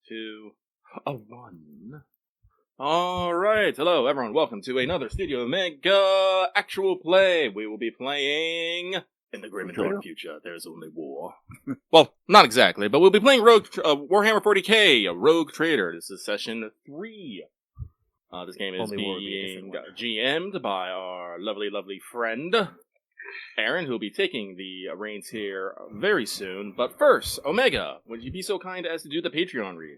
2, a 1. Alright, hello everyone, welcome to another StudiOmega actual play. We will be playing in the grim and dark future, there's only war. Well, not exactly, but we'll be playing Warhammer 40k, Rogue Trader. This is session 3. This game is being GM'd by our lovely, lovely friend, Aren, who will be taking the reins here very soon. But first, Omega, would you be so kind as to do the Patreon read?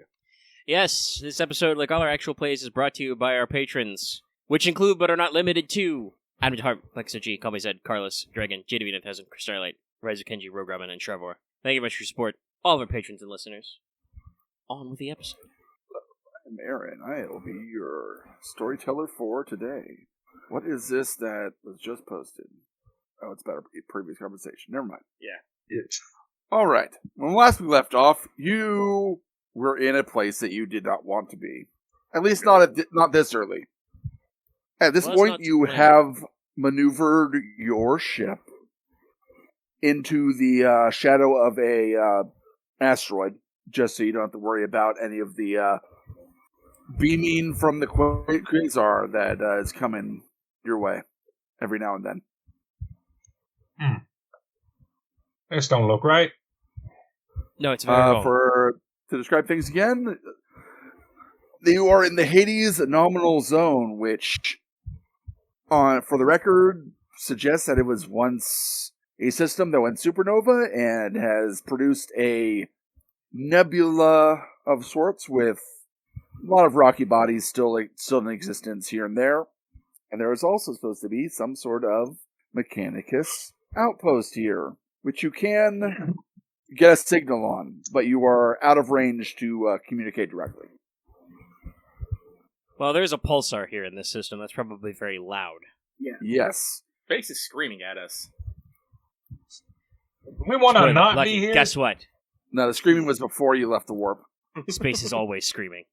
Yes, this episode, like all our actual plays, is brought to you by our patrons, which include but are not limited to Adam Hart, Lexo G, Call Me Zed, Carlos, Dragon, JW 9000, Chris Starlight, Riser Kenji, Rogue Robin, and Trevor. Thank you much for your support, all of our patrons and listeners. On with the episode. I'm Aren. I will be your storyteller for today. What is this that was just posted? Oh, it's about a previous conversation. Never mind. Yeah. All right. When last we left off, you were in a place that you did not want to be. At least not this early. At this point, you have maneuvered your ship into the shadow of a asteroid, just so you don't have to worry about any of the beaming from the quasar that is coming your way every now and then. This don't look right. No, it's very To describe things again, you are in the Hades anomalous zone, which, for the record, suggests that it was once a system that went supernova and has produced a nebula of sorts with a lot of rocky bodies still in existence here and there. And there is also supposed to be some sort of Mechanicus outpost here, which you can get a signal on, but you are out of range to communicate directly. Well, there's a pulsar here in this system that's probably very loud. Yeah. Yes. Face is screaming at us. We want to not be here? Guess what? No, the screaming was before you left the warp. Space is always screaming.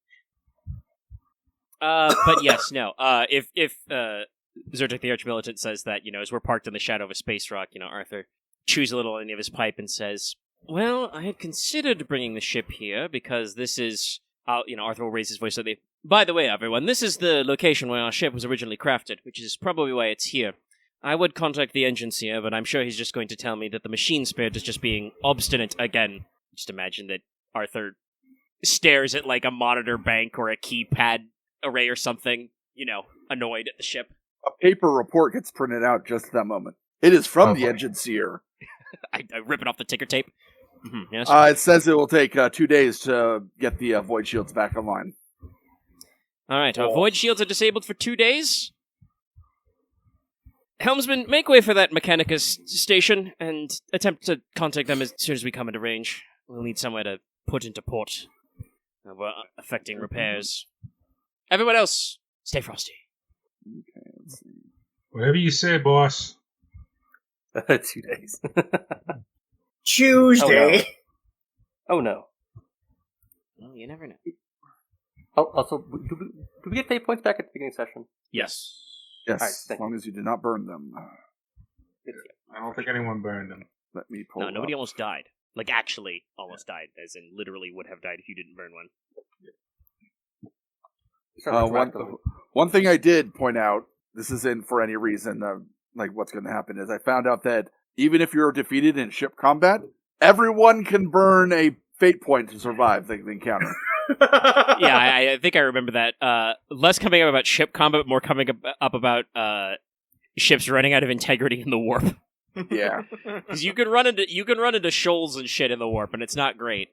But yes, no. If Zertek the Arch-Militant says that, as we're parked in the shadow of a space rock, Arthur chews a little end of his pipe and says, well, I had considered bringing the ship here because this is, Arthur will raise his voice slightly. By the way, everyone, this is the location where our ship was originally crafted, which is probably why it's here. I would contact the engineer, but I'm sure he's just going to tell me that the machine spirit is just being obstinate again. Just imagine that Arthur stares at like a monitor bank or a keypad array or something, annoyed at the ship. A paper report gets printed out just at that moment. It is from the engineer. I rip it off the ticker tape. Mm-hmm, yes. It says it will take 2 days to get the void shields back online. All right, our void shields are disabled for 2 days. Helmsman, make way for that Mechanicus station and attempt to contact them as soon as we come into range. We'll need somewhere to put into port. We're affecting repairs. Everyone else, stay frosty. Okay, let's see. Whatever you say, boss. 2 days. Tuesday. Oh no. Well, you never know. Oh, also, do we get fate points back at the beginning session? Yes. Yes, right, as long as you did not burn them. I don't think anyone burned them. Let me pull No, nobody up. almost died. Like, actually almost died, as in literally would have died if you didn't burn one. One thing I did point out, this isn't for any reason, like what's going to happen, is I found out that even if you're defeated in ship combat, everyone can burn a fate point to survive the encounter. Yeah, I think I remember that. Less coming up about ship combat, more coming up about ships running out of integrity in the warp. Yeah, because you can run into shoals and shit in the warp, and it's not great.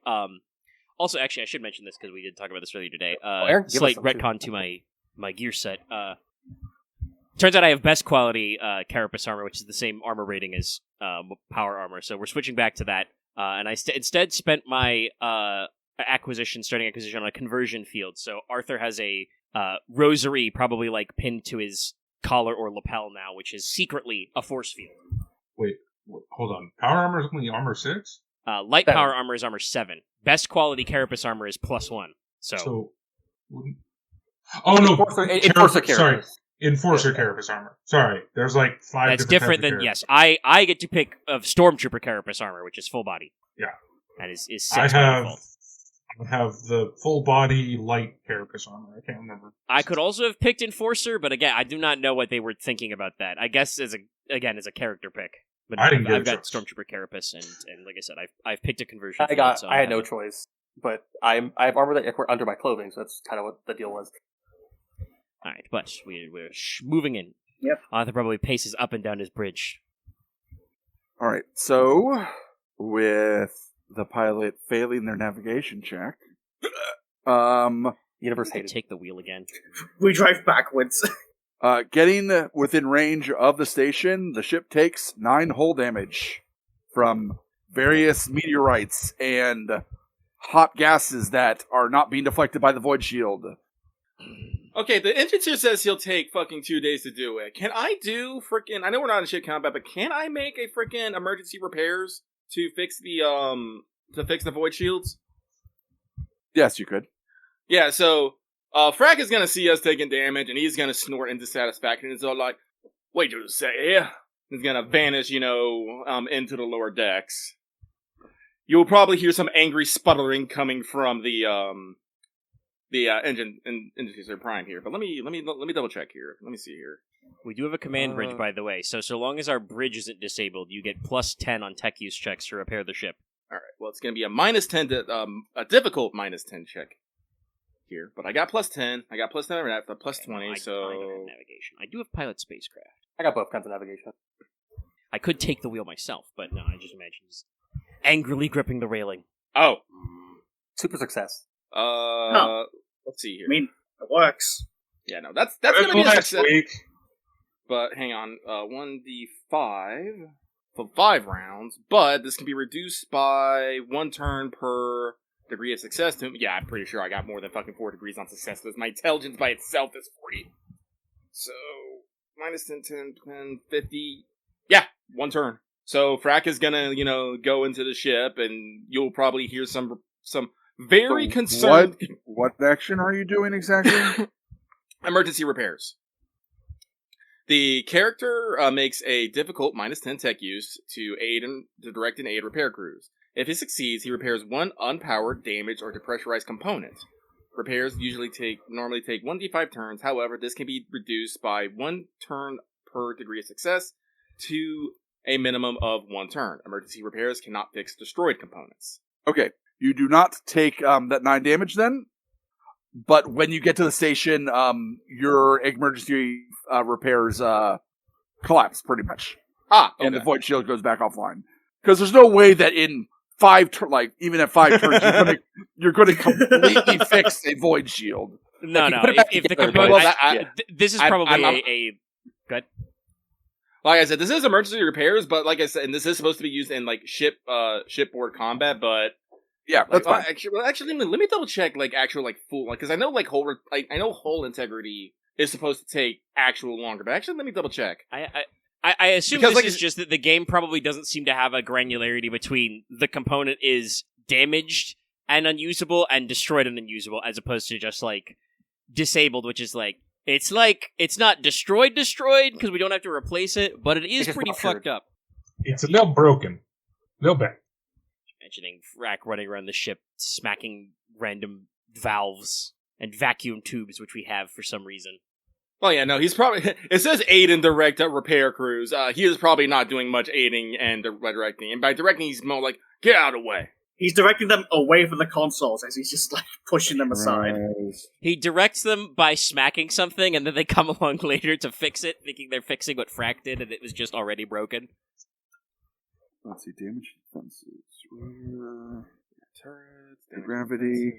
Also, actually, I should mention this because we did talk about this earlier today. Aaron, slight retcon to my gear set. Turns out I have best quality Carapace armor, which is the same armor rating as power armor. So we're switching back to that, and I instead spent my starting acquisition on a conversion field. So Arthur has a rosary probably like pinned to his collar or lapel now, which is secretly a force field. Wait, hold on. Power armor is only armor 6? Light power armor is armor 7. Best quality Carapace armor is +1. So oh no, Enforcer Carapace. Sorry, Enforcer Carapace armor. Sorry, there's like 5 that's different different than, types of yes, I get to pick of Stormtrooper Carapace armor, which is full body. Yeah. That is 6 I by default. have the full body light carapace armor. I can't remember. I could also have picked Enforcer, but again, I do not know what they were thinking about that. I guess as a character pick. But I didn't get a I've got choice. Stormtrooper Carapace, and like I said, I've picked a conversion. I had no choice, but I have armor that I under my clothing, so that's kind of what the deal was. All right, but we're moving in. Yep. Arthur probably paces up and down his bridge. All right, so with the pilot failing their navigation check, Universe Could hated. take the wheel again. We drive backwards. getting within range of the station, the ship takes 9 hull damage from various meteorites and hot gases that are not being deflected by the void shield. Okay, the engineer says he'll take fucking 2 days to do it. Can I do frickin'... I know we're not in ship combat, but can I make a frickin' emergency repairs to fix the void shields? Yes, you could. Yeah, so Fraak is gonna see us taking damage, and he's gonna snort into satisfaction. And so like, wait a second. He's gonna vanish, into the lower decks. You'll probably hear some angry sputtering coming from the engine prime here. But let me double check here. Let me see here. We do have a command bridge, by the way, so long as our bridge isn't disabled, you get plus 10 on tech use checks to repair the ship. All right. Well, it's gonna be a -10 a difficult -10 check here. But I got plus 10. I got plus 10 after plus 20. I So don't have navigation. I do have pilot spacecraft. I got both kinds of navigation. I could take the wheel myself, but no, I just imagine just angrily gripping the railing. oh, Super success. let's see here. I mean, it works. Yeah, no, that's gonna be a Last success. week. But hang on, 1d5 for 5 rounds. But this can be reduced by 1 turn per degree of success. Yeah, I'm pretty sure I got more than fucking 4 degrees on success. Because my intelligence by itself is 40. So -10, 10, 10, 50. Yeah, 1 turn. So Fraak is gonna, go into the ship, and you'll probably hear some very concerned What action are you doing exactly? emergency repairs. The character makes a difficult -10 tech use to direct and aid repair crews. If he succeeds, he repairs 1 unpowered, damaged, or depressurized component. Repairs normally take 1d5 turns. However, this can be reduced by 1 turn per degree of success to a minimum of 1 turn. Emergency repairs cannot fix destroyed components. Okay, you do not take that 9 damage then, but when you get to the station, your emergency repairs collapse pretty much, Okay. and the void shield goes back offline. Because there's no way that in 5 even at 5 turns, you're going to completely fix a void shield. No, you put it back if the together, component... but this is I'm- probably I'm- a... Good. Like I said, this is emergency repairs, but like I said, and this is supposed to be used in like shipboard combat, but Yeah, that's fine. Actually, let me double check full, because I know hull integrity is supposed to take actual longer, but actually let me double check. I assume Because, this is just that the game probably doesn't seem to have a granularity between the component is damaged and unusable and destroyed and unusable, as opposed to just like disabled, which is like it's not destroyed because we don't have to replace it, but it is just pretty ruptured. fucked up. It's a little broken. Little bit. Imagining Fraak running around the ship, smacking random valves and vacuum tubes, which we have for some reason. Well, yeah, no, he's probably... It says aid and direct repair crews. He is probably not doing much aiding and directing. And by directing, he's more like, get out of the way. He's directing them away from the consoles as he's just like pushing them aside. He directs them by smacking something, and then they come along later to fix it, thinking they're fixing what Fraak did, and it was just already broken. Let's see, damage defenses. Turrets, gravity.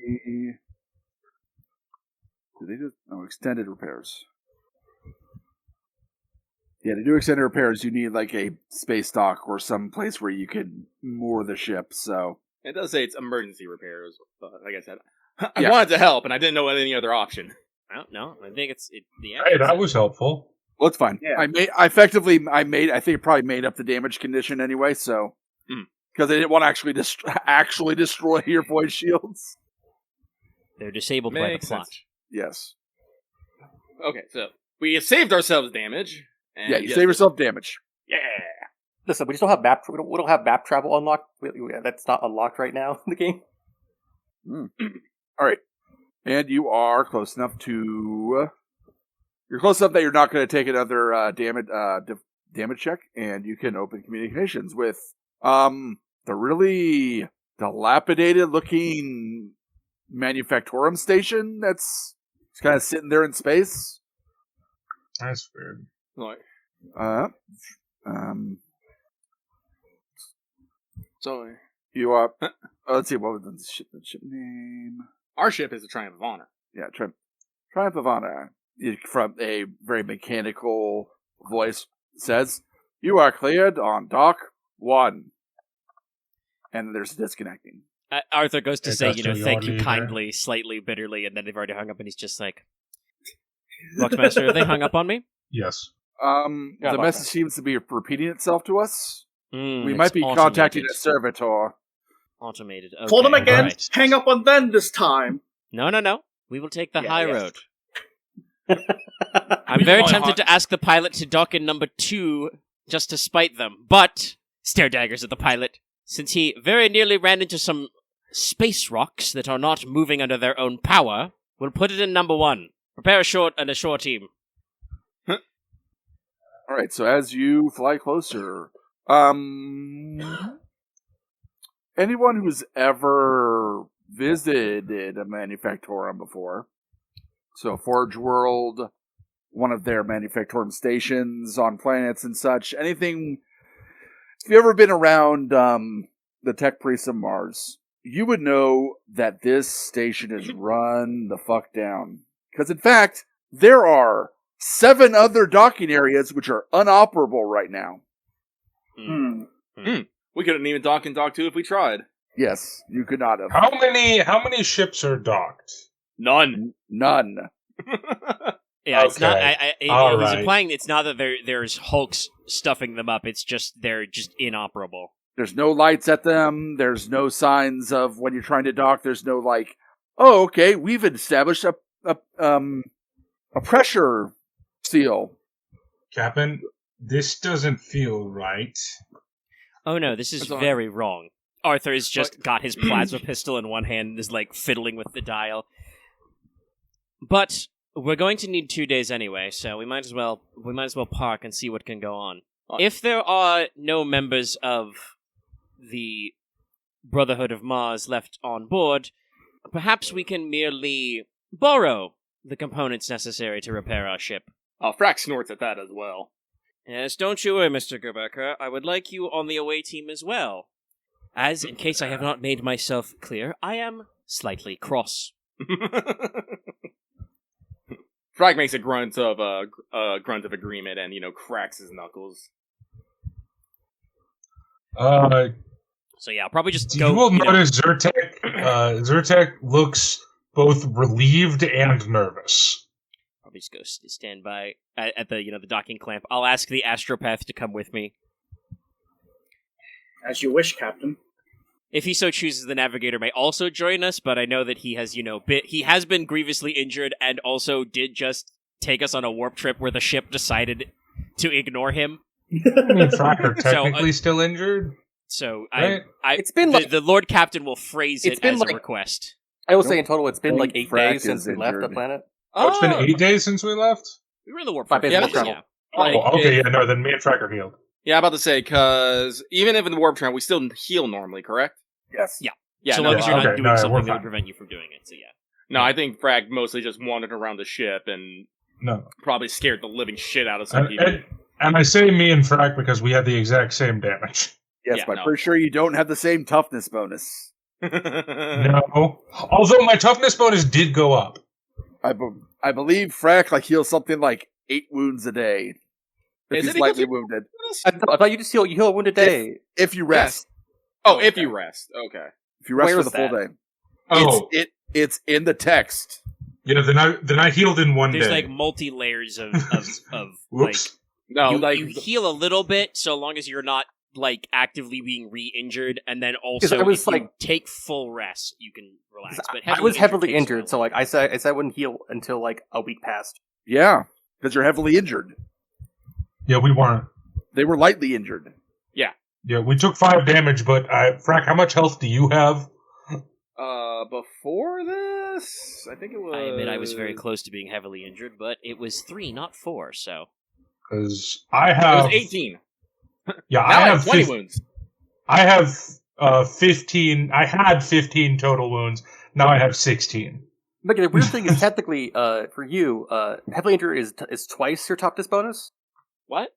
Do they do extended repairs? Yeah, to do extended repairs, you need like a space dock or some place where you can moor the ship. So It does say it's emergency repairs, but like I said, I Yeah. wanted to help, and I didn't know any other option. I don't know. I think it's the Hey, that was helpful. well, it's fine. Yeah. I think it probably made up the damage condition anyway. So because they didn't want to actually destroy your void shields. They're disabled by the Makes plot. sense. Yes. Okay, so we have saved ourselves damage. And Yeah, you save yourself damage. Yeah. Listen, we just don't have map. We don't have map travel unlocked. That's not unlocked right now in the game. All right. And you are close enough to... You're close enough that you're not going to take another damage check, and you can open communications with the really dilapidated-looking Manufactorum station that's kind of sitting there in space. That's weird. Like, so you are... let's see, what was the ship name? our ship is the Triumph of Honor. Yeah, Triumph of Honor. From a very mechanical voice says, "You are cleared on dock 1." And there's disconnecting. Arthur goes to say, thank you Industrial kindly, slightly bitterly, and then they've already hung up, and he's just like, Luxmaster, have they hung up on me? Yes. The message seems to be repeating itself to us. We might be automated. contacting a servitor. Automated. Okay, Call them again. right. Hang up on them this time. No. We will take the Yeah, high yes. road. I'm very tempted to ask the pilot to dock in number 2 just to spite them, but stare daggers at the pilot, since he very nearly ran into some space rocks that are not moving under their own power. We'll put it in number 1. Prepare a shore team. All right, so as you fly closer, anyone who's ever visited a Manufactorum before, so Forge World, one of their Manufactorum stations on planets and such, anything, if you've ever been around the tech priests of Mars, you would know that this station is run the fuck down. Because in fact, there are 7 other docking areas which are unoperable right now. We couldn't even dock in Dock 2 if we tried. Yes, you could not have. How many ships are docked? None. None. Yeah, it's not. Okay. He's Alright. implying it's not that there's hulks stuffing them up. It's just they're just inoperable. There's no lights at them. There's no signs of when you're trying to dock. There's no like, oh, okay, we've established a pressure seal. Captain, this doesn't feel right. Oh no, this is That's all very wrong. Arthur has just got his plasma pistol in one hand and is like fiddling with the dial. But we're going to need 2 days anyway, so we might as well park and see what can go on. If there are no members of the Brotherhood of Mars left on board, perhaps we can merely borrow the components necessary to repair our ship. Fraak snorts at that as well. Yes, don't you worry, Mr. Geba'Ker. I would like you on the away team as well. As, in case I have not made myself clear, I am slightly cross. Fraak makes a grunt of agreement and cracks his knuckles. So yeah, I'll probably just go. You will notice Zertek. Zertek looks both relieved and nervous. Probably just go stand by at the the docking clamp. I'll ask the Astropath to come with me. As you wish, Captain. If he so chooses, the Navigator may also join us, but I know that he has, he has been grievously injured and also did just take us on a warp trip where the ship decided to ignore him. I mean, Fraak are technically still injured. So Right. it's been the Lord Captain will phrase It's it been as like- a request. I will say in total, it's been like 8 Fraak days since is we left the injured. planet. Oh, it's been 8 days since we left? We were in the warp 5 trip. days Yeah, warp travel. Yeah. Like, oh, okay, yeah, no, then me and Fraak are healed. Yeah, I'm about to say, because even if in the warp train, we still heal normally, correct? Yes. Yeah. Yeah, so no, long as you're not okay, doing no, we're something that fine. would prevent you from doing it. So yeah. no, I think Fraak mostly just wandered around the ship and No. probably scared the living shit out of some And, people. and I say me and Fraak because we had the exact same damage. Yes, Yeah, but no. I'm pretty sure you don't have the same toughness bonus. No. Although my toughness bonus did go up. I believe Fraak heals something like 8 wounds a day. If Is he's it lightly because wounded. I thought you just heal a wound a day. If you rest. Oh, if you rest. Okay. If you rest Where for is the full that? day. Oh, It's in the text. yeah, then I healed in one There's day. like multi layers of like Whoops. No, you heal a little bit so long as you're not like actively being re-injured, and then 'Cause also I was, if you like- take full rest, you can relax. But I was heavily takes injured, so so long. I said I wouldn't heal until like a week passed. Yeah, because you're heavily injured. Yeah, we weren't. They were lightly injured. Yeah, we took 5 damage, but Fraak, how much health do you have? before this, I think it was. I admit I was very close to being heavily injured, but it was 3, not 4. So Because I It have was 18. Yeah, Now I have 20 wounds. I have 15. I had 15 total wounds. Now I have 16. But the weird thing is, technically, for you, heavily injured is twice your toughness bonus. what?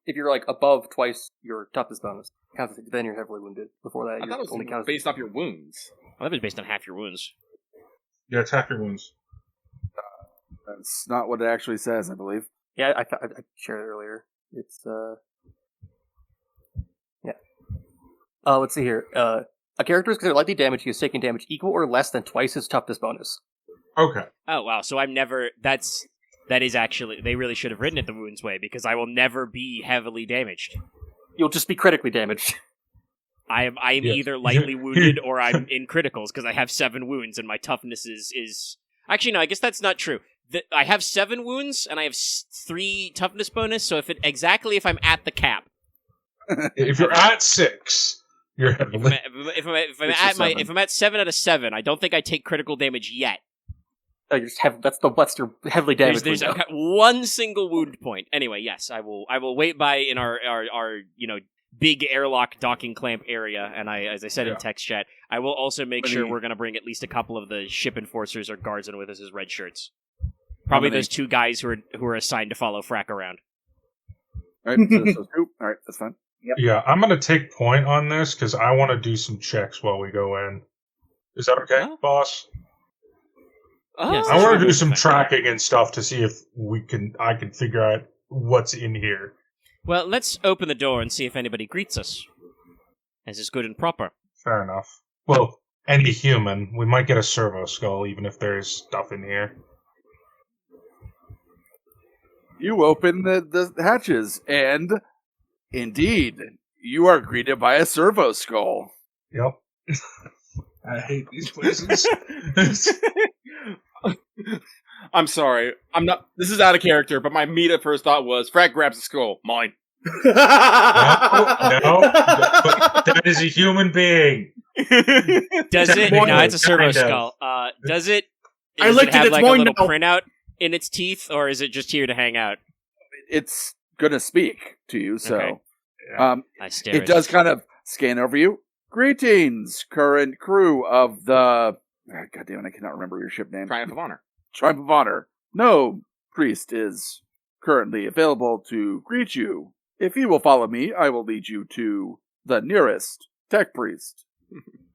If you're like above twice your toughness bonus, counts as, then you're heavily wounded. Before that, I you're thought it only was counts. based off your wounds. Well, that was based on half your wounds. Yeah, it's half your wounds. That's not what it actually says, I believe. Yeah, I shared it earlier. It's yeah. Let's see here. A character is considered lightly damaged. He is taking damage equal or less than twice his toughness bonus. Okay. Oh wow! So I'm never. That is actually. They really should have written it the wounds way because I will never be heavily damaged. You'll just be critically damaged. I am Yeah. either lightly wounded or I'm in criticals because I have 7 wounds and my toughness is. Actually, no. I guess that's not true. I have 7 wounds and I have 3 toughness bonus. So if I'm at the cap, If you're at 6, you're heavily. if I'm at 7 out of 7, I don't think I take critical damage yet. You just have that's your heavily damaged. There's window. one single wound point. Anyway, yes, I will wait by in our big airlock docking clamp area, and as I said in text chat, I will also make sure we're going to bring at least a couple of the ship enforcers or guards in with us as red shirts. Probably those 2 guys who are assigned to follow Fraak around. All right, so 2. All right, that's fine. Yeah, I'm going to take point on this because I want to do some checks while we go in. Is that okay, boss? Yes, I want to sure. do some tracking and stuff to see if I can figure out what's in here. Well, let's open the door and see if anybody greets us, as is good and proper. Fair enough. Well, any human. We might get a servo skull even if there's stuff in here. You open the hatches, and indeed, you are greeted by a servo skull. Yep. I hate these places. I'm sorry. I'm not. This is out of character, but my immediate first thought was Fraak grabs a skull. Mine. No, but that is a human being. Does it? No, it's a servo skull. Does it? I Does licked it have it, it's like a mine little now. printout in its teeth, or is it just here to hang out? It's gonna speak to you, so Okay. I stare. it does kind of scan over you. Greetings, current crew of the. God damn it, I cannot remember your ship name. Triumph of Honor. Triumph of Honor. No priest is currently available to greet you. If you will follow me, I will lead you to the nearest tech priest.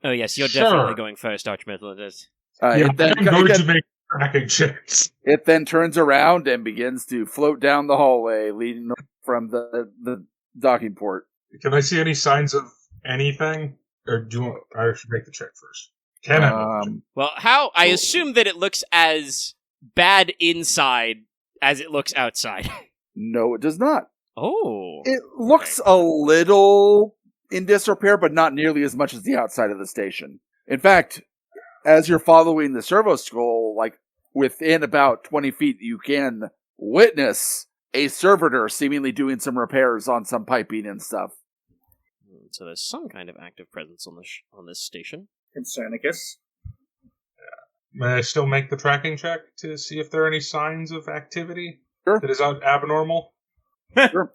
Oh yes, you're Sure. definitely going first, Arch-Militant. It then, I'm going to make tracking checks. it then turns around and begins to float down the hallway, leading from the docking port. Can I see any signs of anything? Or do you want, I should make the check first. Can I? Well, I assume that it looks as bad inside as it looks outside. No, it does not. Oh. It looks a little in disrepair, but not nearly as much as the outside of the station. In fact, as you're following the servo skull, like within about 20 feet, you can witness a servitor seemingly doing some repairs on some piping and stuff. So there's some kind of active presence on this station. Concernicus. May I still make the tracking check to see if there are any signs of activity Sure. that is abnormal? Sure.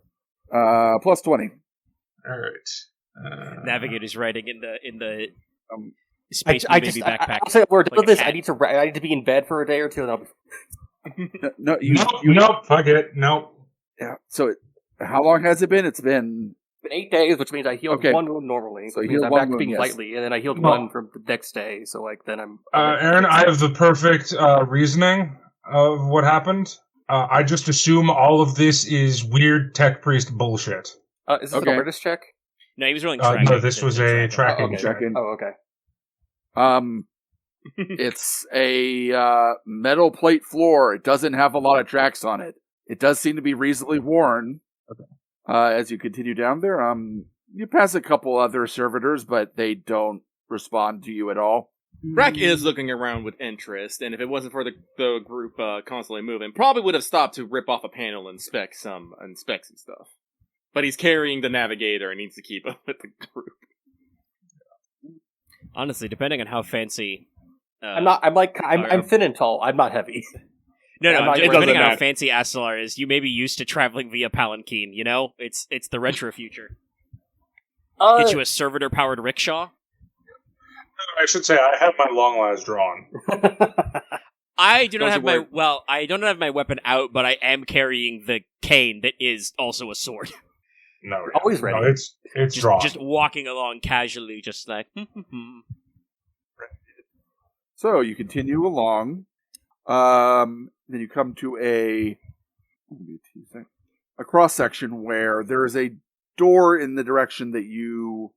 Plus 20. All right. Navigator's writing in the space I baby just, backpack. I'll say we're done like with a this. cat. I need to be in bed for a day or two, and I'll be. No, Nope, fuck it. Nope. Yeah. So, how long has it been? It's been. It's been 8 days, which means I healed Okay. 1 wound normally. So Which you means healed I'm 1 back to wound, being yes. lightly, and then I healed Well- 1 for the next day. So like then I'm. Aaron, I have the perfect reasoning of what happened. I just assume all of this is weird tech priest bullshit. Is this Okay. an awareness check? No, he was rolling tracking. No, this was a tracking okay. check. Checking. Oh, okay. It's a metal plate floor. It doesn't have a lot of tracks on it. It does seem to be reasonably worn. As you continue down there, you pass a couple other servitors, but they don't respond to you at all. Fraak is looking around with interest, and if it wasn't for the group constantly moving, probably would have stopped to rip off a panel and inspect some stuff. But he's carrying the Navigator and needs to keep up with the group. Honestly, depending on how fancy... I'm thin and tall. I'm not heavy. No, I'm not- depending on how matter. fancy Astelaar is, you may be used to traveling via Palanquin, you know? It's the retro future. Get you a servitor-powered rickshaw? I should say I have my long last drawn. I do not Does have it my... work? Well, I don't have my weapon out, but I am carrying the cane that is also a sword. No, Always ready. No, it's drawn. Just walking along casually, just like... So you continue along. Then you come to a cross section where there is a door in the direction that you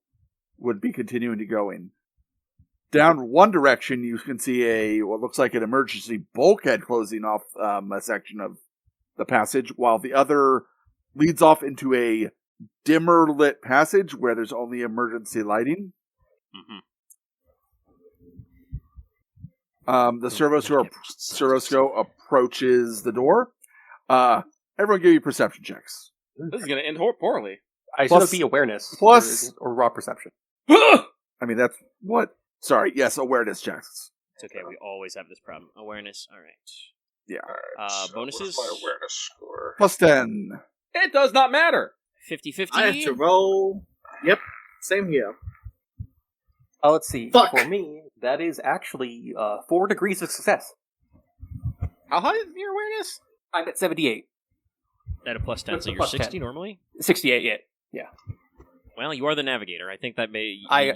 would be continuing to go in. Down one direction, you can see what looks like an emergency bulkhead closing off a section of the passage, while the other leads off into a dimmer lit passage where there's only emergency lighting. The servosco approaches the door. Everyone give you perception checks. This is going to end poorly. I Plus- should it be awareness or raw perception. I mean, that's what... Sorry, yes, awareness checks. It's okay, we always have this problem. Awareness, alright. Yeah. Bonuses? What's my awareness score? Plus 10. It does not matter. 50-50? I have to roll. Yep, same here. Let's see. Fuck. For me, that is actually 4 degrees of success. How high is your awareness? I'm at 78. At a plus 10, so you're Plus 10. 60 normally? 68, yeah. Well, you are the Navigator. I think that may... I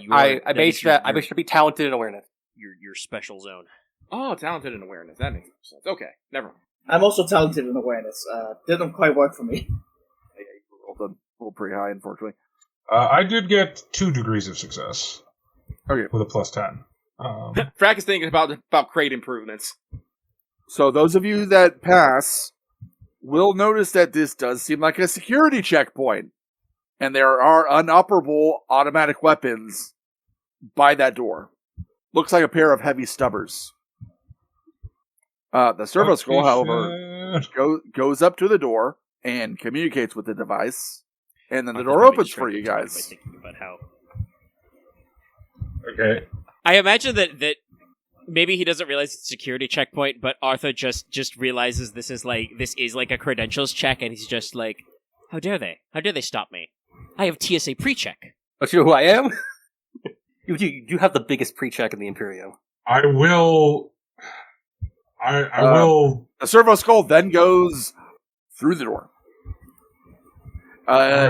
made sure to be talented in awareness. Your special zone. Oh, talented in awareness. That makes sense. Okay, never mind. I'm also talented in awareness. Didn't quite work for me. Rolled pretty high, unfortunately. I did get 2 degrees of success. Okay. With a plus 10. Fraak is thinking about crate improvements. So those of you that pass will notice that this does seem like a security checkpoint. And there are unoperable automatic weapons by that door. Looks like a pair of heavy stubbers. The servo scroll, however, goes up to the door and communicates with the device. And then the door opens for you guys. By thinking about how... Okay. I imagine that maybe he doesn't realize it's a security checkpoint, but Arthur just realizes this is like a credentials check, and he's just like, how dare they? How dare they stop me? I have TSA pre-check. But you know who I am? you have the biggest pre-check in the Imperium. I will... I will... The servo skull then goes through the door.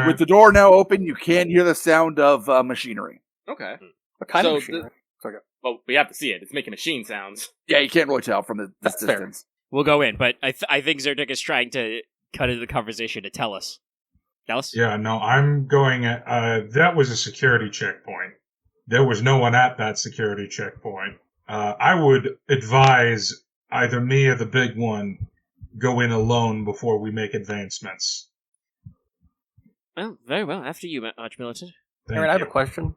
With the door now open, you can hear the sound of machinery. Okay. What kind So of machine? Well, we have to see it. It's making machine sounds. Yeah, you can't really tell from this That's fair. distance. We'll go in, but I think Zertek is trying to cut into the conversation to tell us. Tell us? Yeah, no, I'm going at... that was a security checkpoint. There was no one at that security checkpoint. I would advise either me or the big one go in alone before we make advancements. Well, very well. After you, Arch-Militant. Thank Aren, I have you. a question.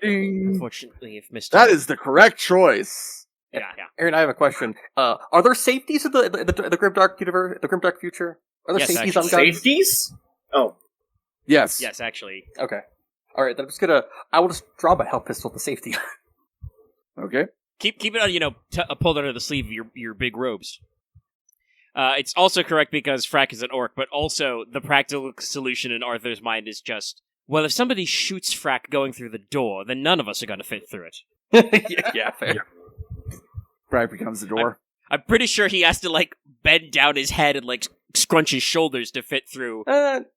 Ding. Unfortunately, if Mr. That is the correct choice. Yeah. Aren, I have a question. Are there safeties in the Grimdark universe, the Grimdark future? Are there Yes, safeties actually. on guns? Safeties? Oh. Yes. Yes, actually. Okay. Alright, then I will just draw my hell pistol at the safety. Okay. Keep it on, pulled under the sleeve of your big robes. It's also correct because Fraak is an orc, but also the practical solution in Arthur's mind is just, well, if somebody shoots Fraak going through the door, then none of us are going to fit through it. yeah, fair. Fraak becomes the door. I'm pretty sure he has to, bend down his head and, scrunch his shoulders to fit through.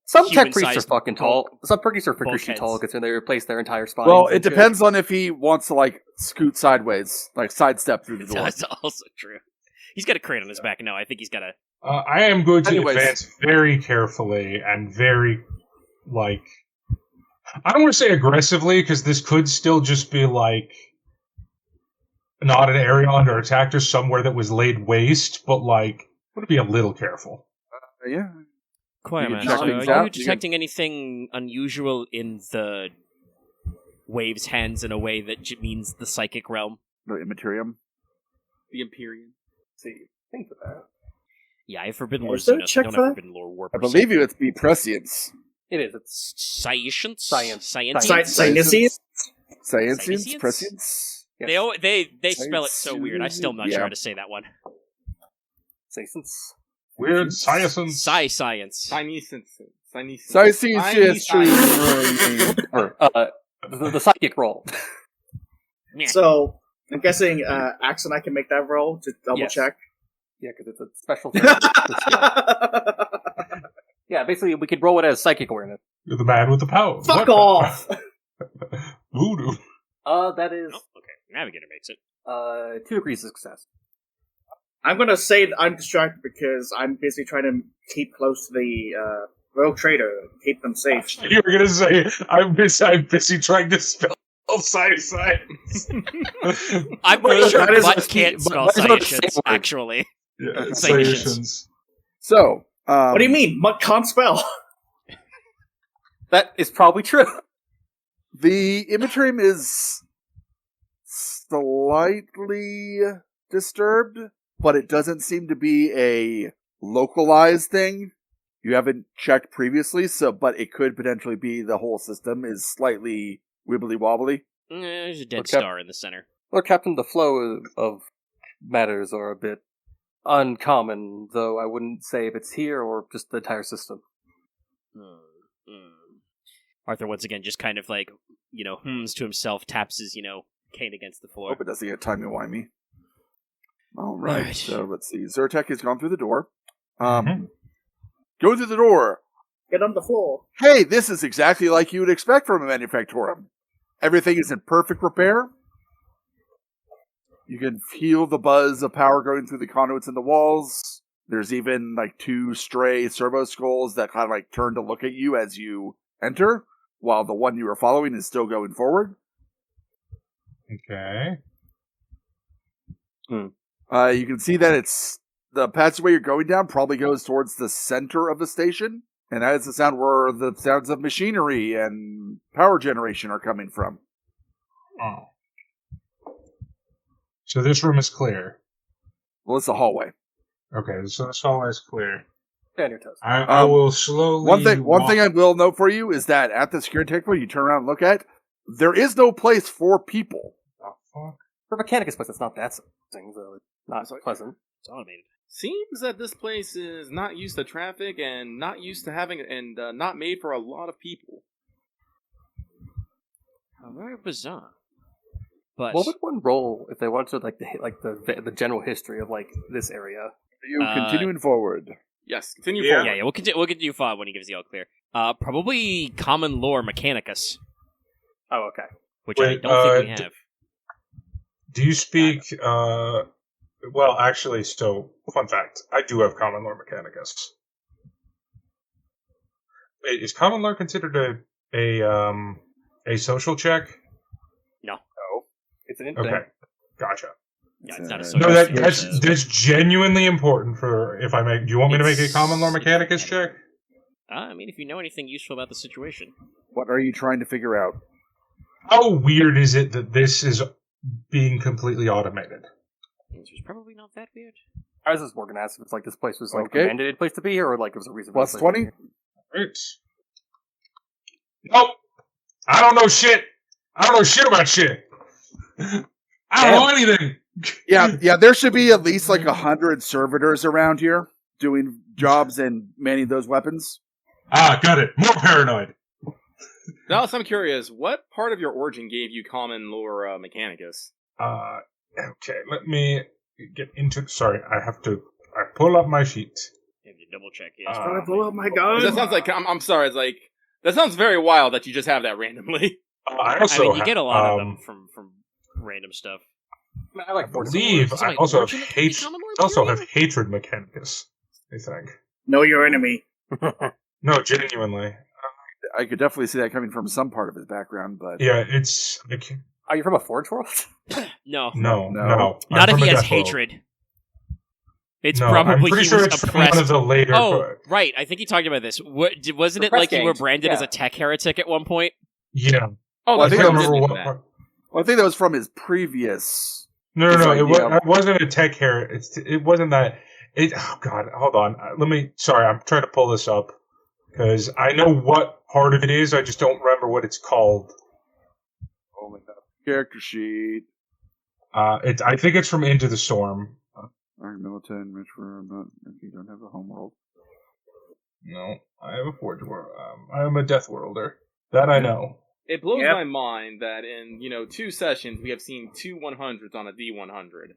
Some tech priests are Human-sized fucking tall. Some priests are freakishly bulkheads. tall because they replace their entire spine. Well, it depends on if he wants to, scoot sideways, sidestep through the door. That's also true. He's got a crane on his back now. I think he's got a... I am going to Anyways. advance very carefully and very, I don't want to say aggressively, because this could still just be, not an area under attack or somewhere that was laid waste, but, want to be a little careful. Yeah. Quiet, You man. can check So things are out. you You can- detecting anything unusual in the wave's hands in a way that means the psychic realm? The Immaterium. The Empyrean. see. Think of that. Yeah, I have forbidden Yeah, lore is there a Xenos. I check don't for have that? forbidden lore warp. I believe you it's be prescience. It is. It's Science? Science. Science? Sinisius? Scientians? Scientians? Prescience? Yes. They spell it so weird. I'm still not sure how to say that one. Science. Weird science. Science. The psychic roll. Meh. So, I'm guessing Axe and I can make that roll to double Yes. check. Yeah, because it's a special thing. Yeah, basically, we could roll it as psychic awareness. You're the man with the power. Fuck What? off! That Voodoo. is Oh, okay. Navigator makes it. 2 degrees of success. I'm gonna say that I'm distracted because I'm busy trying to keep close to the rogue trader, keep them safe. You were gonna say I'm busy trying to spell science. I'm pretty sure that is Mutt a can't key- spell Mutt is not the science, same word. actually. Yeah, Science. So, What do you mean? Mutt can't spell? That is probably true. The imagery is slightly disturbed, but it doesn't seem to be a localized thing. You haven't checked previously, but it could potentially be the whole system is slightly wibbly wobbly. There's a dead Okay. star in the center. Lord Captain, the flow of matters are a bit uncommon, though I wouldn't say if it's here or just the entire system. Arthur once again just kind of like, hums to himself, taps his, cane against the floor. Hope it doesn't get timey-wimey. All right, Right. so let's see. Zertek has gone through the door. Go through the door. Get on the floor. Hey, this is exactly like you would expect from a manufactorum. Everything is in perfect repair. You can feel the buzz of power going through the conduits in the walls. There's even like 2 stray servo skulls that kind of like turn to look at you as you enter, while the one you were following is still going forward. Okay. You can see that it's the passageway you're going down probably goes towards the center of the station, and that is the sound where the sounds of machinery and power generation are coming from. Oh. So this room is clear. Well, it's a hallway. Okay, so this hallway is clear. Stay on your toes. I will slowly. One thing I will note for you is that at the security checkpoint you turn around and look at, there is no place for people. Oh, fuck. For Mechanicus, but it's not that something, though. It's not pleasant. It's automated. Seems that this place is not used to traffic and not used to having and not made for a lot of people. How very bizarre. But What would one roll if they wanted to the general history of this area? Are you continuing forward? Yes, continue Yeah. forward. yeah, we'll continue file when he gives the all clear. Probably common lore Mechanicus, Oh, okay. which I Wait, don't think we have. Do you speak? Well, actually, so fun fact: I do have common lore Mechanicus. Wait, is common lore considered a social check? It's an Okay, infinite. gotcha. Yeah, it's not a No, social No, skill, that's genuinely important for if I make. Do you want me to make a common lore Mechanicus check? I mean, if you know anything useful about the situation. What are you trying to figure out? How weird is it that this is being completely automated? The answer's probably not that weird. I was just organized if it's this place was Okay. a mandated place to be here, or it was a reason. Plus for 20? Right. Nope. I don't know shit. I don't know shit about shit. I don't know anything. Yeah, there should be at least 100 servitors around here doing jobs and manning those weapons. Ah, got it. More paranoid. Now, I'm curious, what part of your origin gave you common lore Mechanicus? Okay, let me get into. Sorry, I pull up my sheet. Have you double check? Yes. Uh, Can I blow up my 'Cause gun? that sounds like I'm sorry. It's like that sounds very wild that you just have that randomly. I I also mean, you get a lot of um, them from random stuff. I like I Vordos. believe Is I my also have origin hatred. common lore Also period? have hatred Mechanicus. I think. Know your enemy. No, genuinely. I could definitely see that coming from some part of his background, but Yeah, it's Are you from a Forge world? No, no. No. not I'm if from he a has Death World. hatred. It's No, probably I'm pretty he sure was it's from one oppressed. of the later. Oh, right. I think he talked about this. Wasn't it Suppressed like you were gangs, branded as yeah. a tech heretic at one point? Yeah. Oh, Well, I that's think right, I you remember did what mention that. part. I think that was from his previous. No, It's like, it wasn't a tech hair. It wasn't that. Oh God, hold on. Sorry, I'm trying to pull this up because I know what part of it is. I just don't remember what it's called. Oh my God. Character sheet. I think it's from Into the Storm. Arch-Militant, which you don't have a homeworld. No, I have a Forge World. I am a Death Worlder. That I know. It blows Yep. my mind that in 2 sessions we have seen 2 100s on a D100.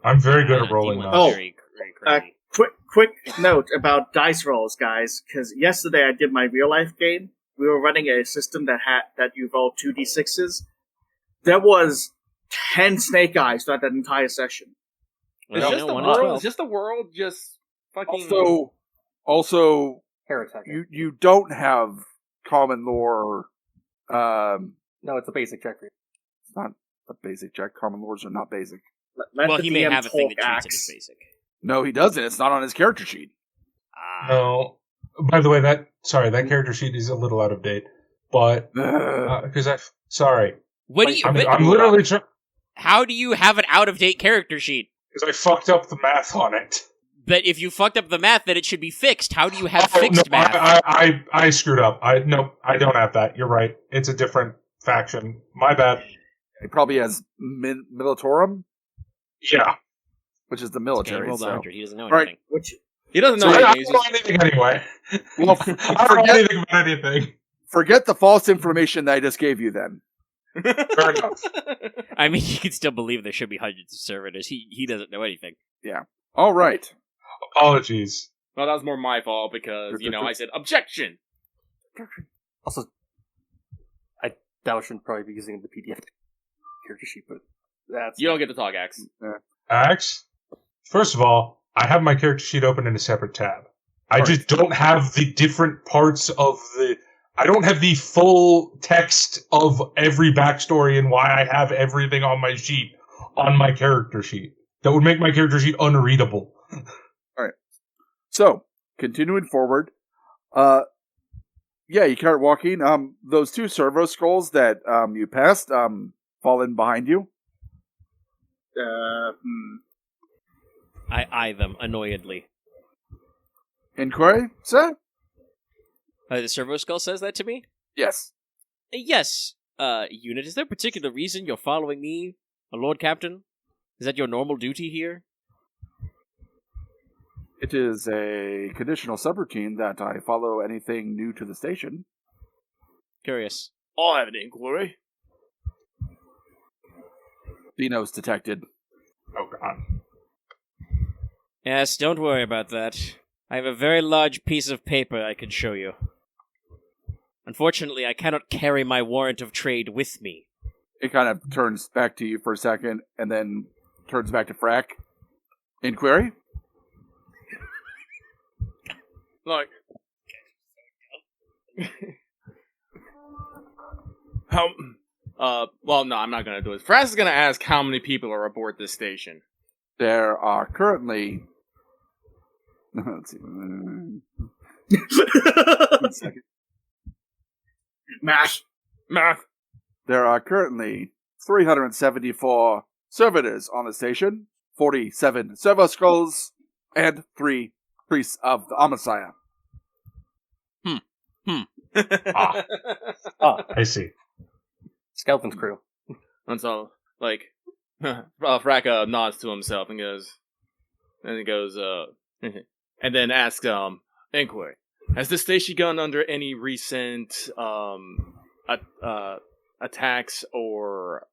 I'm very good at rolling D1's those. Oh. very, very crazy. Quick note about dice rolls, guys, because yesterday I did my real life game. We were running a system that you roll 2d6s. There was 10 snake eyes throughout that entire session. It's Well, just the one in world. 12. It's just the world. Just fucking. Also, Hair attack. you don't have common lore. No, it's a basic check for you. It's not a basic check. Common lores are not basic. Let Well, the he may DM have a thing that talk treats it as axe. basic. No, he doesn't. It's not on his character sheet. Ah. No. By the way, that character sheet is a little out of date. But because sorry, What do you? I'm but- literally trying how do you have an out-of-date character sheet? because I fucked up the math on it. But if you fucked up the math, then it should be fixed. How do you have fixed no, math? I screwed up. I don't have that. You're right. It's a different faction. My bad. He probably has Militarum, Yeah. which is the Okay, he military. rolled so. 100. He doesn't know Right. anything. Which He doesn't know So I anything. don't know anything anyway. Well, I don't know anything about anything. forget the false information that I just gave you then. Fair enough. I mean, you can still believe there should be hundreds of servitors. He doesn't know anything. All right. Apologies. Well, that was more my fault because I said objection. Also, I doubt I shouldn't probably be using the PDF character sheet, but that's You don't get to talk, Axe. Axe, first of all, I have my character sheet open in a separate tab. I just don't have the different parts of the... I don't have the full text of every backstory and why I have everything on my sheet on my character sheet. That would make my character sheet unreadable. So, continuing forward. You start walking. Those 2 servo skulls that you passed fall in behind you. I eye them annoyedly. Inquiry, sir? The servo skull says that to me? Yes. Yes. Unit, is there a particular reason you're following me, a Lord Captain? Is that your normal duty here? It is a conditional subroutine that I follow anything new to the station. Curious. I'll have an inquiry. Dino's detected. Oh, God. Yes, don't worry about that. I have a very large piece of paper I can show you. Unfortunately, I cannot carry my warrant of trade with me. It kind of turns back to you for a second, and then turns back to Fraak. Inquiry? Like, how? Well, no, I'm not gonna do it. Frask is gonna ask how many people are aboard this station. There are currently... Let's see. 1 second. Mash. Math. There are currently 374 servitors on the station, 47 servo skulls, and 3 priests of the Omnissiah. I see. Skeleton's crew. And so, like, Frack nods to himself and goes, and then asks, inquiry. Has this station gone under any recent, attacks or,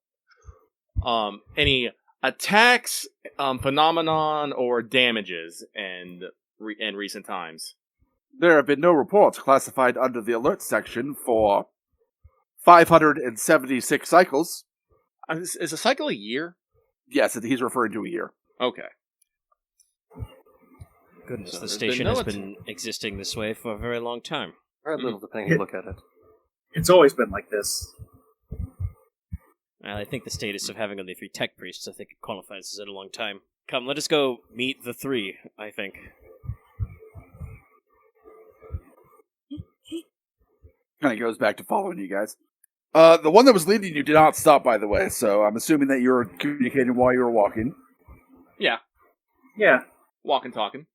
any attacks, phenomenon, or damages in recent times? There have been no reports classified under the alert section for 576 cycles. Is a cycle a year? Yes, he's referring to a year. Okay. Goodness, So the there's station been no has been existing this way for a very long time. Very little, depending how you look at it. It's always been like this. Well, I think the status of having only 3 tech priests, I think it qualifies as it a long time. Come, let us go meet the 3, I think. Kind of goes back to following you guys. The one that was leading you did not stop, by the way, so I'm assuming that you were communicating while you were walking. Yeah. Yeah. Walking, talking.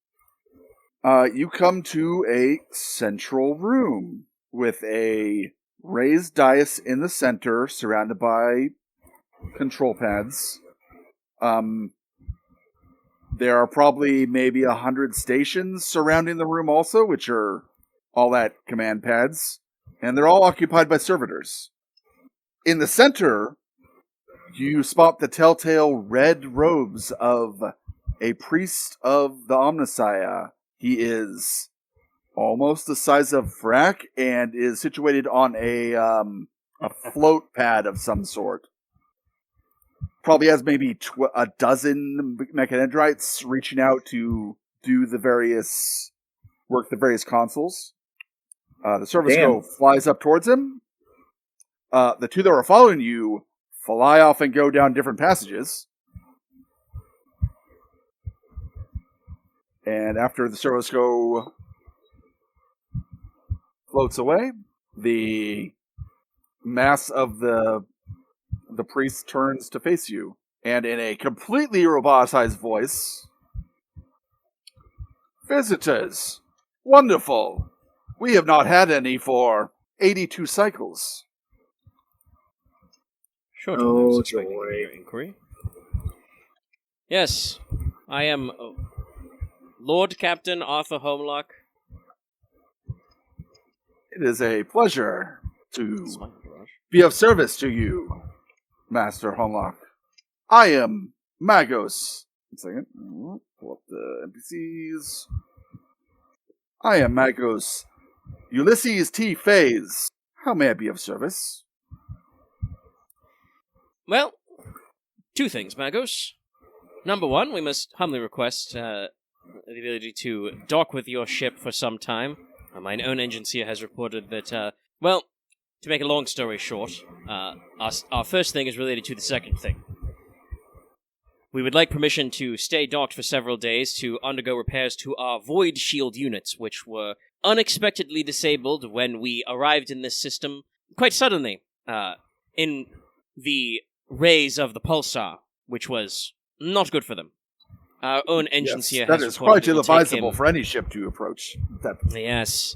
You come to a central room with a raised dais in the center, surrounded by control pads. There are probably maybe 100 stations surrounding the room also, which are all at command pads. And they're all occupied by servitors. In the center, you spot the telltale red robes of a priest of the Omnissiah. He is almost the size of Fraak and is situated on a float pad of some sort. Probably has maybe a dozen mechanendrites reaching out to do the various consoles. The service go flies up towards him. The two that were following you fly off and go down different passages. And after the service go floats away, the mass of the priest turns to face you, and in a completely roboticized voice, "Visitors! Wonderful! We have not had any for 82 cycles." Sure. Oh, joy. Inquiry. Yes, I am Lord Captain Arthur Holmlocke. It is a pleasure to be of service to you, Master Holmlocke. I am Magos. 1 second. Pull up the NPCs. I am Magos Ulysses T. Faze. How may I be of service? Well, two things, Magos. Number one, we must humbly request the ability to dock with your ship for some time. My own agency has reported that, to make a long story short, our first thing is related to the second thing. We would like permission to stay docked for several days to undergo repairs to our void shield units, which were unexpectedly disabled when we arrived in this system quite suddenly, in the rays of the pulsar, which was not good for them. Our own agency has that is reported quite ill-advisable for any ship to approach. Yes.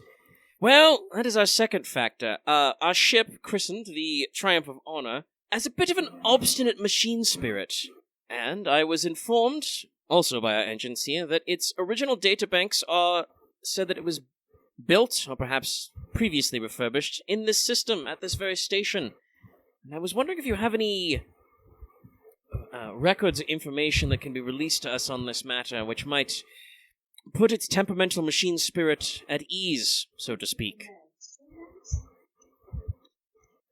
Well, that is our second factor. Our ship, christened the Triumph of Honor, has a bit of an obstinate machine spirit. And I was informed, also by our agency, that its original databanks said that it was built, or perhaps previously refurbished, in this system, at this very station. And I was wondering if you have any records or information that can be released to us on this matter, which might put its temperamental machine spirit at ease, so to speak.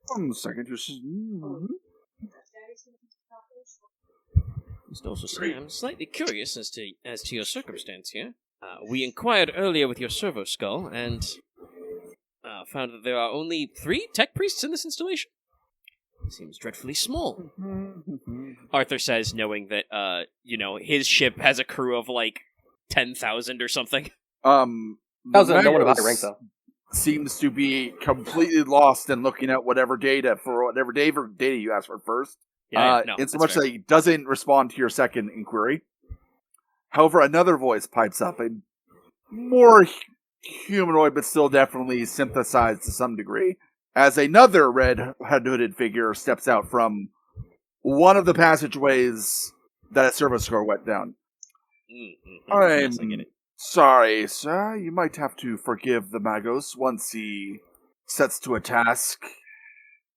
1 second. Must also say, I'm slightly curious as to your circumstance here. We inquired earlier with your servo skull, and found that there are only 3 tech priests in this installation. Seems dreadfully small. Arthur says, knowing that, his ship has a crew of, 10,000 or something. That was no one of high rank, though. Seems to be completely lost in looking at whatever data you asked for first. In so much that he doesn't respond to your second inquiry. However, another voice pipes up, a more humanoid, but still definitely synthesized to some degree, as another red hooded figure steps out from one of the passageways that a service score went down. I'm sorry, sir. You might have to forgive the Magos. Once he sets to a task,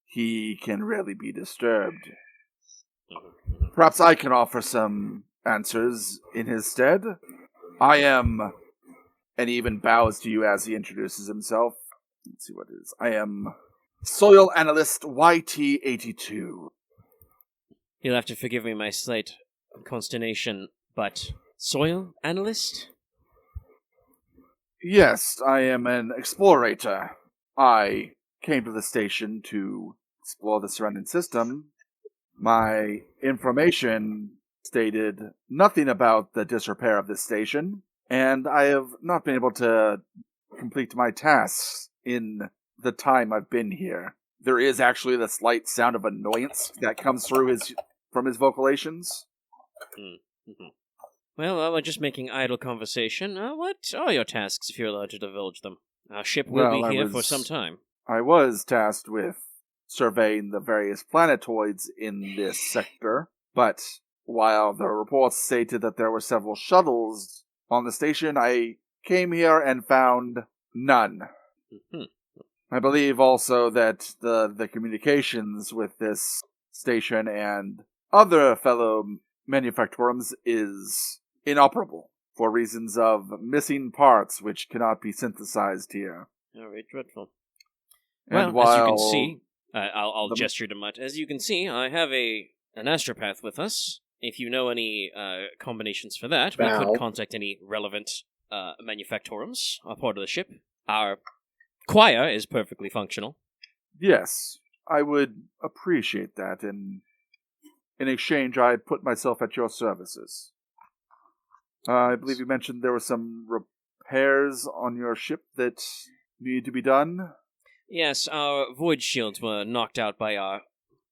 he can rarely be disturbed. Perhaps I can offer some answers in his stead. I am, and he even bows to you as he introduces himself. Let's see what it is. I am Soil Analyst YT82. You'll have to forgive me my slight consternation, but Soil Analyst? Yes, I am an explorator. I came to the station to explore the surrounding system. My information stated nothing about the disrepair of this station, and I have not been able to complete my tasks in the time I've been here. There is actually the slight sound of annoyance that comes through from his vocalations. Mm-hmm. Well, we're just making idle conversation. What are your tasks, if you're allowed to divulge them? Our ship will be here for some time. I was tasked with surveying the various planetoids in this sector, but while the reports stated that there were several shuttles on the station, I came here and found none. Mhm. I believe also that the communications with this station and other fellow manufactorums is inoperable for reasons of missing parts which cannot be synthesized here. Very dreadful. And Well, as you can while see, I'll the- gesture to Mutt. As you can see, I have an Astropath with us. If you know any combinations for that, we Wow. could contact any relevant manufactorums aboard the ship. Our choir is perfectly functional. Yes, I would appreciate that, and in exchange, I put myself at your services. I believe you mentioned there were some repairs on your ship that need to be done. Yes, our void shields were knocked out by our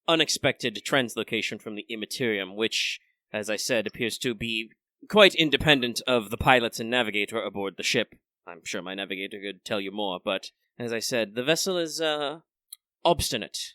unexpected translocation from the Immaterium, which, as I said, appears to be quite independent of the pilots and navigator aboard the ship. I'm sure my navigator could tell you more, but as I said, the vessel is obstinate.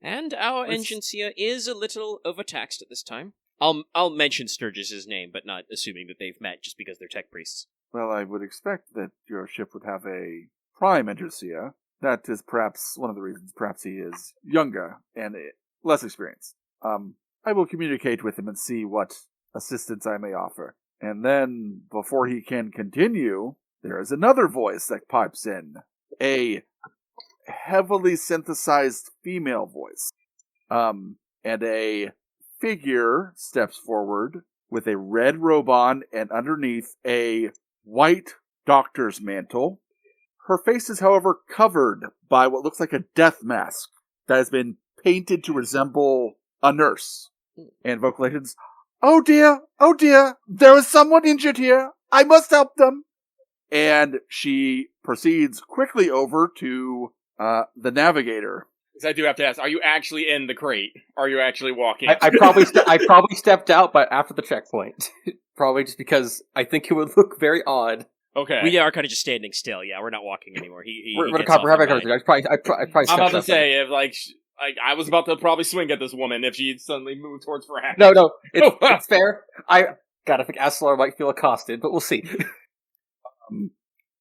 And our engine seer is a little overtaxed at this time. I'll mention Sturgis's name, but not assuming that they've met just because they're tech priests. Well, I would expect that your ship would have a prime engineer. That is perhaps one of the reasons. Perhaps he is younger and less experienced. I will communicate with him and see what assistance I may offer. And then, before he can continue, there is another voice that pipes in. A heavily synthesized female voice. And a figure steps forward with a red robe on and underneath a white doctor's mantle. Her face is, however, covered by what looks like a death mask that has been painted to resemble a nurse. And vocalations, oh dear, there is someone injured here. I must help them. And she proceeds quickly over to the Navigator. So I do have to ask, are you actually in the crate? Are you actually walking? I probably stepped out, but after the checkpoint, probably just because I think it would look very odd. Okay. We are kind of just standing still. Yeah, we're not walking anymore. We're he gonna gets off comprehend on everything. mine. I probably I'm stepped about to out. say, if I was about to probably swing at this woman if she suddenly moved towards Fraak. No, it's fair. I think Astelaar might feel accosted, but we'll see.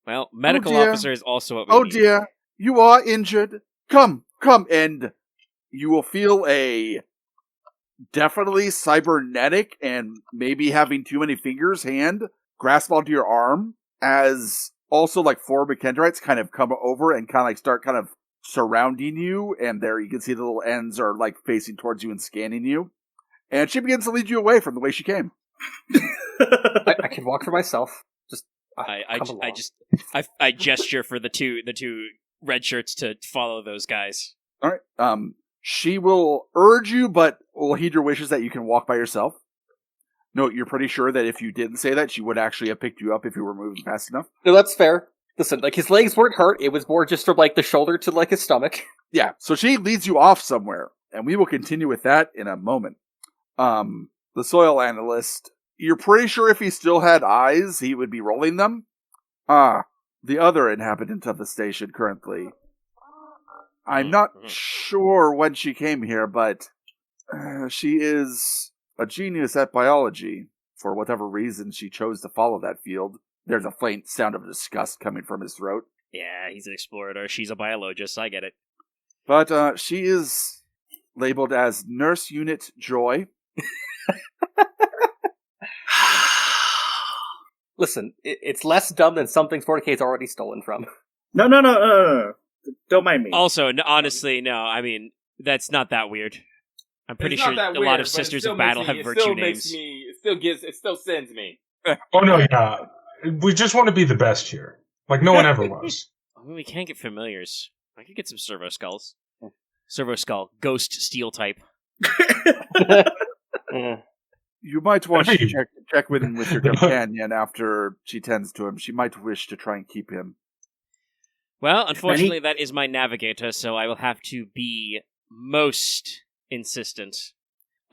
Well, medical dear. officer is also what we Oh need. dear, you are injured. Come, and you will feel a definitely cybernetic and maybe having too many fingers hand grasp onto your arm as also like four Mechanites kind of come over and kind of like start kind of surrounding you, and there you can see the little ends are like facing towards you and scanning you. And she begins to lead you away from the way she came. I can walk for myself. Just I gesture for the two red shirts to follow those guys. All right. She will urge you, but will heed your wishes that you can walk by yourself. No, you're pretty sure that if you didn't say that, she would actually have picked you up if you were moving fast enough. No, that's fair. Listen, like his legs weren't hurt. It was more just from like the shoulder to like his stomach. Yeah, so she leads you off somewhere, and we will continue with that in a moment. The soil analyst, you're pretty sure if he still had eyes, he would be rolling them? The other inhabitant of the station currently. I'm not sure when she came here, but she is a genius at biology. For whatever reason, she chose to follow that field. There's a faint sound of disgust coming from his throat. Yeah, he's an explorer. She's a biologist. I get it. But she is labeled as Nurse Unit Joy. Listen, it's less dumb than something 40K's already stolen from. No. Don't mind me. Also, honestly, no. I mean, that's not that weird. I'm pretty sure a lot of Sisters of Battle have virtue names. It still sends me. Oh no, yeah. We just want to be the best here. Like no one ever was. I mean, we can't get familiars. I could get some servo skulls. Servo skull, ghost steel type. You might want to check with him with your companion after she tends to him. She might wish to try and keep him. Well, unfortunately, that is my navigator, so I will have to be most insistent.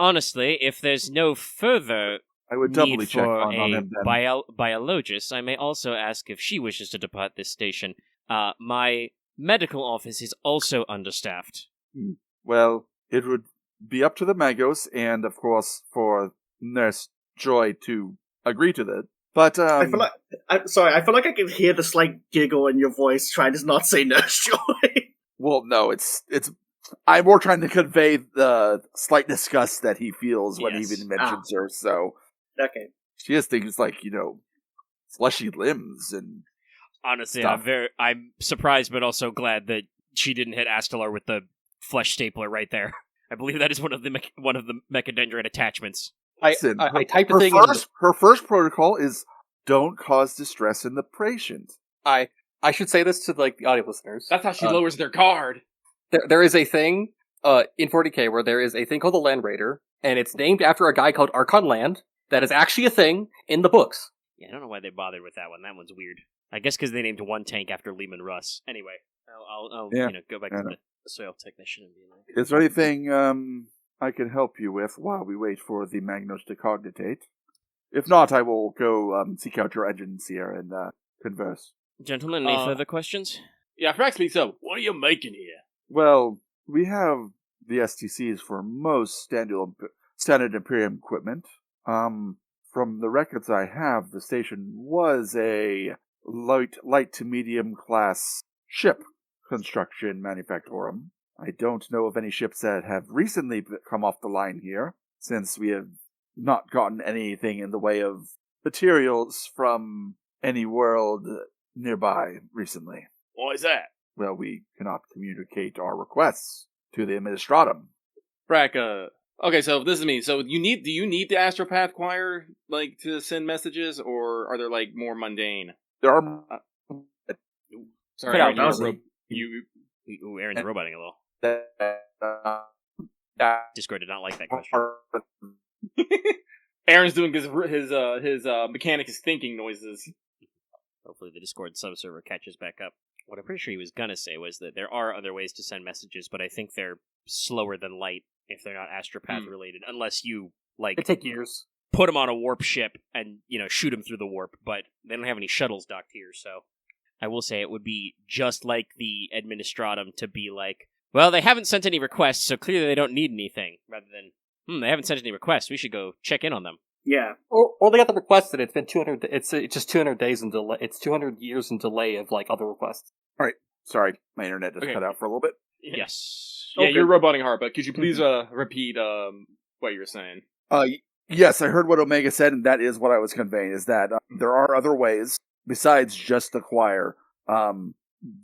Honestly, if there's no further I would doubly need check for on a him then. biologist, I may also ask if she wishes to depart this station. My medical office is also understaffed. Well, it would be up to the Magos, and of course for Nurse Joy to agree to that. But I feel like I feel like I can hear the slight giggle in your voice trying to not say Nurse Joy. well, no, it's. I'm more trying to convey the slight disgust that he feels when Yes. he even mentions her. So Okay. she has things like fleshy limbs and Honestly, stuff. I'm surprised, but also glad that she didn't hit Astelaar with the flesh stapler right there. I believe that is one of the mechadendrite attachments. Listen, I typed a her thing. her first protocol is don't cause distress in the patient. I should say this to the audio listeners. That's how she lowers their guard. There is a thing in 40k where there is a thing called the Land Raider, and it's named after a guy called Archon Land. That is actually a thing in the books. Yeah, I don't know why they bothered with that one. That one's weird. I guess because they named one tank after Lehman Russ. Anyway, I'll go back to the soil technician and be like, Is there anything I can help you with while we wait for the Magnos to cognitate? If not, I will go seek out your engines here and converse. Gentlemen, any further questions? Yeah, Fraak speaks up. What are you making here? Well, we have the STCs for most standard Imperium equipment. From the records I have, the station was a light to medium class ship construction manufactorum. I don't know of any ships that have recently come off the line here, since we have not gotten anything in the way of materials from any world nearby recently. Why is that? Well, we cannot communicate our requests to the Administratum. Fraak, okay, so this is me. So do you need the Astropath choir, to send messages, or are they, more mundane? There are... Sorry, Aaron, Aaron, Aaron's roboting a little. Discord did not like that question. Aaron's doing his Mechanicus thinking noises. Hopefully the Discord subserver catches back up. What I'm pretty sure he was gonna say was that there are other ways to send messages, but I think they're slower than light if they're not Astropath related, unless you, They take years. put them on a warp ship and, shoot them through the warp, but they don't have any shuttles docked here, so I will say it would be just like the Administratum to be like, well, they haven't sent any requests, so clearly they don't need anything, rather than, they haven't sent any requests, we should go check in on them. Yeah. Or they got the request, and it's been 200. It's just 200 days in delay. It's 200 years in delay of other requests. All right. Sorry, my internet just cut out for a little bit. Yes. Yeah, Okay. you're roboting hard, but could you please repeat what you were saying? Yes, I heard what Omega said, and that is what I was conveying, is that there are other ways besides just the choir.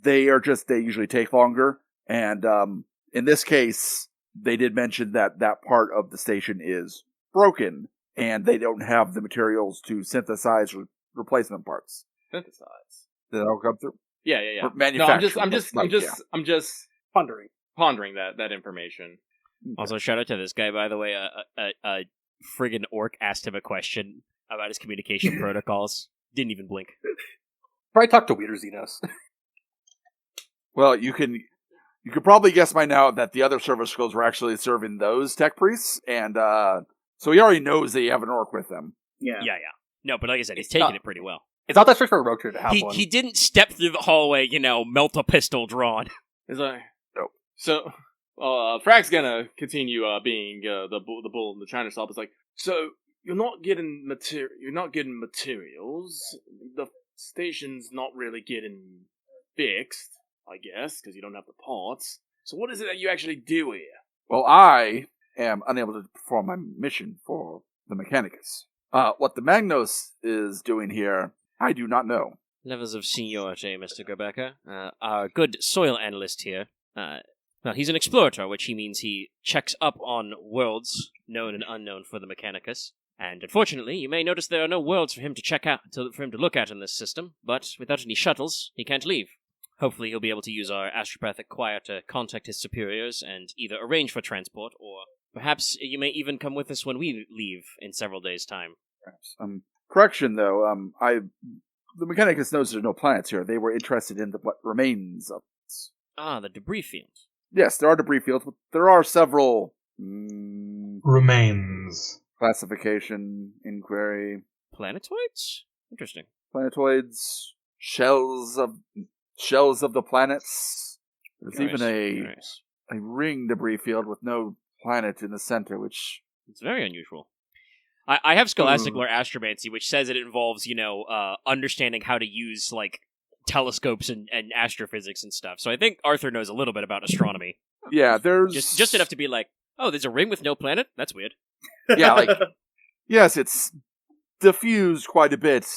They usually take longer, and in this case, they did mention that part of the station is broken, and they don't have the materials to synthesize replacement parts. Synthesize. That'll come through. Yeah. Or No, manufacture. I'm just pondering that information. Also, shout out to this guy, by the way. A friggin' orc asked him a question about his communication protocols. Didn't even blink. Probably talk to Weeder Xenos. Well, you could probably guess by now that the other service schools were actually serving those tech priests, and so he already knows that you have an orc with them. Yeah. Yeah. No, but like I said, he's taking it pretty well. It's not that straight for a rogue trader to have one. He didn't step through the hallway, melt a pistol drawn. It's like, Nope. So, Fraak's gonna continue being the bull in the china shop. It's like, so you're not getting materials. The station's not really getting fixed, I guess, because you don't have the parts. So what is it that you actually do here? Well, I am unable to perform my mission for the Mechanicus. What the Magnos is doing here, I do not know. Levels of seniority, Mr. Geba'Ker. Our good soil analyst here. Well, he's an explorator, which he means he checks up on worlds known and unknown for the Mechanicus. And unfortunately, you may notice there are no worlds for him to check out, for him to look at in this system, but without any shuttles, he can't leave. Hopefully he'll be able to use our astropathic choir to contact his superiors and either arrange for transport, or perhaps you may even come with us when we leave in several days' time. Perhaps. Correction, though, the Mechanicus knows there's no planets here. They were interested in what remains of us. Ah, the debris field. Yes, there are debris fields, but there are several Remains. classification, inquiry, Planetoids? Interesting. planetoids, shells of shells of the planets. There's even Nice. a ring debris field with no planet in the center, which... It's very unusual. I have Scholastic Lore Astromancy, which says it involves, understanding how to use, like, telescopes and astrophysics and stuff. So I think Arthur knows a little bit about astronomy. Yeah, there's... Just enough to be like, oh, there's a ring with no planet? That's weird. Yeah, like... Yes, it's diffused quite a bit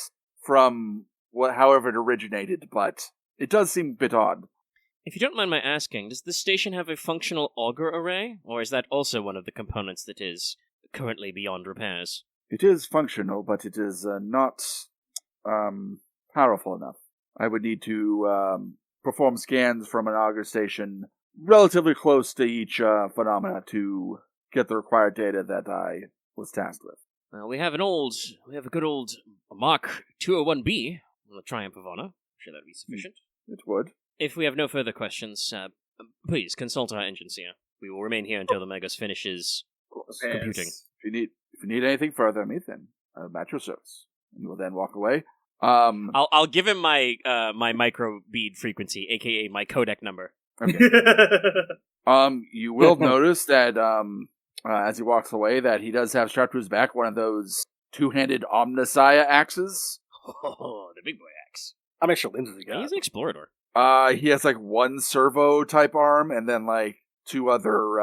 from however it originated, but it does seem a bit odd. If you don't mind my asking, does this station have a functional auger array? Or is that also one of the components that is currently beyond repairs? It is functional, but it is not powerful enough. I would need to perform scans from an auger station relatively close to each phenomena to get the required data that I was tasked with. Well, we have a good old Mach 201B on the Triumph of Honor. I'm sure that'd be sufficient. It would. If we have no further questions, please consult our engines here. We will remain here until the Megas finishes computing. If you need anything further, Ethan, I'm at your service. And you will then walk away. I'll give him my my microbead frequency, aka my codec number. Okay. You will notice that as he walks away, that he does have strapped to his back one of those two-handed Omnissiah axes. Oh, the big boy axe. How many extra limbs has he got? He's an explorer. He has like one servo type arm and then like two other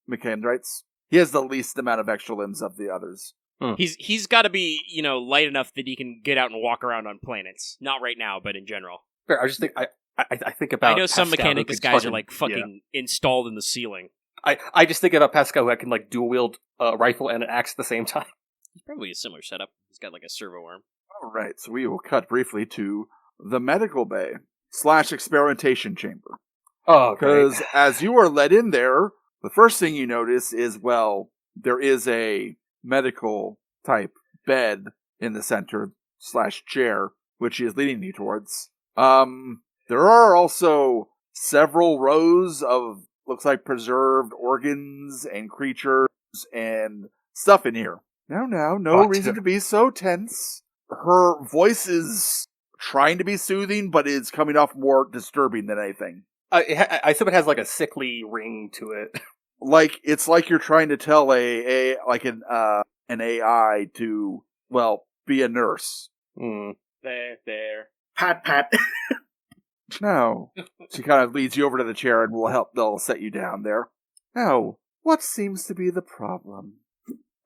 Mechanics. He has the least amount of extra limbs of the others. He's got to be, light enough that he can get out and walk around on planets. Not right now, but in general. Fair, I just think I think about. I know some Pascal Mechanicus guys are like fucking installed in the ceiling. I just think about Pascal who can like dual wield a rifle and an axe at the same time. It's probably a similar setup. He's got like a servo arm. All right, so we will cut briefly to the medical bay / experimentation chamber. Oh, because as you are led in there, the first thing you notice is, well, there is a medical type bed in the center / chair, which he is leading you towards. There are also several rows of, looks like, preserved organs and creatures and stuff in here. No reason to be so tense. Her voice is trying to be soothing, but is coming off more disturbing than anything. I assume it has like a sickly ring to it. Like, it's like you're trying to tell an AI to, well, be a nurse. There. Pat. No. She kind of leads you over to the chair and they'll set you down there. Now, what seems to be the problem?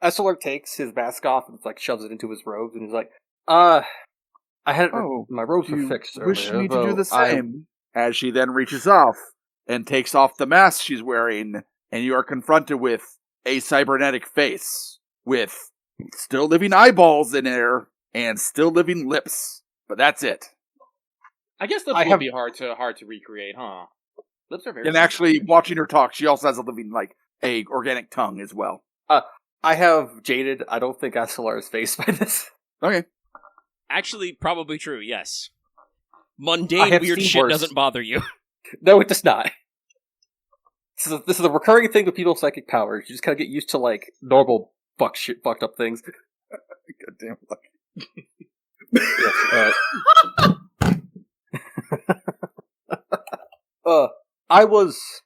Astelaar takes his mask off and like shoves it into his robes and he's like, I had my robes were fixed earlier. Wish me to do the same. As she then reaches off and takes off the mask she's wearing, and you are confronted with a cybernetic face with still living eyeballs in there and still living lips. But that's it. I guess lips would be hard to recreate, huh? Lips are very. And actually, watching her talk, she also has a living, like, a organic tongue as well. I have jaded. I don't think Astelaar is faced by this. Okay. Actually, probably true, yes. Mundane weird shit doesn't bother you. No, it does not. This is a recurring thing with people with psychic powers. You just kind of get used to, like, normal fucked up things. Goddamn lucky. I was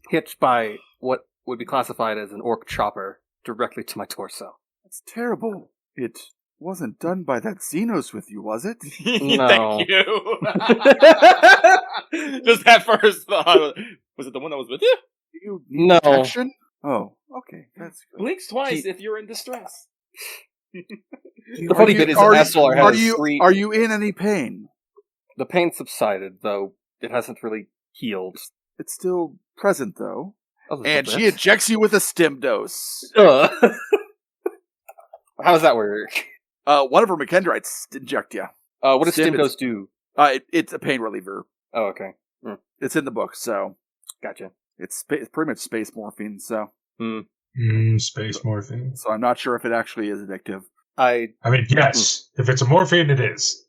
hit by what would be classified as an orc chopper directly to my torso. That's terrible. It wasn't done by that Xenos with you, was it? No. Thank you. Just that first thought. Was it the one that was with you? You need protection? Oh, okay. That's good. Blink twice if you're in distress. The funny bit is Astelaar has Are you in any pain? The pain subsided, though it hasn't really healed. It's still present, though. And she ejects you with a stim dose. How does that work? One of her Mechanics inject you. What does stim dose do? It's a pain reliever. Oh, okay. It's in the book, so. Gotcha. It's pretty much space morphine, so. Space morphine. So I'm not sure if it actually is addictive. I mean, yes. If it's a morphine, it is.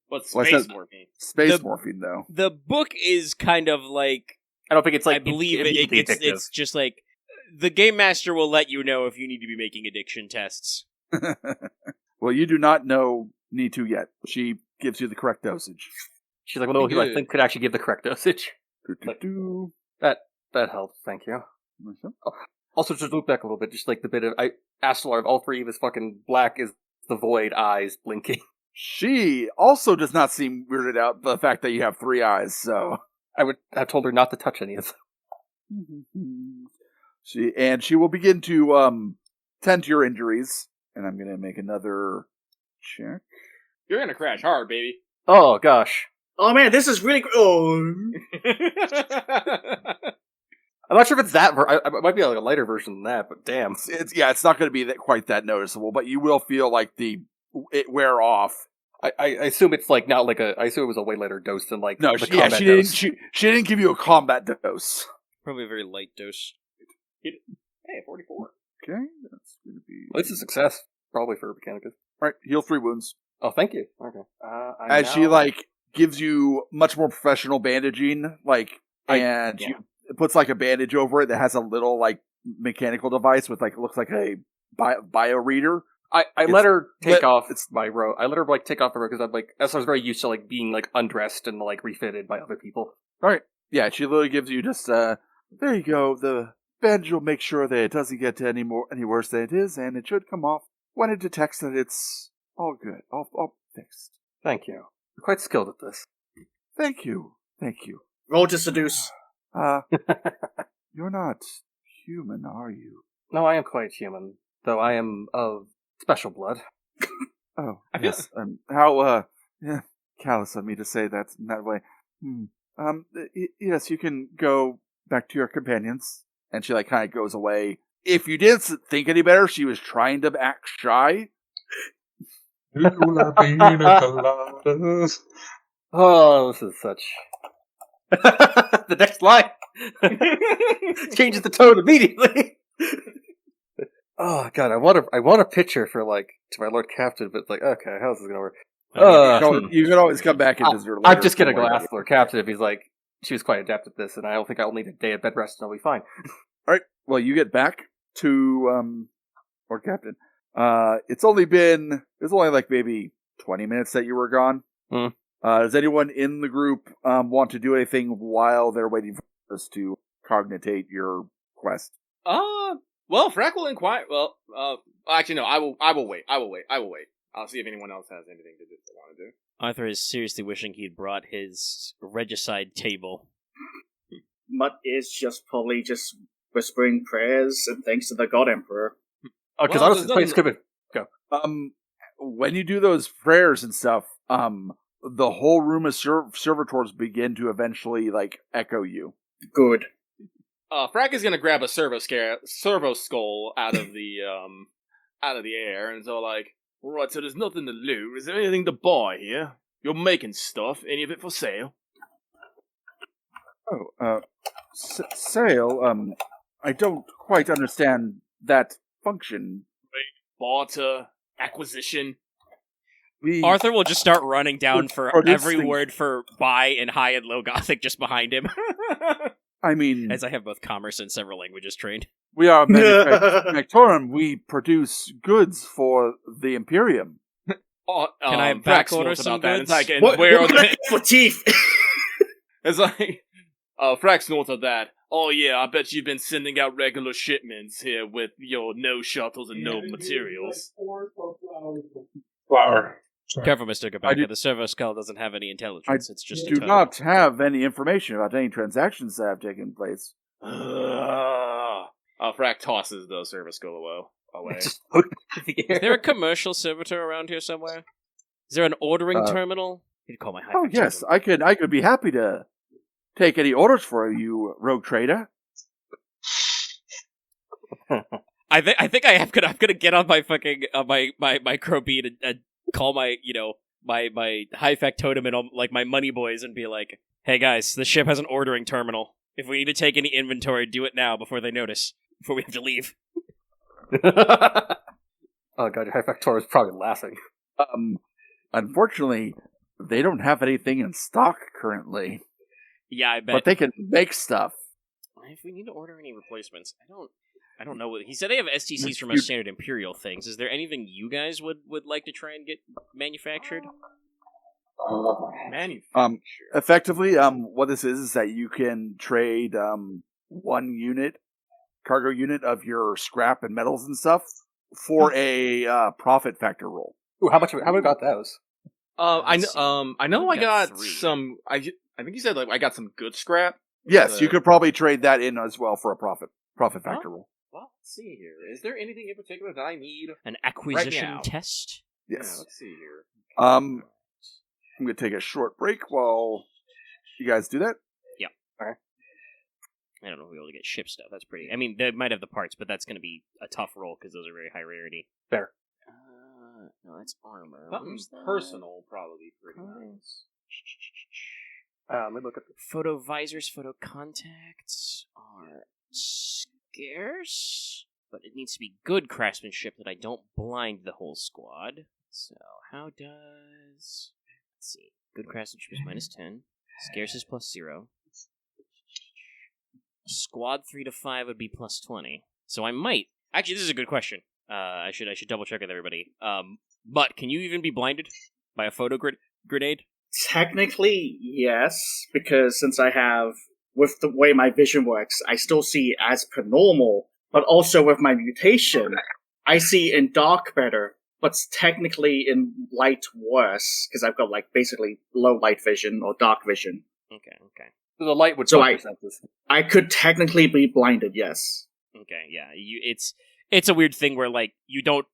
But space morphine. Space morphine, though. The book is kind of like... I don't think it's like... I believe it's just like... The Game Master will let you know if you need to be making addiction tests. Well, you do not need to yet. She gives you the correct dosage. She's like, well, no, who I think could actually give the correct dosage. Do. That helps, thank you. Also, just loop back a little bit, just like the bit of Astelaar of all three of his fucking black is the void eyes blinking. She also does not seem weirded out by the fact that you have 3 eyes, so... I would have told her not to touch any of them. She will begin to tend to your injuries, and I'm gonna make another check. You're gonna crash hard, baby. Oh, gosh. Oh man, this is really. Oh. I'm not sure if it's that. It might be like a lighter version than that, but damn. It's not going to be quite that noticeable, but you will feel like it wear off. I assume it's like not like I assume it was a way lighter dose than like no. the She combat didn't. dose. She didn't give you a combat dose. Probably a very light dose. Hey, 44. Okay, that's going to be. Well, it's a success, probably for Mechanicus. All right, heal 3 wounds. Oh, thank you. Okay. She gives you much more professional bandaging, it puts like a bandage over it that has a little like mechanical device with like looks like a bio reader. I let her take off my robe. I let her like take off her robe because I'm like I was very used to like being like undressed and like refitted by other people. All right, yeah, she literally gives you just there you go. The bandage will make sure that it doesn't get any worse than it is, and it should come off when it detects that it's all good, all fixed. Thank you. You're quite skilled at this. Thank you. Roll to seduce. You're not human, are you? No, I am quite human, though I am of special blood. Oh, yes. How callous of me to say that in that way. Yes, you can go back to your companions. And she kind of goes away. If you didn't think any better, she was trying to act shy. Oh, this is such... the next line changes the tone immediately. Oh god, I want a picture for to my Lord Captain, but okay, how's this gonna work? You can always come back and visit her later. I'm just gonna go ask Lord Captain if he's she was quite adept at this, and I don't think I'll need a day of bed rest and I'll be fine. Alright, well you get back to Lord Captain. It's only maybe 20 minutes that you were gone. Does anyone in the group want to do anything while they're waiting for us to cognitate your quest? Well, Fraak will inquire. Well, actually, no. I will wait. I'll see if anyone else has anything to do they want to do. Arthur is seriously wishing he'd brought his regicide table. Mutt is just probably just whispering prayers and thanks to the God Emperor. Oh, because honestly, this place could be... Go. When you do those prayers and stuff, the whole room of servitors begin to eventually echo you. Good. Fraak is gonna grab a servo skull out of the air, and so right, so there's nothing to loot. Is there anything to buy here? You're making stuff. Any of it for sale? Sale? I don't quite understand that function. Barter, acquisition. Arthur will just start running down for every word for buy in high and low Gothic just behind him. I mean... As I have both commerce and several languages trained. We are Manufactorum. We produce goods for the Imperium. Can I back order some goods? What for teeth? It's Fraak's north of that. Oh yeah, I bet you've been sending out regular shipments here with your no shuttles and no materials. Flower. Sorry. Careful, Mr. Geba'Ker. The servo skull doesn't have any intelligence. It's just do not have any information about any transactions that have taken place. Fraak tosses the servo skull away. Is there a commercial servitor around here somewhere? Is there an ordering terminal? You'd call my high. Oh yes, I could be happy to take any orders for you, rogue trader. I think I'm gonna get on my fucking my microbeat and call my my high factotum and all, my money boys and be like, hey guys, the ship has an ordering terminal. If we need to take any inventory, do it now before they notice. Before we have to leave. Oh god, your high factor is probably laughing. Unfortunately, they don't have anything in stock currently. Yeah, I bet. But they can make stuff. If we need to order any replacements, I don't know. He said they have STCs from our standard Imperial things. Is there anything you guys would like to try and get manufactured? Manufacture. Effectively, what this is that you can trade 1 cargo unit of your scrap and metals and stuff for a profit factor roll. Ooh, how we got those? I know I got 3. some. I think you said like I got some good scrap. Yes, you could probably trade that in as well for a profit factor roll. Well, let's see here. Is there anything in particular that I need? An acquisition now. test? Yes. Yeah, let's see here. I'm going to take a short break while you guys do that. I don't know if we'll be able to get ship stuff. That's pretty... I mean, they might have the parts, but that's going to be a tough roll because those are very high rarity. Fair. No, that's armor. Something personal, probably pretty nice. Let me look at Photo visors, photo contacts are scarce, but it needs to be good craftsmanship that I don't blind the whole squad. So, how does... Let's see. Good craftsmanship is -10. Scarce is +0. Squad 3 to 5 would be +20. So I might... Actually, this is a good question. I should double check with everybody. Mutt, can you even be blinded by a photo grenade? Technically, yes, because since I have, with the way my vision works, I still see as per normal, but also with my mutation, I see in dark better, but technically in light worse, because I've got like basically low light vision or dark vision. Okay. So the light would So represent this. I could technically be blinded, yes. Okay, yeah. It's a weird thing where like you don't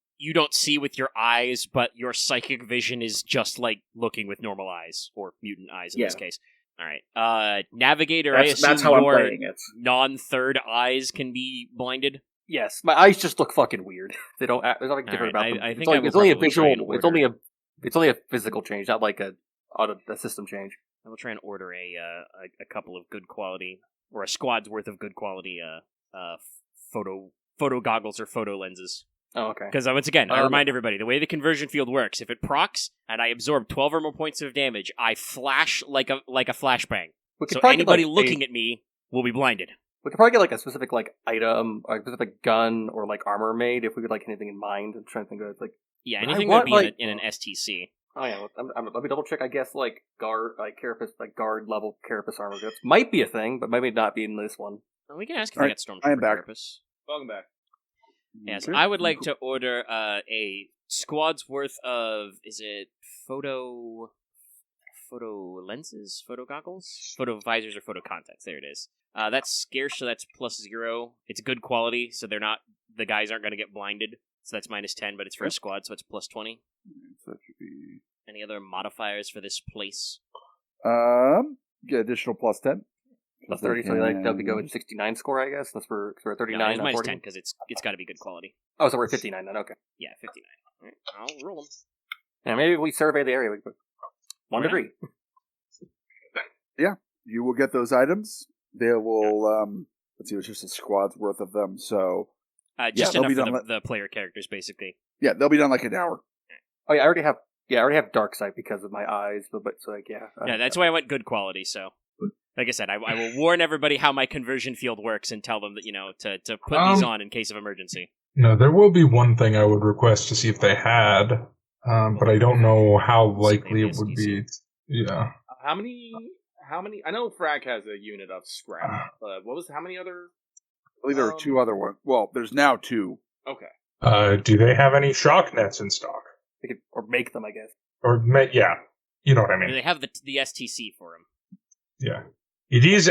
see with your eyes, but your psychic vision is just like looking with normal eyes or mutant eyes in this case. All right, Navigator. That's how I'm playing it. Non-third eyes can be blinded. Yes, my eyes just look fucking weird. They don't. There's nothing different Right, about them. I think it's only a probably try visual. and It's only a physical change, not like a system change. I will try and order a couple of good quality, or a squad's worth of good quality photo goggles or photo lenses. Oh, okay. Because once again, I remind everybody, the way the conversion field works, if it procs and I absorb 12 or more points of damage, I flash like a flashbang. So anybody looking at me will be blinded. We could probably get like a specific like item, or a specific gun, or like armor made if we could like anything in mind. I'm trying to think of like anything that would be in an STC. Oh yeah, let me double check. I guess like guard, carapace, guard level carapace armor guts might be a thing, but maybe not be in this one. Well, we can ask if I got Stormtrooper I am back. carapace. Welcome back. Yes, Okay. I would like to order a squad's worth of, is it photo lenses, photo goggles, photo visors, or photo contacts? There it is. That's scarce, so that's +0. It's good quality, so the guys aren't going to get blinded. So that's -10, but it's for a squad, so it's +20. So that should be... Any other modifiers for this place? Get additional +10. Plus 30, so like that'll be going 69 score, I guess. That's for 39. No, it's not 40. -10 because it's got to be good quality. Oh, so we're at 59 then. Okay. Yeah, 59. All right, I'll roll them. Yeah, maybe if we survey the area. We put 1 to 3. Yeah, you will get those items. They will. Let's see, it's just a squad's worth of them. So Just they'll enough be for done the player characters, basically. yeah, they'll be done like an hour. Oh yeah, I already have dark sight because of my eyes, but so like yeah. Yeah, that's why I went good quality. So, like I said, I will warn everybody how my conversion field works and tell them that to put these on in case of emergency. No, there will be one thing I would request to see if they had, but I don't know how likely it would be. Yeah. How many? I know Fraak has a unit of scrap. How many other? I believe there are 2 other ones. Well, there's now 2. Okay. Do they have any shock nets in stock? They could, or make them, I guess. Yeah, you know what I mean. They have the STC for them. Yeah, it is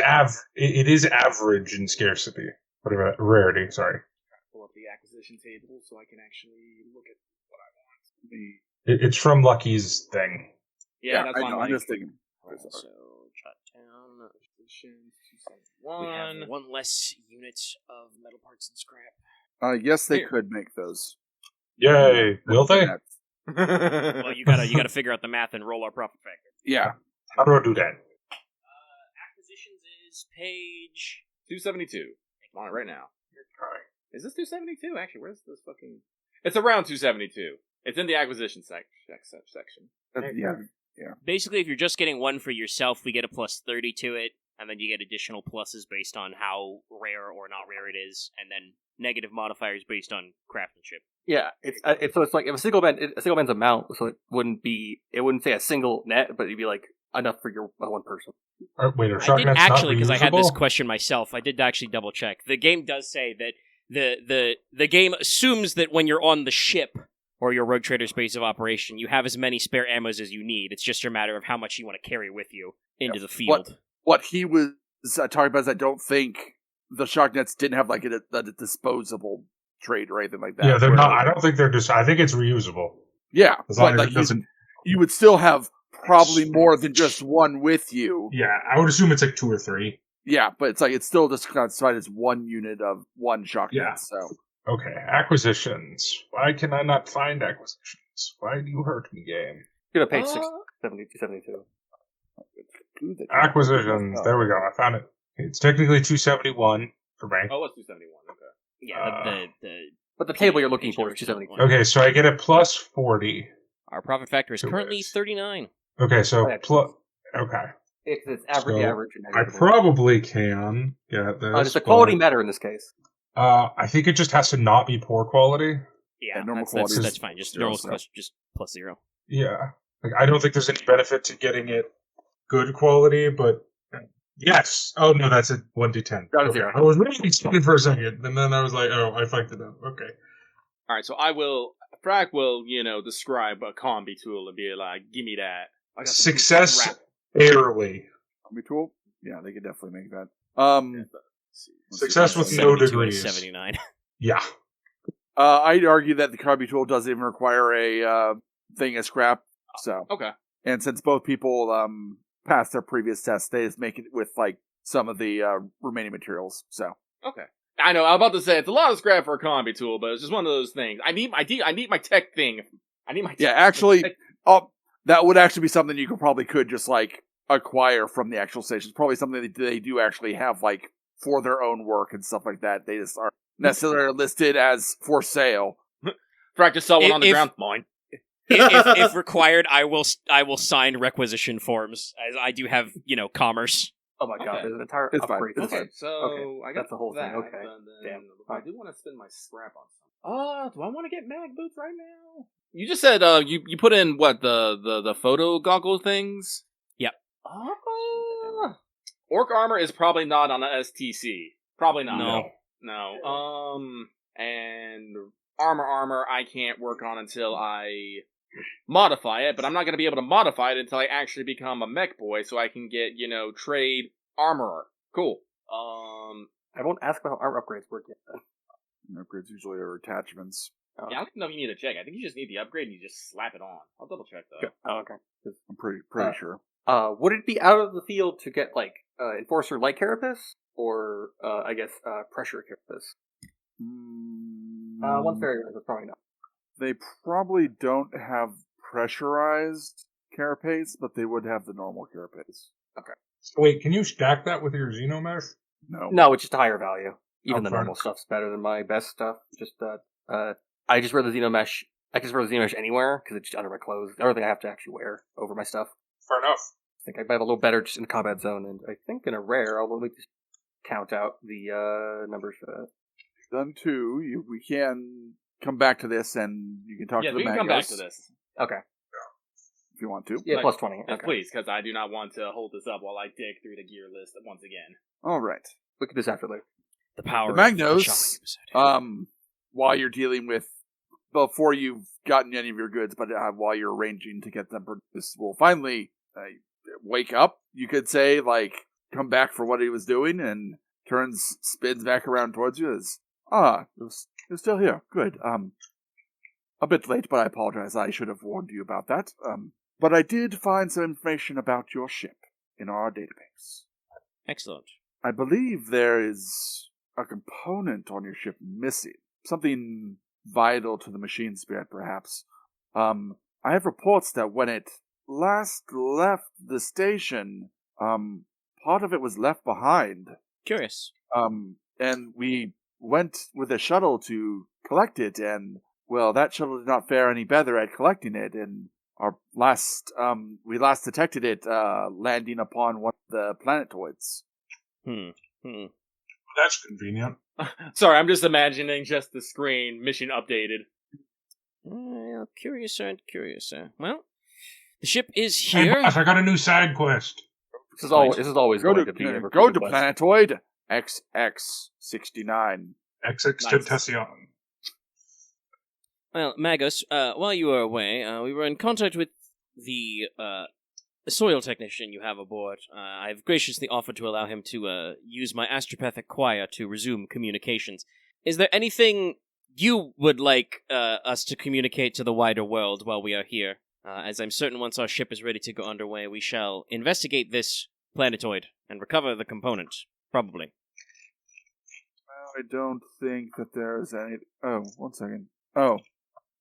average in scarcity, whatever rarity. Sorry, Pull up the acquisition table so I can actually look at what I want. it's from Lucky's thing. Yeah, that's I on know. my I'm just thinking. So, jot down. acquisitions, We 271. have 1 less unit of metal parts and scrap. Yes, they Here. could make those. Yay! Will they? Well, you gotta figure out the math and roll our profit factor. Yeah. How do I do that? Acquisitions is page 272. I'm on it right now. Alright. Is this 272? Actually, where's this fucking... It's around 272. It's in the acquisition section. Yeah. Basically, if you're just getting 1 for yourself, we get a +30 to it, and then you get additional pluses based on how rare or not rare it is, and then negative modifiers based on craftsmanship. Yeah, so it's like if a single man's amount, so it wouldn't say a single net, but it'd be like enough for your one person. Wait, are I shock did nets actually, not because I had this reusable? question myself. I did actually double check. The game does say that the game assumes that when you're on the ship or your rogue trader's base of operation, you have as many spare ammos as you need. It's just a matter of how much you want to carry with you into the field. What he was talking about is I don't think the shock nets didn't have like a disposable trade or anything like that. Yeah, they're not. I don't think they're just. I think it's reusable. Yeah, As long but as like it doesn't. you would still have probably more than just one with you. Yeah, I would assume it's like 2 or 3. Yeah, but it's still just classified as one unit of one shock Yeah. net. So Okay, acquisitions. Why can I not find acquisitions? Why do you hurt me, game? You're gonna page 272. Acquisitions. There we go. I found it. It's technically 271 for me. Oh, it's 271. Okay. Yeah, But the table you're looking for is 272. Okay, so I get a plus 40. our profit factor is So currently it's- 39. Okay, so Okay. Okay. It's average, So, average. And I negligible. probably can get this. Does the quality but, matter in this case? I think it just has to not be poor quality. Yeah, normal that's quality that's is fine. Just 0, normal so. plus, just plus 0. Yeah. Like, I don't think there's any benefit to getting it good quality, but yes. Oh, no, that's a 1d10. Down to Okay. 0. I was really thinking for a second, and then I was like, oh, I fucked it up. Okay. All right, so Fraak will, describe a combi tool and be like, "Give me that." I got some Success crap. barely. Combi tool? Yeah, they could definitely make that. Let's see. Success with no 72 and degrees. 79. Yeah. I'd argue that the combi tool doesn't even require a thing of scrap. So, Okay. and since both people passed their previous tests, they just make it with like some of the remaining materials. So, Okay. I know. I'm about to say it's a lot of scrap for a combi tool, but it's just one of those things. I need my tech thing. I need my tech. yeah, actually, that would actually be something you could just like acquire from the actual stations. Probably something that they do actually have like for their own work and stuff like that. They just aren't necessarily listed as for sale. Fraak just saw one on the If- ground. Mine. if required, I will sign requisition forms, as I do have, commerce. Oh my god, Okay. there's an entire It's fine. upgrade. It's Okay, fine. so Okay, I got that's the whole thing. that, Okay. and then Damn. I do want to spend my scrap on something. Do I want to get mag boots right now? You just said you put in what the photo goggle things? Yep. Orc armor is probably not on a STC. Probably not. No. No. And armor I can't work on until I modify it, but I'm not going to be able to modify it until I actually become a mech boy, so I can get, trade armorer. Cool. I won't ask about how armor upgrades work yet. Then. Upgrades usually are attachments. Oh, Yeah, I don't know if you need to check. I think you just need the upgrade and you just slap it on. I'll double check though. okay. Oh, okay. I'm pretty sure. Would it be out of the field to get like enforcer light carapace or I guess pressure carapace? One's very rare, but probably not. They probably don't have pressurized carapace, but they would have the normal carapace. Wait, can you stack that with your Xenomesh? No. No, it's just a higher value. Even the fine. normal stuff's better than my best stuff. Just I just wear the Xenomesh. I can just wear the Xenomesh anywhere because it's just under my clothes. Everything I have to actually wear over my stuff. Fair enough. I think I might have a little better just in the combat zone, and I think in a rare, I'll let me just count out the numbers for that. Done two. We can come back to this, and you can talk Yeah, to we the can come back Magos to this. Okay. if you want to. Yeah, Like, plus 20. Yes, Okay. please, because I do not want to hold this up while I dig through the gear list once again. All right. Look at this after later. The power The of Magnos, shopping episode. while you're dealing with, before you've gotten any of your goods, but while you're arranging to get them produced, will finally wake up, you could say, like, come back for what he was doing, and spins back around towards you as, you're still here. Good. A bit late, but I apologize. I should have warned you about that. But I did find some information about your ship in our database. Excellent. I believe there is a component on your ship missing. Something vital to the machine spirit, perhaps. I have reports that when it last left the station, part of it was left behind. Curious. And we went with a shuttle to collect it, and, well, that shuttle did not fare any better at collecting it, and we last detected it, landing upon one of the planetoids. That's convenient. Sorry, I'm just imagining just the screen, mission updated. Curiouser. Well, the ship is Hey, here. boss, I got a new side quest. This is always Go going to to be a go to quest. Planetoid XX69. XX Nice. Tentacion. Well, Magus, while you were away, we were in contact with the soil technician you have aboard. I've graciously offered to allow him to use my astropathic choir to resume communications. Is there anything you would like us to communicate to the wider world while we are here? As I'm certain once our ship is ready to go underway, we shall investigate this planetoid and recover the component, probably. Well, I don't think that there's any... Oh, 1 second. Oh,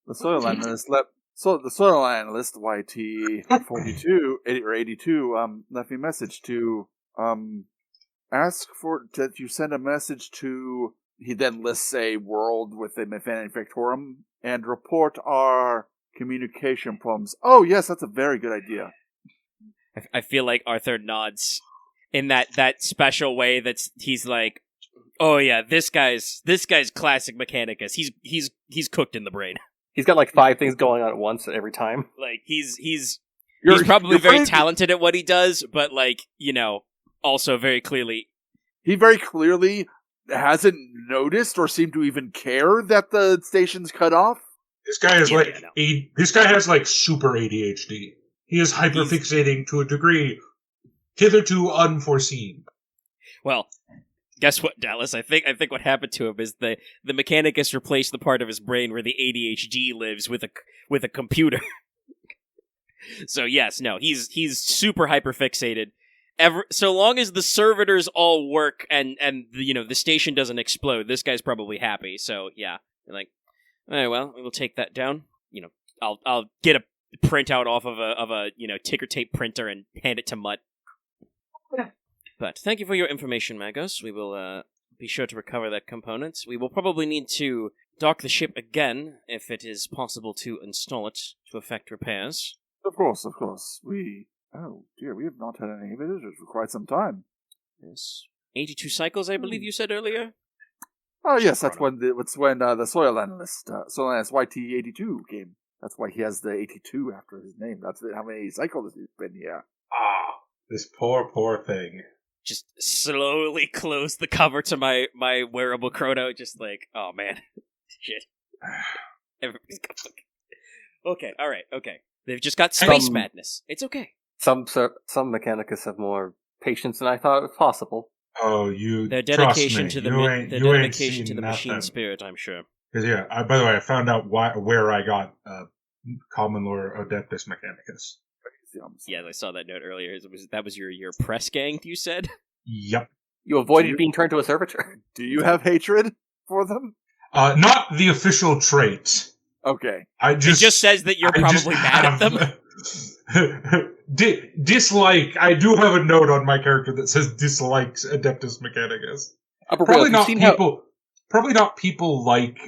the soil analyst left... So the soil analyst, YT42, 82, left me a message to, ask for... that you send a message to... He then lists a world with a manufactorum, and report our communication problems. Oh, yes, that's a very good idea. I feel like Arthur nods in that special way he's like, oh yeah, this guy's classic Mechanicus. He's cooked in the brain. He's got like 5 things going on at once every time. Like he's probably very talented at what he does, but like, also very clearly He very clearly hasn't noticed or seemed to even care that the station's cut off. This guy is Yeah, this guy has like super ADHD. He is hyperfixating to a degree hitherto unforeseen. Well, guess what, Dallas? I think what happened to him is the Mechanicus replaced the part of his brain where the ADHD lives with a computer. So yes, no, he's super hyperfixated. So long as the servitors all work and the station doesn't explode, this guy's probably happy. So yeah, like, all right, well, we'll take that down. I'll get a printout off of a ticker tape printer and hand it to Mutt. But thank you for your information, Magos. We will be sure to recover that component. We will probably need to dock the ship again if it is possible to install it to effect repairs. Of course. Oh dear, we have not had any visitors for quite some time. Yes. 82 cycles, I believe you said earlier? Oh yes, that's when the soil analyst YT82 came. That's why he has the 82 after his name. That's how many cycles he's been here. Ah, this poor thing. Just slowly close the cover to my wearable chrono, just like, oh man, shit. Everybody's got okay, alright, okay. They've just got space madness. It's okay. Some Mechanicus have more patience than I thought was possible. Oh, you their dedication trust me. to the dedication to the machine spirit, I'm sure. Because by the way, I found out where I got Common Lore Adeptus Mechanicus. Yeah, I saw that note earlier. That was your press gang, you said? Yep. You avoided being turned to a servitor. Do you have hatred for them? Not the official trait. Okay. It just says that you're probably mad at them. Dislike. I do have a note on my character that says dislikes Adeptus Mechanicus. Probably not people like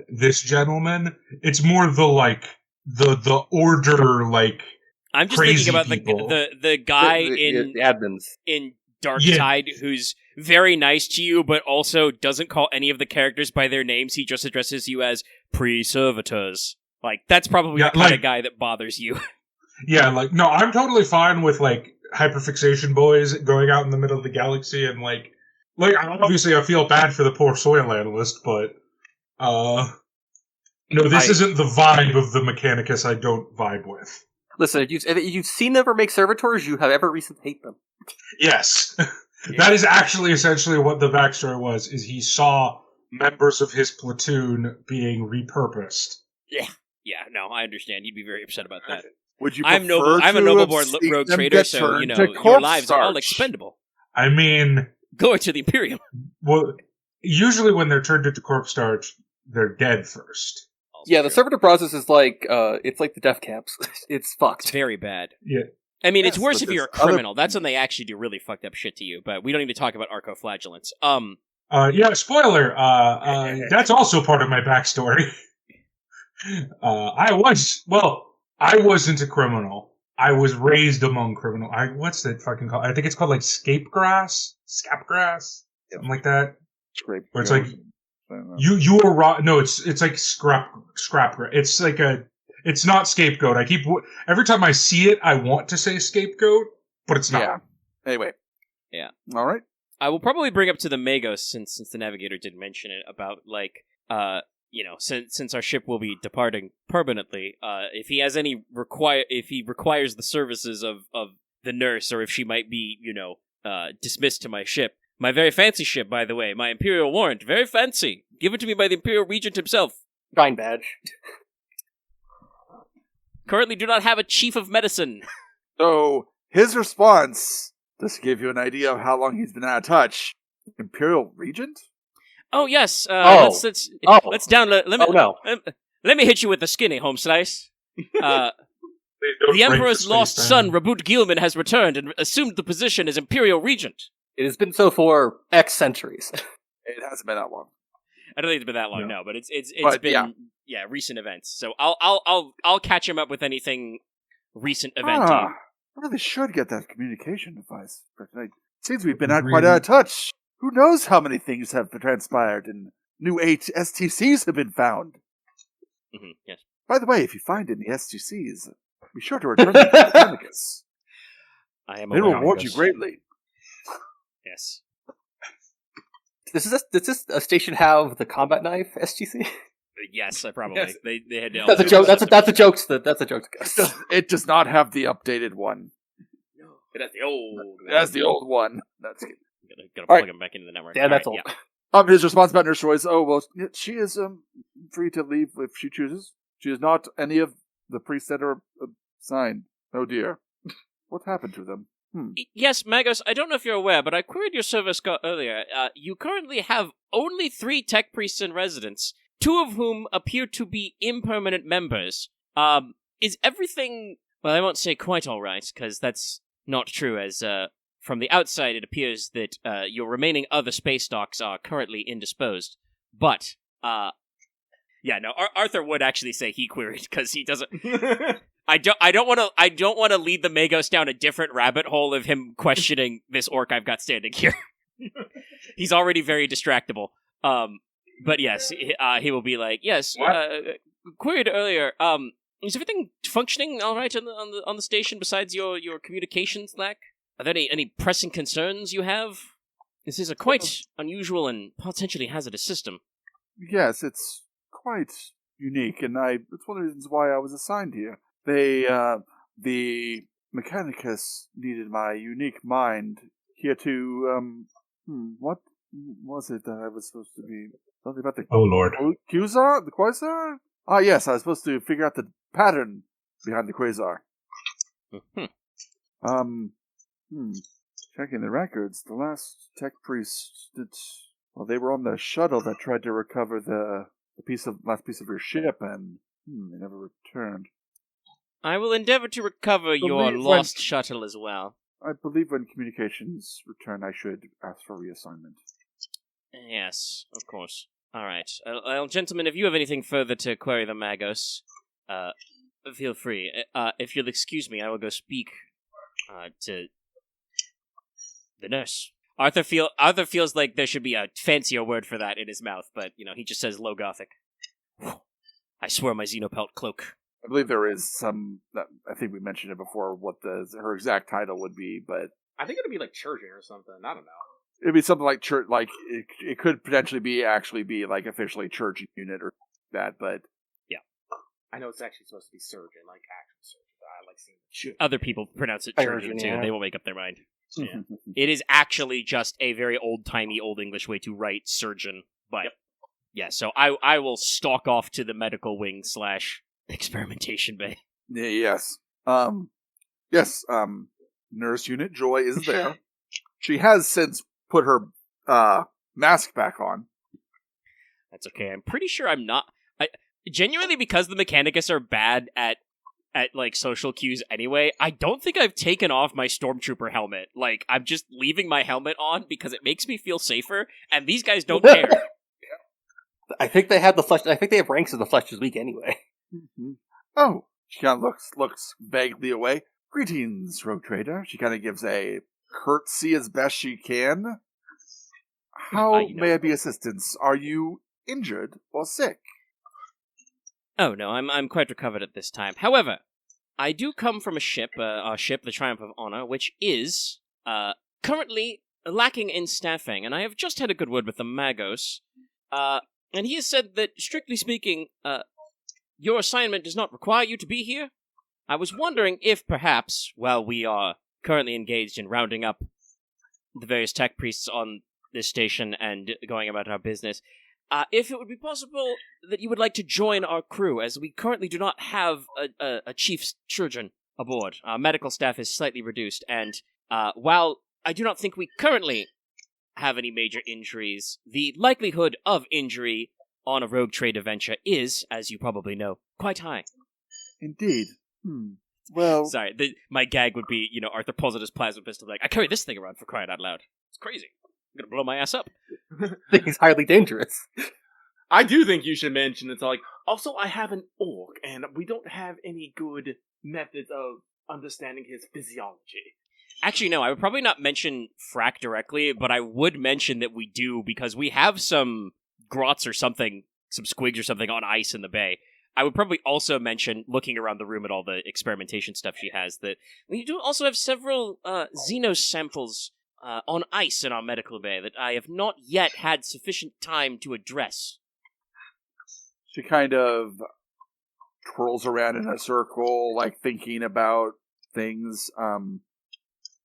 this gentleman. It's more the order like. I'm just thinking about the guy the admins in Dark Tide who's very nice to you, but also doesn't call any of the characters by their names. He just addresses you as pre-servitors. Like, that's probably the kind of guy that bothers you. Yeah, no, I'm totally fine with, hyperfixation boys going out in the middle of the galaxy and, obviously I feel bad for the poor soil analyst, but, no, this isn't the vibe of the Mechanicus I don't vibe with. Listen, if you've seen them ever make servitors, you have every reason to hate them. Yes. That is actually essentially what the backstory was, is he saw members of his platoon being repurposed. Yeah, no, I understand. You'd be very upset about that. Would you? I'm a Noble Rogue Trader, so your lives are all expendable. I mean, go to the Imperium. Well, usually when they're turned into corpse starch, they're dead first. Yeah, the servitor process is it's like the death camps. It's fucked. It's very bad. Yeah. I mean, it's worse if you're a criminal. That's when they actually do really fucked up shit to you. But we don't need to talk about arcoflagellants. Yeah, spoiler. That's also part of my backstory. I wasn't a criminal. I was raised among criminal. What's that fucking called? I think it's called scapgrass, something like that. Scrape. Where it's like you are no, it's like scrap. It's like it's not scapegoat. Every time I see it, I want to say scapegoat, but it's not. Yeah. Anyway. Yeah. All right. I will probably bring up to the Magos since the Navigator did mention it about since our ship will be departing permanently, if he has any if he requires the services of the nurse, or if she might be dismissed to my ship. My very fancy ship, by the way, my Imperial warrant, very fancy, given to me by the Imperial Regent himself. Fine badge. Currently do not have a chief of medicine. So, his response, just to give you an idea of how long he's been out of touch, Imperial Regent? Oh, yes. Oh. Let's download. Let me hit you with the skinny, home slice. The Emperor's lost son, Raboot Gilman, has returned and assumed the position as Imperial Regent. It has been so for X centuries. It hasn't been that long. I don't think it's been that long, no, but it's But, been recent events. So I'll catch him up with anything recent eventy. I really should get that communication device. But it seems we've been quite out of touch. Who knows how many things have transpired and new 8 STCs have been found. Mm-hmm, yes. By the way, if you find any STCs, be sure to return them to Mechanicus. I am They will reward you greatly. Yes. Does this station have the combat knife STC? Yes, probably. Yes. They had to. That's a joke. That's a joke. That's a joke. It does not have the updated one. It has the old. It has the old one. That's it. Gotta All plug him back into the network. Yeah, that's old. old. His response about Nurse Joy is, she is free to leave if she chooses. She is not any of the priests that are assigned. Oh dear. What happened to them? Yes, Magos, I don't know if you're aware, but I queried your service earlier. You currently have only 3 tech priests in residence, 2 of whom appear to be impermanent members. Is everything... Well, I won't say quite all right, because that's not true, as from the outside it appears that your remaining other space docks are currently indisposed. But, Arthur would actually say he queried, because he doesn't... I don't want to lead the Magos down a different rabbit hole of him questioning this orc I've got standing here. He's already very distractible. But yes, he will be like, yes, queried earlier. Is everything functioning all right on the station besides your communications lack? Are there any pressing concerns you have? This is a quite unusual and potentially hazardous system. Yes, it's quite unique, and it's one of the reasons why I was assigned here. The Mechanicus needed my unique mind here to, what was it that I was supposed to be? Something about the... Oh, Lord. Quasar? The Quasar? Ah, yes, I was supposed to figure out the pattern behind the Quasar. Checking the records, the last tech priest they were on the shuttle that tried to recover the last piece of your ship, and they never returned. I will endeavor to recover your lost shuttle as well. I believe when communications return, I should ask for reassignment. Yes, of course. All right. Gentlemen, if you have anything further to query the Magos, feel free. If you'll excuse me, I will go speak to the nurse. Arthur feels like there should be a fancier word for that in his mouth, but, he just says low Gothic. I swear my Xenopelt cloak. I believe there is some. I think we mentioned it before. What her exact title would be, but I think it'd be like Churching or something. I don't know. It'd be something like church. Like it could potentially be like officially church unit or that. But yeah, I know it's actually supposed to be surgeon, like actual surgeon. But I like seeing other people pronounce it surgeon too. Yeah. They will make up their mind. Yeah. It is actually just a very old-timey Old English way to write surgeon. But yeah, so I will stalk off to the medical wing / experimentation bay. Yes. Nurse Unit Joy is there. She has since put her mask back on. That's okay. I'm pretty sure I'm not. Genuinely, because the Mechanicus are bad at like social cues anyway, I don't think I've taken off my Stormtrooper helmet. Like, I'm just leaving my helmet on because it makes me feel safer, and these guys don't care. I think they have the flesh. I think they have ranks of the flesh this week anyway. Mm-hmm. Oh, she kind of looks vaguely away. Greetings, Rogue Trader. She kind of gives a curtsy as best she can. How You know. may I be assistance? Are you injured or sick? Oh no, I'm quite recovered at this time. However, I do come from our ship, the Triumph of Honor, which is currently lacking in staffing, and I have just had a good word with the Magos, and he has said that, strictly speaking, your assignment does not require you to be here. I was wondering if perhaps, while we are currently engaged in rounding up the various tech priests on this station and going about our business, if it would be possible that you would like to join our crew, as we currently do not have a chief surgeon aboard. Our medical staff is slightly reduced, and while I do not think we currently have any major injuries, the likelihood of injury on a rogue trade adventure is, as you probably know, quite high. Indeed. Well, Sorry, my gag would be, Arthur pulls out his plasma pistol, like, I carry this thing around for crying out loud. It's crazy. I'm gonna blow my ass up. He's highly dangerous. I do think you should mention it's like, also I have an orc, and we don't have any good methods of understanding his physiology. Actually, no, I would probably not mention Fraak directly, but I would mention that we do, because we have some grots or something, some squigs or something on ice in the bay. I would probably also mention, looking around the room at all the experimentation stuff she has, that we do also have several Xenos samples on ice in our medical bay that I have not yet had sufficient time to address. she kind of twirls around in a circle, like thinking about things.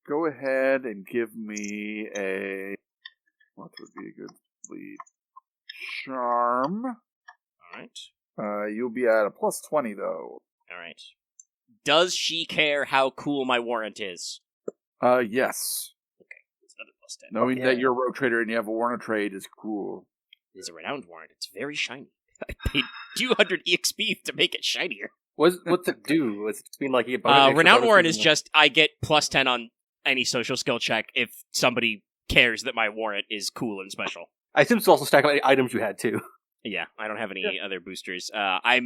Go ahead and give me what would be a good lead? Charm. Alright. You'll be at a plus 20, though. Alright. Does she care how cool my warrant is? Yes. Okay, it's another plus 10. Knowing that you're a rogue trader and you have a warrant of trade is cool. It is a renowned warrant. It's very shiny. I paid 200 EXP to make it shinier. What's it do? Does it mean like you get renowned warrant is just, I get plus 10 on any social skill check if somebody cares that my warrant is cool and special. I assume it's also stack up any items you had too. Yeah, I don't have any other boosters. I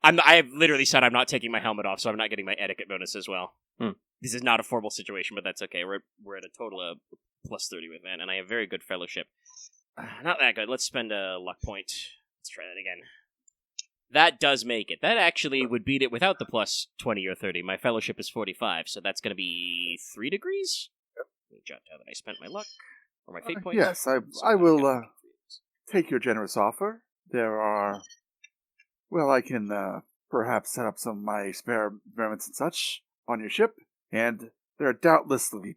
have literally said I'm not taking my helmet off, so I'm not getting my etiquette bonus as well. This is not a formal situation, but that's okay. We're at a total of plus 30 with that, and I have very good fellowship. Not that good. Let's spend a luck point. Let's try that again. That does make it. That actually would beat it without the plus 20 or 30. My fellowship is 45, so that's going to be 3 degrees. Let me jot down that I spent my luck or my fate points. Yes, I will take your generous offer. There are... Well, I can perhaps set up some of my experiments and such on your ship, and there are doubtlessly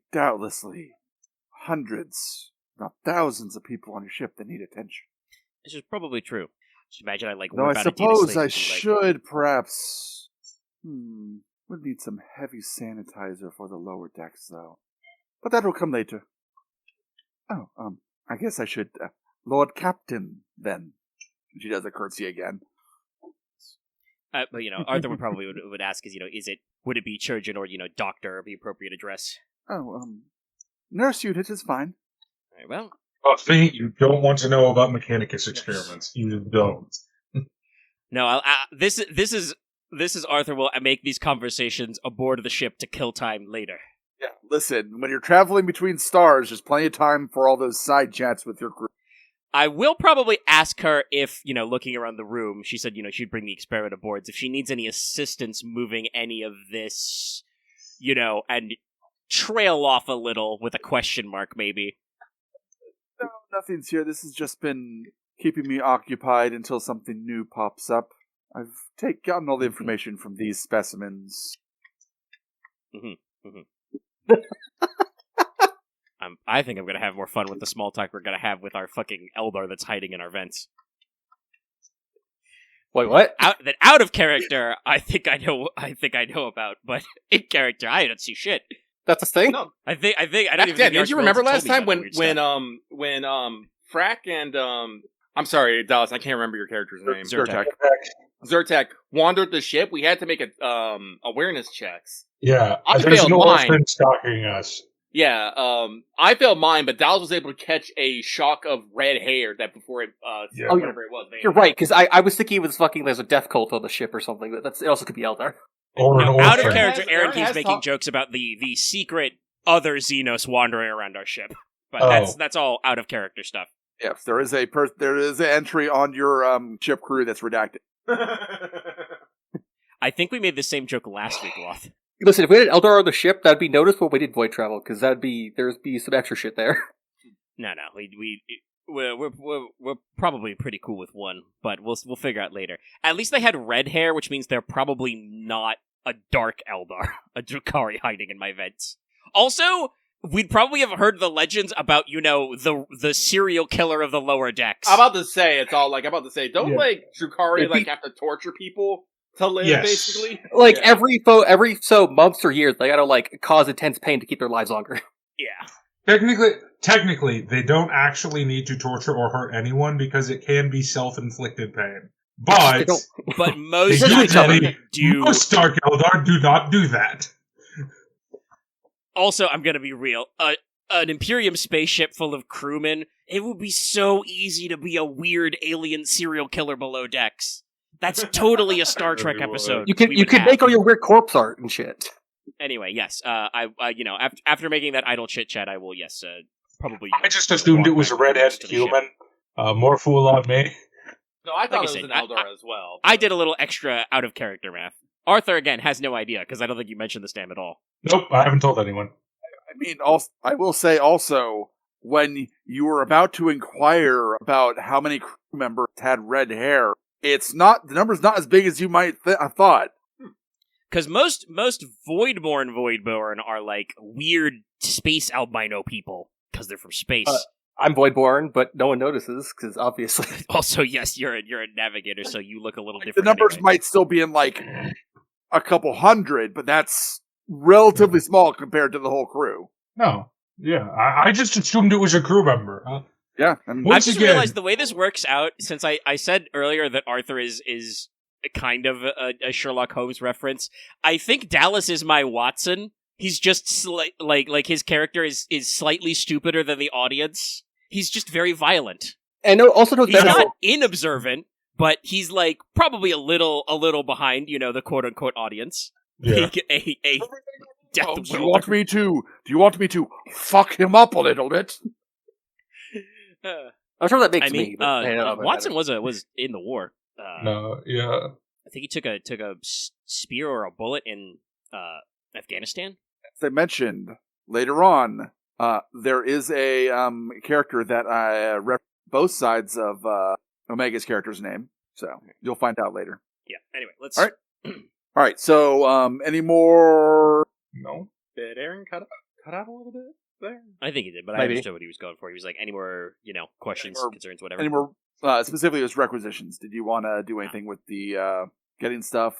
hundreds, not thousands of people on your ship that need attention. This is probably true. Just imagine I Though whip I out a suppose Dina I Slate and be should perhaps... would need some heavy sanitizer for the lower decks, though. But that will come later. Oh, I guess I should... Lord Captain, then. She does a curtsy again. But Arthur would probably would ask is would it be Churgeon or Doctor the appropriate address? Oh, nurse unit is fine. All right, well, Buffy, you don't want to know about Mechanicus experiments. You don't. no. This is Arthur will make these conversations aboard the ship to kill time later. Yeah, listen, when you're traveling between stars, there's plenty of time for all those side chats with your group. I will probably ask her if, looking around the room, she said, she'd bring the experiment aboard, if she needs any assistance moving any of this, and trail off a little with a question mark, maybe. No, nothing's here. This has just been keeping me occupied until something new pops up. I've gotten all the information from these specimens. I think I'm going to have more fun with the small talk we're going to have with our fucking Eldar that's hiding in our vents. Wait, what? Out of character, I think I know about, but in character, I don't see shit. That's a thing? No. I don't even Yeah, think did you remember Arch-Militant last told me time about the weird when Fraak and I'm sorry, Dallas, I can't remember your character's name. Zertek. Zertek wandered the ship. We had to make awareness checks. Yeah, I there's failed no mine. thing stalking us. Yeah, I failed mine, but Dallas was able to catch a shock of red hair that before it, Yeah. whatever it was. You're right, because I was thinking it was fucking there's a death cult on the ship or something, but it also could be Eldar. Or an Out of orphan. character, Aren Aren keeps has making jokes about the secret other Xenos wandering around our ship. But that's all out of character stuff. Yes, there is an entry on your ship crew that's redacted. I think we made the same joke last week, Loth. Listen, if we had an Eldar on the ship, that'd be noticeable. We did void travel because there'd be some extra shit there. No, we're probably pretty cool with one, but we'll figure out later. At least they had red hair, which means they're probably not a dark Eldar, a Drukhari hiding in my vents. Also, we'd probably have heard the legends about, the serial killer of the lower decks. I'm about to say, don't Drukhari have to torture people to live, basically? Every so months or years, they gotta cause intense pain to keep their lives longer. Yeah. Technically, they don't actually need to torture or hurt anyone because it can be self-inflicted pain. But most most Dark Eldar do not do that. Also, I'm gonna be real. An Imperium spaceship full of crewmen, it would be so easy to be a weird alien serial killer below decks. That's totally a Star Trek episode. You could make all your weird corpse art and shit. Anyway, yes. After making that idle chit chat, I will probably. I just assumed it was a redheaded human. More fool on me. No, I thought it was an Eldar as well. I did a little extra out of character math. Arthur again has no idea because I don't think you mentioned this damn at all. Nope, I haven't told anyone. I mean, also, I will say also, when you were about to inquire about how many crew members had red hair, the number's not as big as you might have thought. Because most Voidborn are weird space albino people because they're from space. I'm Voidborn, but no one notices because obviously. Also, yes, you're a Navigator, so you look a little different. The numbers might still be in a couple hundred, but that's relatively small compared to the whole crew. No, yeah, I just assumed it was a crew member. Yeah, I just realized the way this works out, since I said earlier that Arthur is kind of a Sherlock Holmes reference. I think Dallas is my Watson. He's just like his character is slightly stupider than the audience. He's just very violent. And also knows he's not inobservant, but he's probably a little behind, the quote unquote audience. Yeah. a death do you want me to fuck him up a little bit? I'm sure that makes me. Watson was in the war. No, yeah. I think he took a spear or a bullet in Afghanistan. As I mentioned later on, there is a character that I rep both sides of Omega's character's name, so you'll find out later. Yeah. Anyway, let's. All right. So, any more? No. Did Aren cut out a little bit there? I think he did, but Maybe. I understood what he was going for. He was any more, questions, concerns, whatever. Any more? Specifically, as requisitions. Did you want to do anything with the getting stuff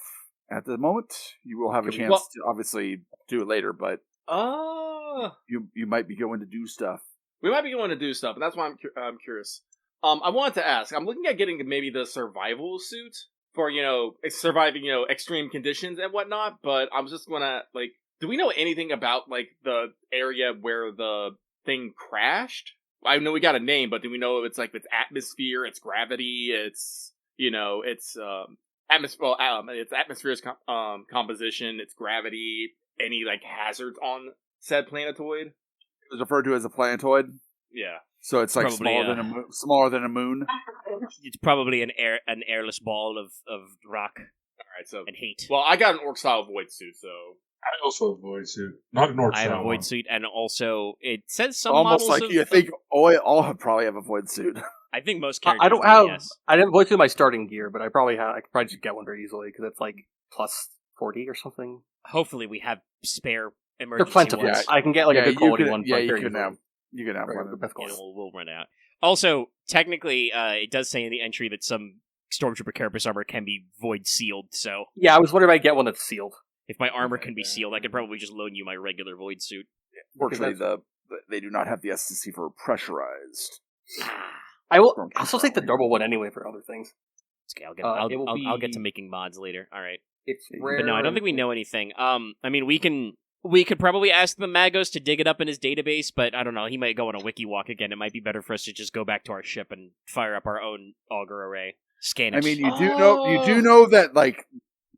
at the moment? You will have a chance to obviously do it later, but you might be going to do stuff. We might be going to do stuff, and that's why I'm curious. I wanted to ask. I'm looking at getting maybe the survival suit for surviving extreme conditions and whatnot. But I'm just gonna do we know anything about the area where the thing crashed? I know we got a name, but do we know it's its atmosphere, its gravity, its its atmosphere, its atmosphere's composition, its gravity, any hazards on said planetoid? It was referred to as a planetoid. Yeah. So it's probably, smaller than a moon. It's probably an airless ball of rock. All right, so and hate. Well, I got an orc style void suit, so I also have a void suit, not an orc I have style a void one. suit, and also it says some almost models like you think all probably have a void suit. I think most characters. I don't have. Yes. I didn't void through my starting gear, but I could just get one very easily because it's plus 40 or something. Hopefully, we have spare They're emergency plentiful. ones. I can get a good quality one. Yeah, very you can easily. have. You can have Right, one. the best And quality. we'll run out. Also, technically, it does say in the entry that some Stormtrooper carapace armor can be void sealed. So Yeah, I was wondering if I'd get one that's sealed. if my armor can be sealed, I could probably just loan you my regular void suit. Fortunately, they do not have the STC for pressurized. I will also take the normal one anyway for other things. It's okay, I'll get to making mods later. All right. It's rare. But no, I don't think we know anything. I mean, we could probably ask the Magos to dig it up in his database, but I don't know. He might go on a wiki walk again. It might be better for us to just go back to our ship and fire up our own auger array. Scan it. I mean, you do know that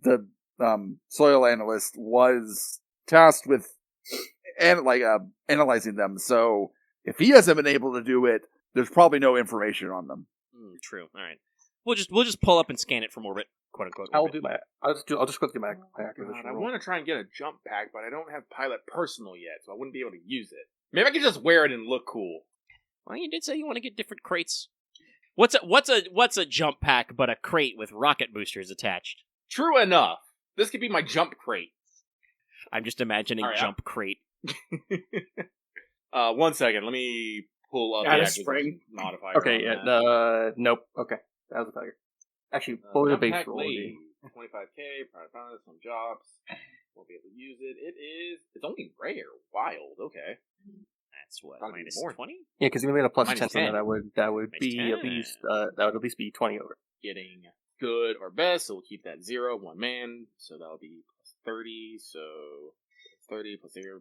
the soil analyst was tasked with analyzing them. So If he hasn't been able to do it, there's probably no information on them. True. All right. We'll just pull up and scan it from orbit, quote unquote. I'll Orbit. do my. I'll just go through my acquisition. God, I roll. want to try and get a jump pack, but I don't have pilot personal yet, so I wouldn't be able to use it. Maybe I could just wear it and look cool. Well, you did say you want to get different crates. What's a jump pack but a crate with rocket boosters attached? True enough. This could be my jump crate. I'm just imagining All right, jump crate. 1 second. Let me pull up Got the a acquisition spring. modifier. Okay, on yeah, that. nope. Okay, that was a failure. Actually, what would the Jump base pack roll lead. be? 25k, private pilot, some jobs. Won't be able to use it. It's only rare. Wild, okay. That's what, Gotta be minus more. 20? Yeah, because you made a plus Minus 10, 10. so that would Minus be 10. at least that would at least be 20 over. Getting good or best, so we'll keep that 0, 1 man. So that'll be plus 30, so 30 plus 0,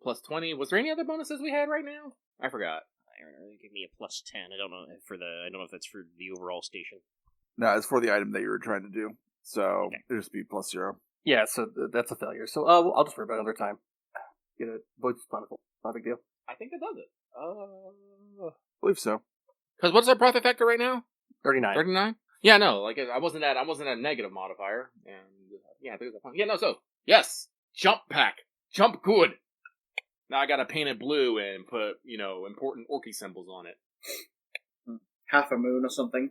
plus 20. Was there any other bonuses we had right now? I forgot. Give me a plus 10. I don't know if that's for the overall station. No, it's for the item that you were trying to do. So Okay. it'll just be plus 0. Yeah, so that's a failure. So I'll just worry about it another time. Get a voice plentiful. Not a big deal. I think that does it. I believe so. Because what's our profit factor right now? 39. 39? Yeah, no, like I wasn't at a negative modifier, and yeah, I think it's a yeah, no, so yes, jump pack, jump good. Now I gotta paint it blue and put important orky symbols on it. Half a moon or something.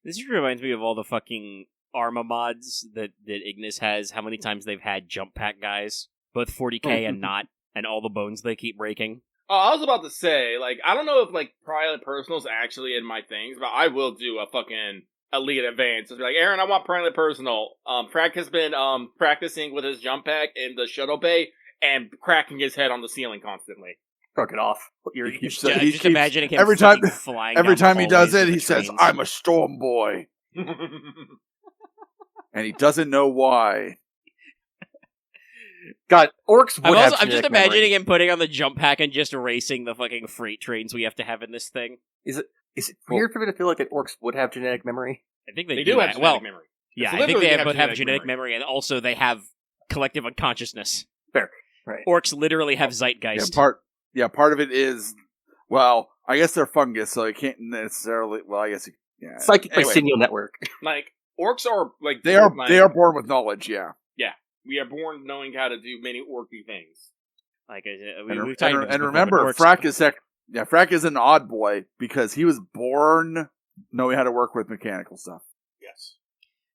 This just reminds me of all the fucking Arma mods that Ignis has, how many times they've had jump pack guys, both 40k and not, and all the bones they keep breaking. Oh, I was about to say, like, I don't know if like pilot personal's actually in my things, but I will do a fucking elite advance. Just be like, Aren, I want pilot personal. Fraak has been practicing with his jump pack in the shuttle bay and cracking his head on the ceiling constantly. Broke it off. You're He keeps- Yeah, he I'm just keeps- imagining him every time- fucking flying Every down time he does hallways it, with he the says, trains. "I'm a storm boy," and he doesn't know why. God, orcs would have I'm just genetic imagining memory. him putting on the jump pack and just erasing the fucking freight trains we have to have in this thing. Is it weird for me to feel like that orcs would have genetic memory? I think They they do have have. genetic Well, memory. yeah, It's I think literally they have both have genetic genetic memory, and also they have collective unconsciousness. Fair, right? Orcs literally have zeitgeist. Part of it is, well, I guess they're fungus, so it can't necessarily. Well, I guess yeah. Psychic Anyway, mycelial network. Like orcs are like they are like, born with knowledge. Yeah, we are born knowing how to do many orky things. Like and, we've talked about this before, remember, but orcs- Fraak is an odd boy because he was born knowing how to work with mechanical stuff. Yes.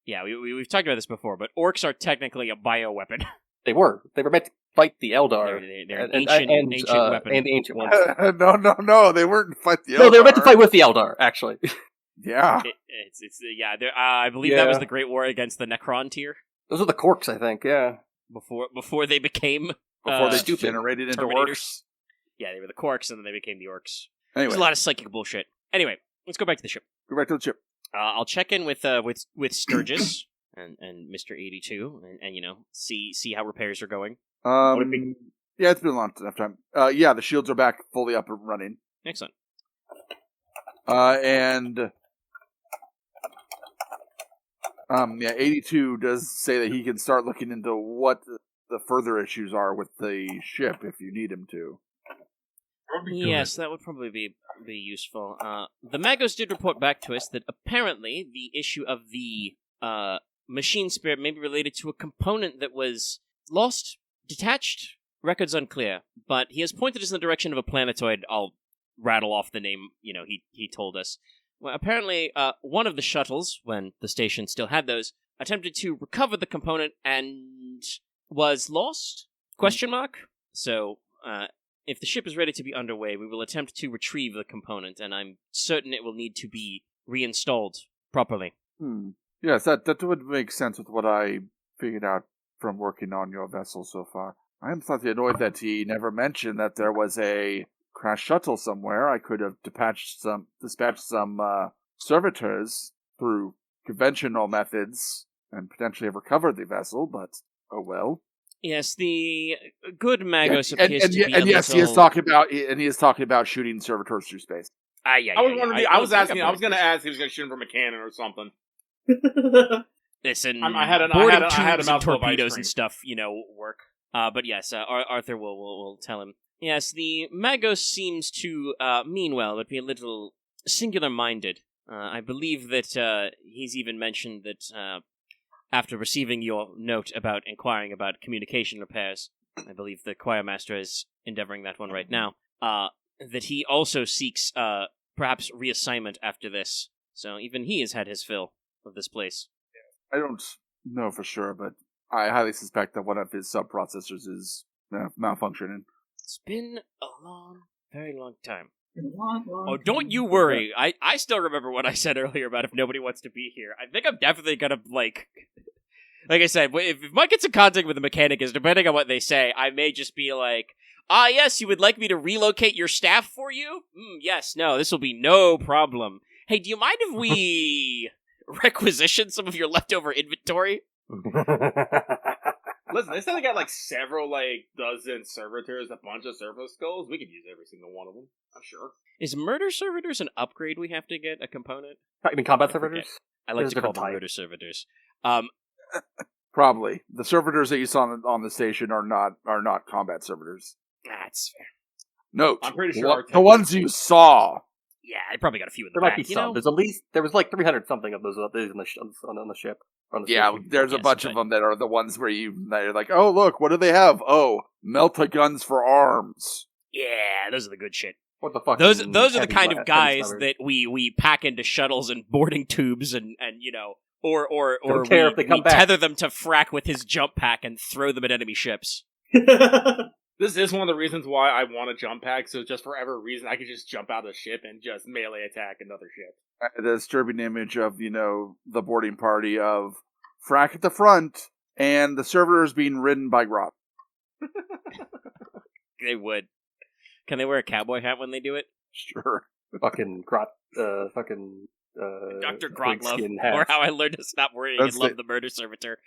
Yeah, we've talked about this before, but orcs are technically a bioweapon. They were meant to fight the Eldar. They're an ancient weapon. and the ancient ones. no, they weren't fight the. No, they were meant to Eldar. fight with the Eldar. Actually, Yeah, I believe that was Yeah. the Great War against the Necron tier those are the Corks, I think. Yeah. before they became before they stupid generated into Terminators. orcs. Yeah, they were the Quarks, and then they became the Orcs. Anyway, There's a lot of psychic bullshit. Anyway, let's go back to the ship. go back to the ship. I'll check in with Sturgis and Mr. 82, and see how repairs are going. Yeah, it's been a long enough time. Yeah, the shields are back fully up and running. Excellent. And 82 does say that he can start looking into what the further issues are with the ship if you need him to. Probably good. Yes, that would probably be useful. The Magos did report back to us that apparently the issue of the machine spirit may be related to a component that was lost, detached, records unclear, but he has pointed us in the direction of a planetoid. I'll rattle off the name, he told us. Well, apparently, one of the shuttles, when the station still had those, attempted to recover the component and was lost? Question mark? So, if the ship is ready to be underway, we will attempt to retrieve the component, and I'm certain it will need to be reinstalled properly. Yes, that would make sense with what I figured out from working on your vessel so far. I am slightly annoyed that he never mentioned that there was a crashed shuttle somewhere. I could have dispatched some servitors through conventional methods and potentially have recovered the vessel, but oh well. Yes, the good Magos appears to be and a yes, little... he is talking about shooting servitors through space. Yeah, I was wondering. I was think asking. I've I was heard going to this. ask if he was going to shoot him from a cannon or something. Listen, I had a boarding mouthful of tubes and ice torpedoes cream. and stuff, work. But yes, Arthur will tell him. Yes, the Magos seems to mean well, but be a little singular-minded. I believe that he's even mentioned that after receiving your note about inquiring about communication repairs, I believe the choirmaster is endeavoring that one right now, that he also seeks perhaps reassignment after this. So even he has had his fill of this place. I don't know for sure, but I highly suspect that one of his sub-processors is malfunctioning. It's been a long, very long time. Long Oh, don't you worry. I still remember what I said earlier about if nobody wants to be here. I think I'm definitely gonna, like I said, if Mike gets in contact with the Mechanicus, depending on what they say, I may just be like, yes, you would like me to relocate your staff for you? Yes, no, this will be no problem. Hey, do you mind if we requisition some of your leftover inventory? Listen, they said they got like several, like dozen servitors, a bunch of servo skulls. We could use every single one of them. I'm sure. Is murder servitors an upgrade we have to get, a component? You mean combat servitors? I like There's to call different them type. murder servitors. Probably. The servitors that you saw on the station are not combat servitors. That's fair. Note, I'm pretty sure the ones you saw. Yeah, I probably got a few in the There back, might be you some. know? There's at least there was like 300 something of those on the ship. On the Yeah, station. there's a Yes, bunch but- of them that are the ones where you're like, oh, look, what do they have? Oh, melta-guns for arms. Yeah, those are the good shit. What the fuck? Those are the kind of guys that we pack into shuttles and boarding tubes and you know, or Don't care if they come we back. tether them to Fraak with his jump pack and throw them at enemy ships. This is one of the reasons why I want a jump pack, so just for every reason, I could just jump out of the ship and just melee attack another ship. The disturbing image of, the boarding party of Fraak at the front and the servitors being ridden by Grot. They would. Can they wear a cowboy hat when they do it? Sure. fucking Grot, Dr. pigskin Grotlove, hats. or how I learned to stop worrying That's and love the- the murder servitor.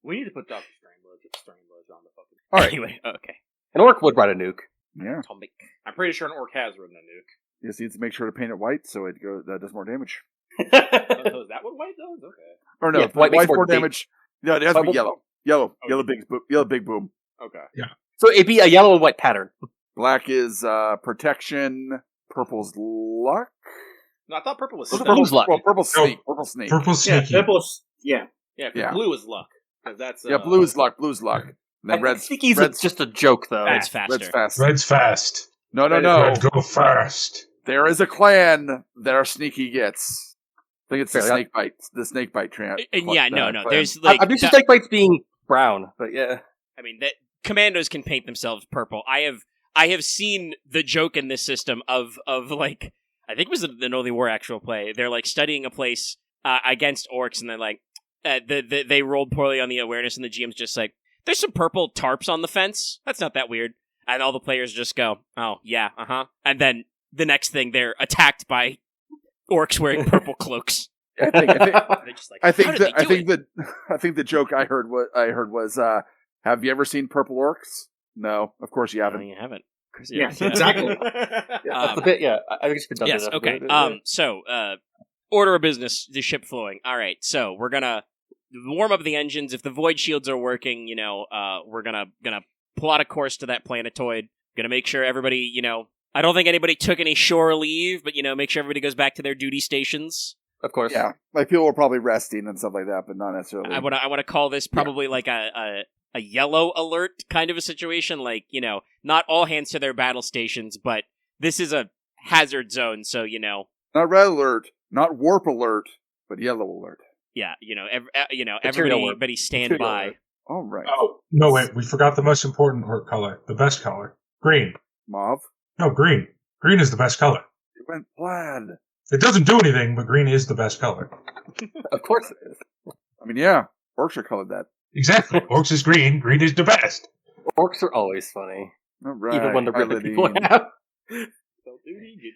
We need to put Dr. Stranglers on the fucking... All right. Anyway, okay. An orc would ride a nuke. Yeah. Atomic. I'm pretty sure an orc has ridden a nuke. You just need to make sure to paint it white so it does more damage. So is that what white does? Okay. Or no, Yeah, white makes white more more big. damage. No, it has to be White- yellow. Yellow big boom. Okay. So it'd be a yellow and white pattern. Black is protection. Purple's luck. No, I thought purple was What's stealth. purple's luck? Well, purple No. sneak. Purple sneak. Purple Yeah, sneaky. purple's, yeah. Yeah, 'cause Yeah. blue is luck. 'Cause that's, Yeah, blue is luck. Blue's luck. And then red's Sneaky's red's, just a joke, though. It's faster. red's fast. Red's fast. No. Red go fast. There is a clan that our sneaky gets. I think it's the Fair enough. snake bite. The snake bite tramp. Yeah, no. clan. There's like I'm used to snake bites being brown, but yeah. I mean, that commandos can paint themselves purple. I have seen the joke in this system of like, I think it was the Northern War actual play. They're like studying a place against orcs, and they're like, they rolled poorly on the awareness, and the GM's just like, there's some purple tarps on the fence. That's not that weird. And all the players just go, oh yeah, and then the next thing they're attacked by orcs wearing purple cloaks. I think They're just like, I how think did that they I do think it? that I think the joke I heard was have you ever seen purple orcs? No, of course you No, haven't. you haven't. Of course you Yeah, haven't. exactly. That's a bit, yeah. I think it's been done Yes, enough. okay. So, order of business, the ship flowing. All right, so we're gonna warm up the engines. If the void shields are working, we're gonna plot a course to that planetoid. Gonna make sure everybody, I don't think anybody took any shore leave, but, make sure everybody goes back to their duty stations. Of course. Yeah, like people were probably resting and stuff like that, but not necessarily. I want to call this probably like a yellow alert kind of a situation. Like, not all hands to their battle stations, but this is a hazard zone, so, Not red alert, not warp alert, but yellow alert. yeah, Material everybody stand Material by. alert. All right, Oh, no, wait. We forgot the most important orc color. The best color. Green. mauve. No, green. Green is the best color. It went plaid. It doesn't do anything, but green is the best color. Of course it is. I mean, yeah, orcs are colored that. Exactly. Orcs is green. Green is the best. Orcs are always funny. All right, Even when they're ripping Eileen. people out.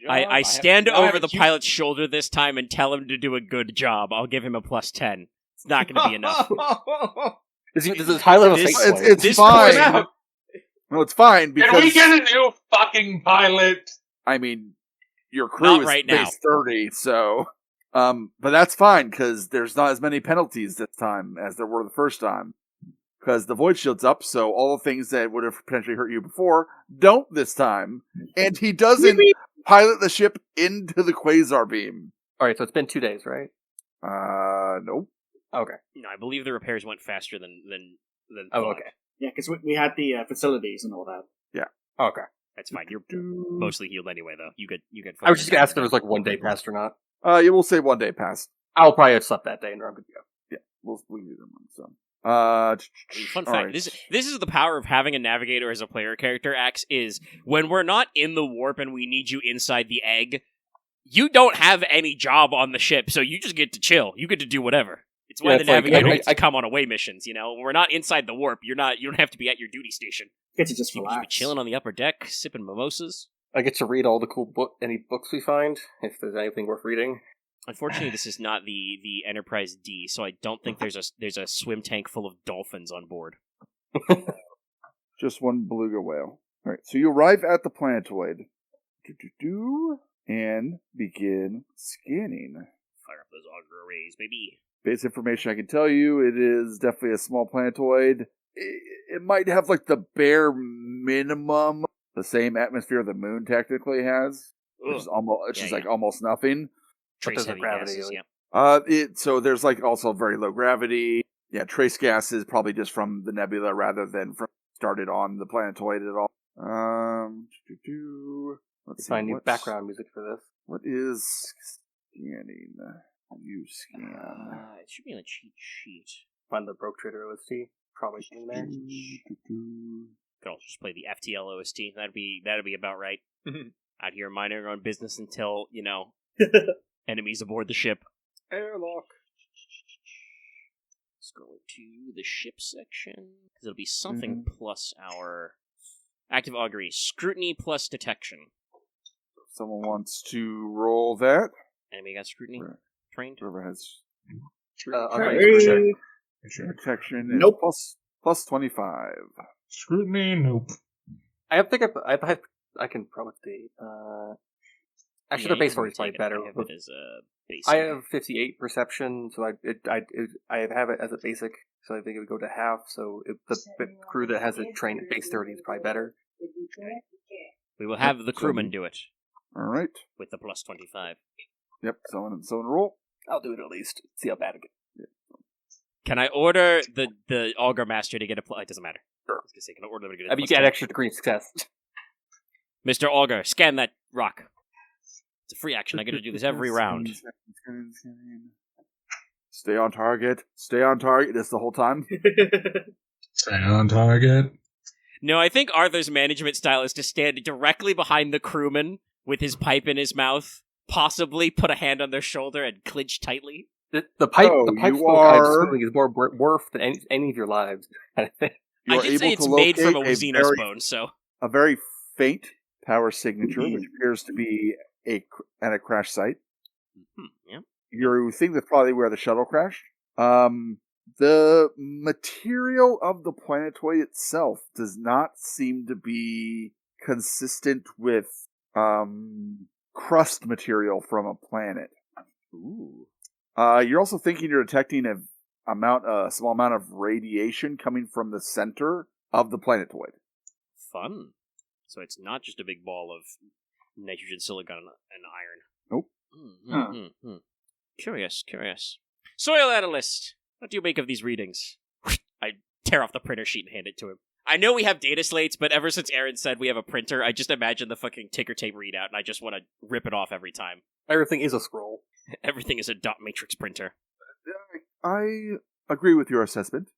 I stand over the pilot's shoulder this time and tell him to do a good job. I'll give him a +10. It's not going to be enough. This is high level This- fate It's, point. it's This fine. pours out. No, it's fine Can we because get a new fucking pilot? I mean, your crew Not is right now. base 30, so but that's fine because there's not as many penalties this time as there were the first time. because the void shield's up, so all the things that would have potentially hurt you before don't this time. And he doesn't pilot the ship into the quasar beam. Alright, so it's been 2 days, right? Nope. Okay. No, I believe the repairs went faster than Oh, thought. okay. Yeah, because we had the facilities and all that. Okay. That's fine. You're mostly healed anyway, though. You get. I was just gonna ask if there was like 1 day passed or not. Yeah, we'll say 1 day passed. I'll probably have slept that day and I'm good to go. Yeah, we'll do them. So, Fun fact: alright. this is the power of having a navigator as a player character. Axe is when we're not in the warp and we need you inside the egg. You don't have any job on the ship, so you just get to chill. You get to do whatever. It's why Yeah, the it's like, navigator I- gets to come on away missions. You know, when we're not inside the warp. You don't have to be at your duty station. Get to just You can just be relax. chilling on the upper deck, sipping mimosas. I get to read all the cool any books we find, if there's anything worth reading. Unfortunately, this is not the Enterprise D, so I don't think there's a swim tank full of dolphins on board. Just one beluga whale. All right, so you arrive at the planetoid. And begin scanning. Fire up those auger arrays, baby. Base information I can tell you, it is definitely a small planetoid. It might have like the bare minimum, the same atmosphere the moon technically has, which is almost nothing. Trace there's no heavy gravity, gases, like- yeah. So there's like also very low gravity. Yeah, trace gases probably just from the nebula rather than from started on the planetoid at all. Let's see. Find new background music for this. What is scanning? You scan. It should be on a cheat sheet. Find the Broke Trader OST. Probably in there. Could also just play the FTL OST. That'd be about right. Out here minding our own business until, enemies aboard the ship. Airlock. Let's go to the ship section. Because it'll be something plus our active augury. Scrutiny plus detection. Someone wants to roll that. Enemy got scrutiny? Right. Trained? Whoever has Hey. protection. Nope. Plus 25. Scrutiny, nope. I can probably actually the base story is probably better. I have it as a basic. I have 58 perception, so I have it as a basic, so I think it would go to half. So the crew that has it trained at base 30 is probably better. We will have the crewman do it All right. with the plus 25. Yep. Someone roll. I'll do it at least. See how bad it gets. Can I order the auger master to get a plus? It doesn't matter. Sure. I was gonna say, can I order them to get a I mean, you plus get 20? extra degree of success. Mr. Auger, scan that rock. It's a free action. I get to do this every round. Stay on target. Stay on target. This the whole time. Stay on target. No, I think Arthur's management style is to stand directly behind the crewman with his pipe in his mouth, possibly put a hand on their shoulder and clinch tightly. The pipe Oh, smoke you I'm are- assuming is more worth than any of your lives. You I are did say able it's to made from a locate Xenos very- bone, so... A very faint power signature, which appears to be at a crash site. Yeah. You think that's probably where the shuttle crashed. The material of the planetoid itself does not seem to be consistent with crust material from a planet. Ooh. You're also thinking you're detecting a small amount of radiation coming from the center of the planetoid. Fun. So it's not just a big ball of nitrogen, silicon, and iron. Nope. Curious. Soil analyst, what do you make of these readings? I tear off the printer sheet and hand it to him. I know we have data slates, but ever since Aren said we have a printer, I just imagine the fucking ticker tape readout, and I just want to rip it off every time. Everything is a scroll. Everything is a dot matrix printer. I agree with your assessment.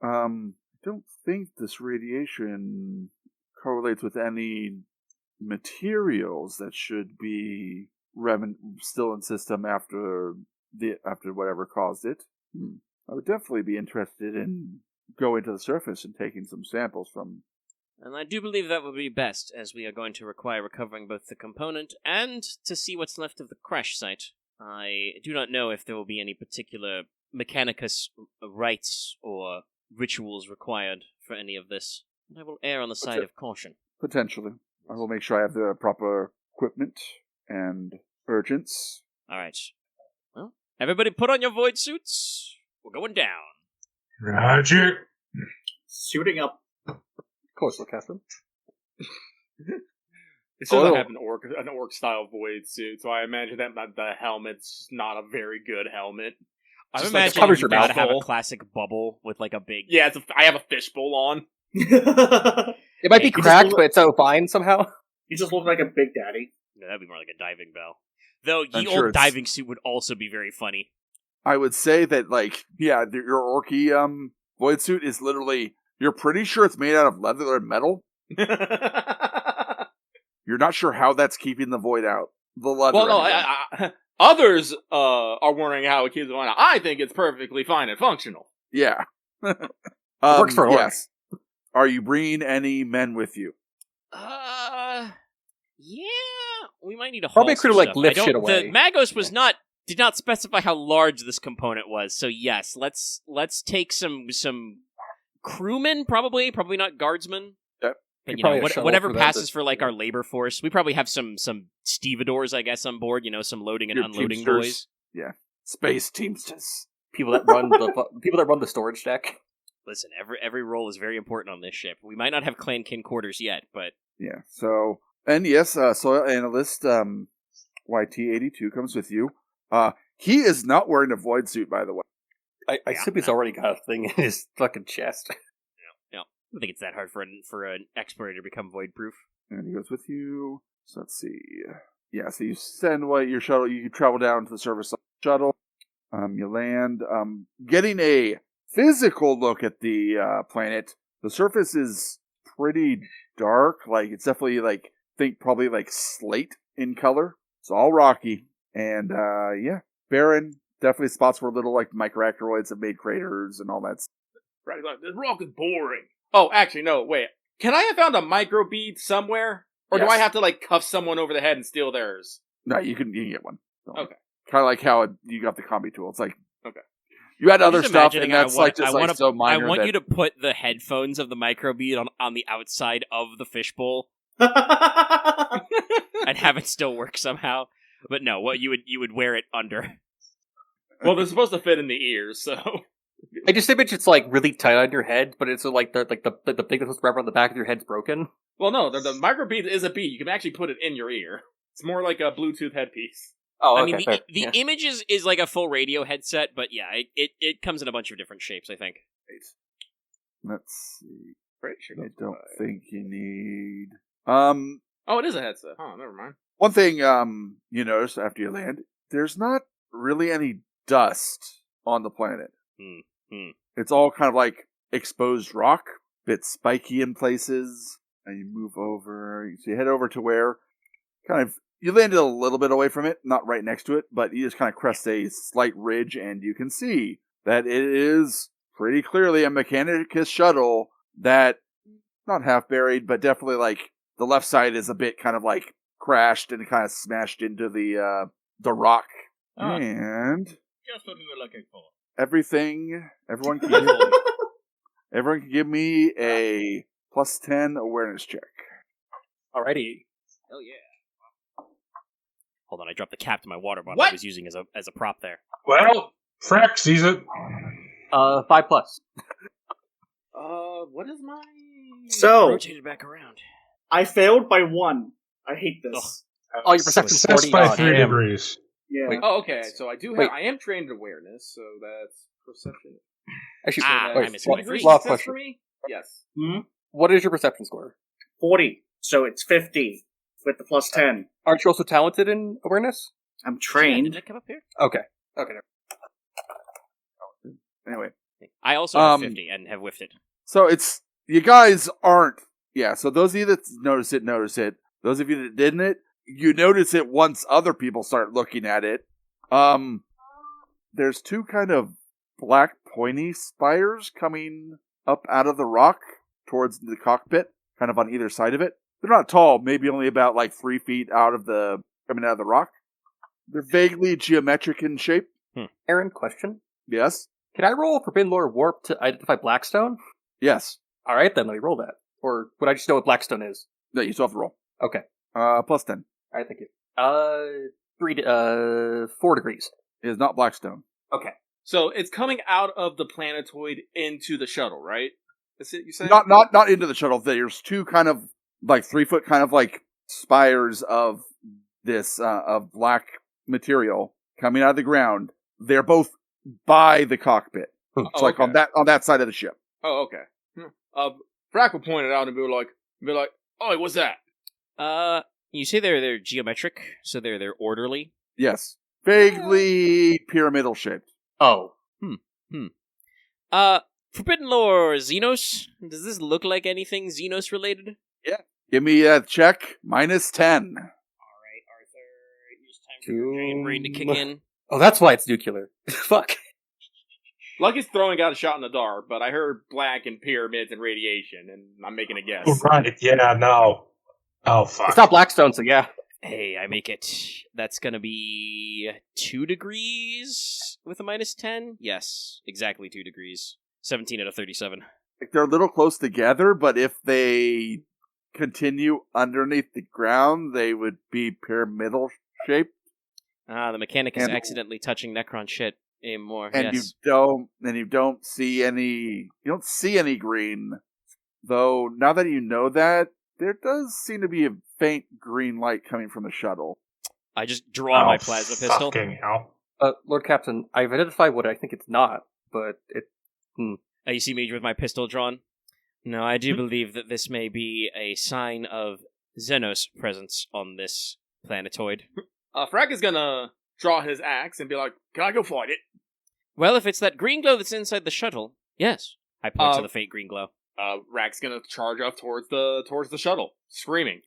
I don't think this radiation correlates with any materials that should be still in system after whatever caused it. I would definitely be interested in going to the surface and taking some samples from. And I do believe that would be best, as we are going to require recovering both the component and to see what's left of the crash site. I do not know if there will be any particular Mechanicus rites or rituals required for any of this. I will err on the side of caution. Potentially. I will make sure I have the proper equipment and urgence. Alright. Well, everybody put on your void suits. We're going down. Roger. suiting up. Of course, look, Catherine. It still doesn't have an orc style void suit, so I imagine that the helmet's not a very good helmet. I'm Just like imagining covers you your gotta mouth have a hole. classic bubble with like a big. Yeah, I have a fishbowl on. It might be You just cracked, look- but it's so fine somehow. You just look like a big daddy. No, that'd be more like a diving bell. Though I'm ye sure old it's- diving suit would also be very funny. I would say that, like, yeah, your orky void suit is literally, you're pretty sure it's made out of leather and metal. You're not sure how that's keeping the void out. The leather. Well, no, anyway. others are wondering how it keeps going on. I think it's perfectly fine and functional. Yeah. Works for an orc. yes. Are you bringing any men with you? Yeah, we might need a Probably haul could have, some like, stuff. lift I don't- shit away. The Magos did not specify how large this component was. So yes, let's take some crewmen, probably not guardsmen. Yep. But, Probably a what, shuttle whatever for that, passes but- for like our labor force. We probably have some stevedores, I guess, on board. Some loading and Your unloading Teamsters. boys. Yeah. Space Teamsters. People that run the storage deck. Listen, every role is very important on this ship. We might not have clankin quarters yet, but Yeah. So, and yes, soil analyst YT82 comes with you. He is not wearing a void suit, by the way. I assume he's already got a thing in his fucking chest. I don't think it's that hard for an explorator to become void proof. And he goes with you. So let's see. Yeah, so you send away your shuttle. You travel down to the surface of the shuttle. You land. Getting a physical look at the planet. The surface is pretty dark. Like, it's definitely probably like slate in color. It's all rocky. And yeah, barren. Definitely spots where little like microacroids have made craters and all that stuff. Right, like, this rock is boring. Oh, actually, no, wait. Can I have found a microbead somewhere? Or do Yes. I have to, like, cuff someone over the head and steal theirs? No, you can get one. So, Okay. Kind of like how you got the combi tool. It's like, Okay. You had other Just stuff, imagining and that's so I minor. want that, you to put the headphones of the microbead on the outside of the fishbowl and have it still work somehow. But no, what you would wear it under. Well, they're supposed to fit in the ears, so... I just imagine it's like really tight on your head, but it's like the thing that's supposed to wrap around the back of your head's broken. Well, no, the microbead is a bead. You can actually put it in your ear. It's more like a Bluetooth headpiece. Oh, I okay, mean, fair. the image is like a full radio headset, but yeah, it comes in a bunch of different shapes, I think. let's see. Pretty sure I that's don't right. think you need. Oh, it is a headset. Oh, never mind. One thing you notice after you land, there's not really any dust on the planet. It's all kind of like exposed rock, bit spiky in places. And you move over, so you head over to where you landed a little bit away from it, not right next to it, but you just kind of crest a slight ridge, and you can see that it is pretty clearly a Mechanicus shuttle that, not half buried, but definitely like the left side is a bit kind of like crashed and kind of smashed into the rock. Ah. And Just what we were looking for. everyone can give me a +10 awareness check. Alrighty. Hell yeah. Hold on, I dropped the cap to my water bottle What? I was using as a prop there. Well, Fraak sees it. 5+. What is my... So, Rotated back around. I failed by 1. I hate this. Oh, your perception's Success 40. by Oh, 3 damn. degrees. Yeah. Wait. Oh, okay, so I do have... Wait. I am trained in awareness, so that's perception. Actually, Ah, wait, I missed law- my degree. law Success question. for me? Yes. What is your perception score? 40. So it's 50 with the +10. Aren't you also talented in awareness? I'm Did trained. that come up here? Okay. Anyway, I also have 50 and have whiffed it. so it's you guys aren't. Yeah, so those of you that notice it. Those of you that didn't, you notice it once other people start looking at it. There's two kind of black pointy spires coming up out of the rock towards the cockpit, kind of on either side of it. They're not tall, maybe only about like 3 feet coming out of the rock. They're vaguely geometric in shape. Aren, question. Yes. Can I roll Forbidden Lore Warp to identify Blackstone? Yes. Alright then, let me roll that. Or would I just know what Blackstone is? No, you still have to roll. Okay. +10. Alright, thank you. 4 degrees. It is not Blackstone. Okay. So it's coming out of the planetoid into the shuttle, right? That's it, you saying? Not into the shuttle. There's two kind of like 3-foot kind of like spires of this of black material coming out of the ground. They're both by the cockpit. It's like on that side of the ship. Oh, okay. Fraak will point it out and be like, "Oh, what's that?" You say they're geometric, so they're orderly. Yes, vaguely pyramidal shaped. Oh. Forbidden Lore, Xenos? Does this look like anything Xenos related? Give me a check. -10. Alright, Arthur. Here's time for your giant brain to kick in. Oh, that's why it's nuclear. Fuck. Lucky's throwing out a shot in the dark, but I heard black and pyramids and radiation, and I'm making a guess. Oh, right. Yeah, no. Oh, fuck. It's not Blackstone, so yeah. Hey, I make it. That's gonna be 2 degrees with a -10? Yes, exactly 2 degrees. 17 out of 37. They're a little close together, but if they continue underneath the ground, they would be pyramidal shaped. The Mechanicus is And- accidentally touching Necron shit more. And Yes. you don't see any green. Though now that you know that, there does seem to be a faint green light coming from the shuttle. I just draw my plasma pistol. Fucking hell. Lord Captain, I've identified what I think it's not, but it... You see me with my pistol drawn? No, I do believe that this may be a sign of Xenos' presence on this planetoid. Fraak is gonna draw his axe and be like, "Can I go fight it?" Well, if it's that green glow that's inside the shuttle, yes. I point to the faint green glow. Rack's gonna charge off towards the shuttle, screaming.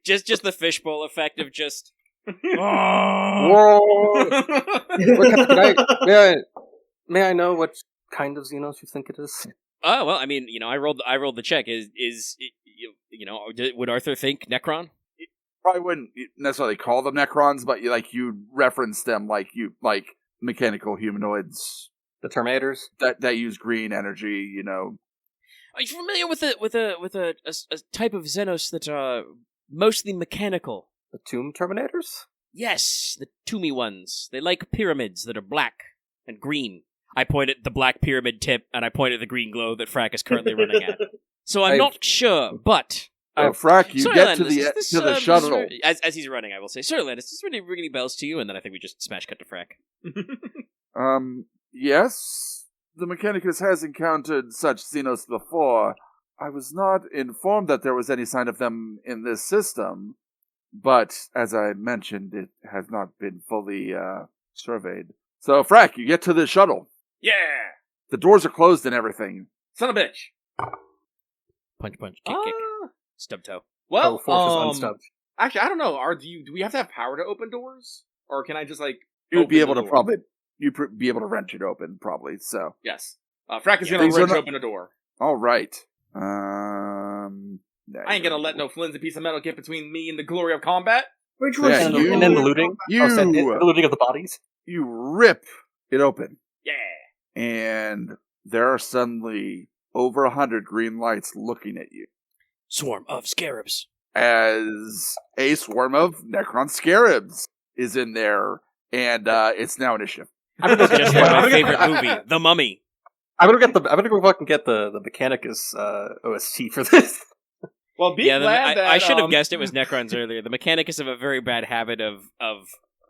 Just the fishbowl effect of just... Whoa! Lord Captain, may I know what kind of Xenos you think it is? Oh, well, I mean, I rolled the check. Would Arthur think Necron? Probably wouldn't necessarily call them Necrons, but you reference them like mechanical humanoids. The Terminators? That use green energy, Are you familiar with a type of Xenos that are mostly mechanical? The Tomb Terminators? Yes, the Toomey ones. They like pyramids that are black and green. I point at the black pyramid tip, and I point at the green glow that Fraak is currently running at. So I'm not sure, but... Fraak, you Sorry, get to Landis, the shuttle. As he's running, I will say, Sir Landis, does this really ring any bells to you? And then I think we just smash cut to Fraak. Yes, the Mechanicus has encountered such Xenos before. I was not informed that there was any sign of them in this system, but as I mentioned, it has not been fully surveyed. So, Fraak, you get to the shuttle. Yeah! The doors are closed and everything. Son of a bitch! Punch, kick, kick. Stub toe. Well, Force is unstubbed. actually, I don't know. Do we have to have power to open doors? Or can I just, You'd be able open to the door? you'd be able to wrench it open, probably, so. Yes. Frack is gonna Things are wrench not- open a door. Alright. I ain't gonna let no flimsy piece of metal get between me and the glory of combat. Which Yeah, was And then the looting? You, The looting of the bodies? you rip it open, Yeah. and there are suddenly over 100 green lights looking at you. Swarm of scarabs. As a swarm of Necron scarabs is in there, and it's now initiative. I'm gonna Just like my favorite movie, The Mummy. I'm gonna go fucking get the Mechanicus OST for this. Well, be Yeah, glad that I should have guessed it was Necrons earlier. The Mechanicus have a very bad habit of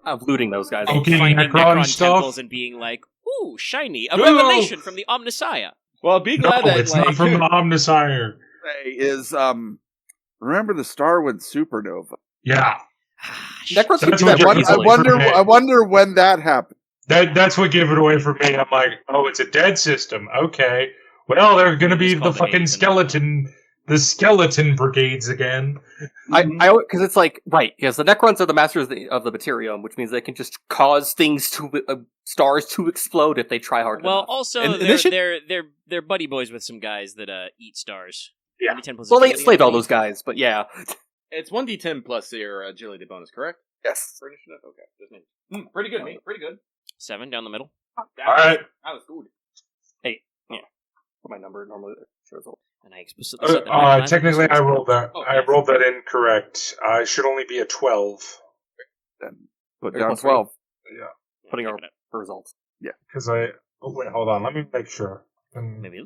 I'm looting those guys. Okay. finding Necron Necron stuff? temples and being like, ooh, shiny, a No! revelation from the Omnissiah. Well, be No, glad that it's not from the Omnissiah. Is remember the star went supernova? Yeah. Necrons can That's do what that you're- very I easily. wonder when that happened. That's what gave it away for me. I'm like, oh, it's a dead system. Okay. Well, they're going to be It's the called the fucking Haven. skeleton brigades again. Because it's like, right, because the Necrons are the masters of the materium, which means they can just cause things stars to explode if they try hard Well, enough. also And they're, this should- they're buddy boys with some guys that eat stars. Yeah. How many temples Well, is they it? enslaved all those guys, but yeah. It's 1d10 plus your agility bonus, correct? Yes. For initiative? Okay. Just me. Pretty good, mate. Pretty good. 7 down the middle. That All was- right. That was good. My number normally shows up. And I explicitly said that. my plasma Technically, pistol I was rolled that. Oh, I yes. rolled that incorrect. I should only be a 12 Then put Very down plus 12. Putting Yeah, our results. because I. Oh wait, hold on. Let me make sure. maybe.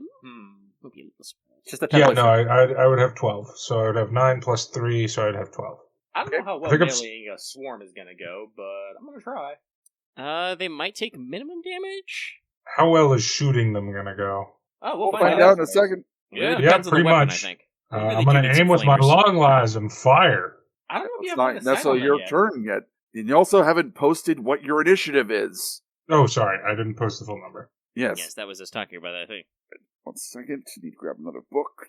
Might be a little small. It's just a 10 Yeah, plus no, three. I would have 12. So I would have 9 plus 3, so I'd have 12. I don't know how well I think I'm meleeing a swarm is gonna go, but I'm gonna try. They might take minimum damage. How well is shooting them gonna go? Oh, We'll find out in a second. Yeah. It depends on the pretty weapon, much. I think. I'm gonna aim with my long lines and fire. I don't know if you It's have not like, a sight necessarily on your that yet. turn yet. And you also haven't posted what your initiative is. Oh, sorry, I didn't post the full number. Yes. Yes, that was us talking about that thing. 1 second. Need to grab another book.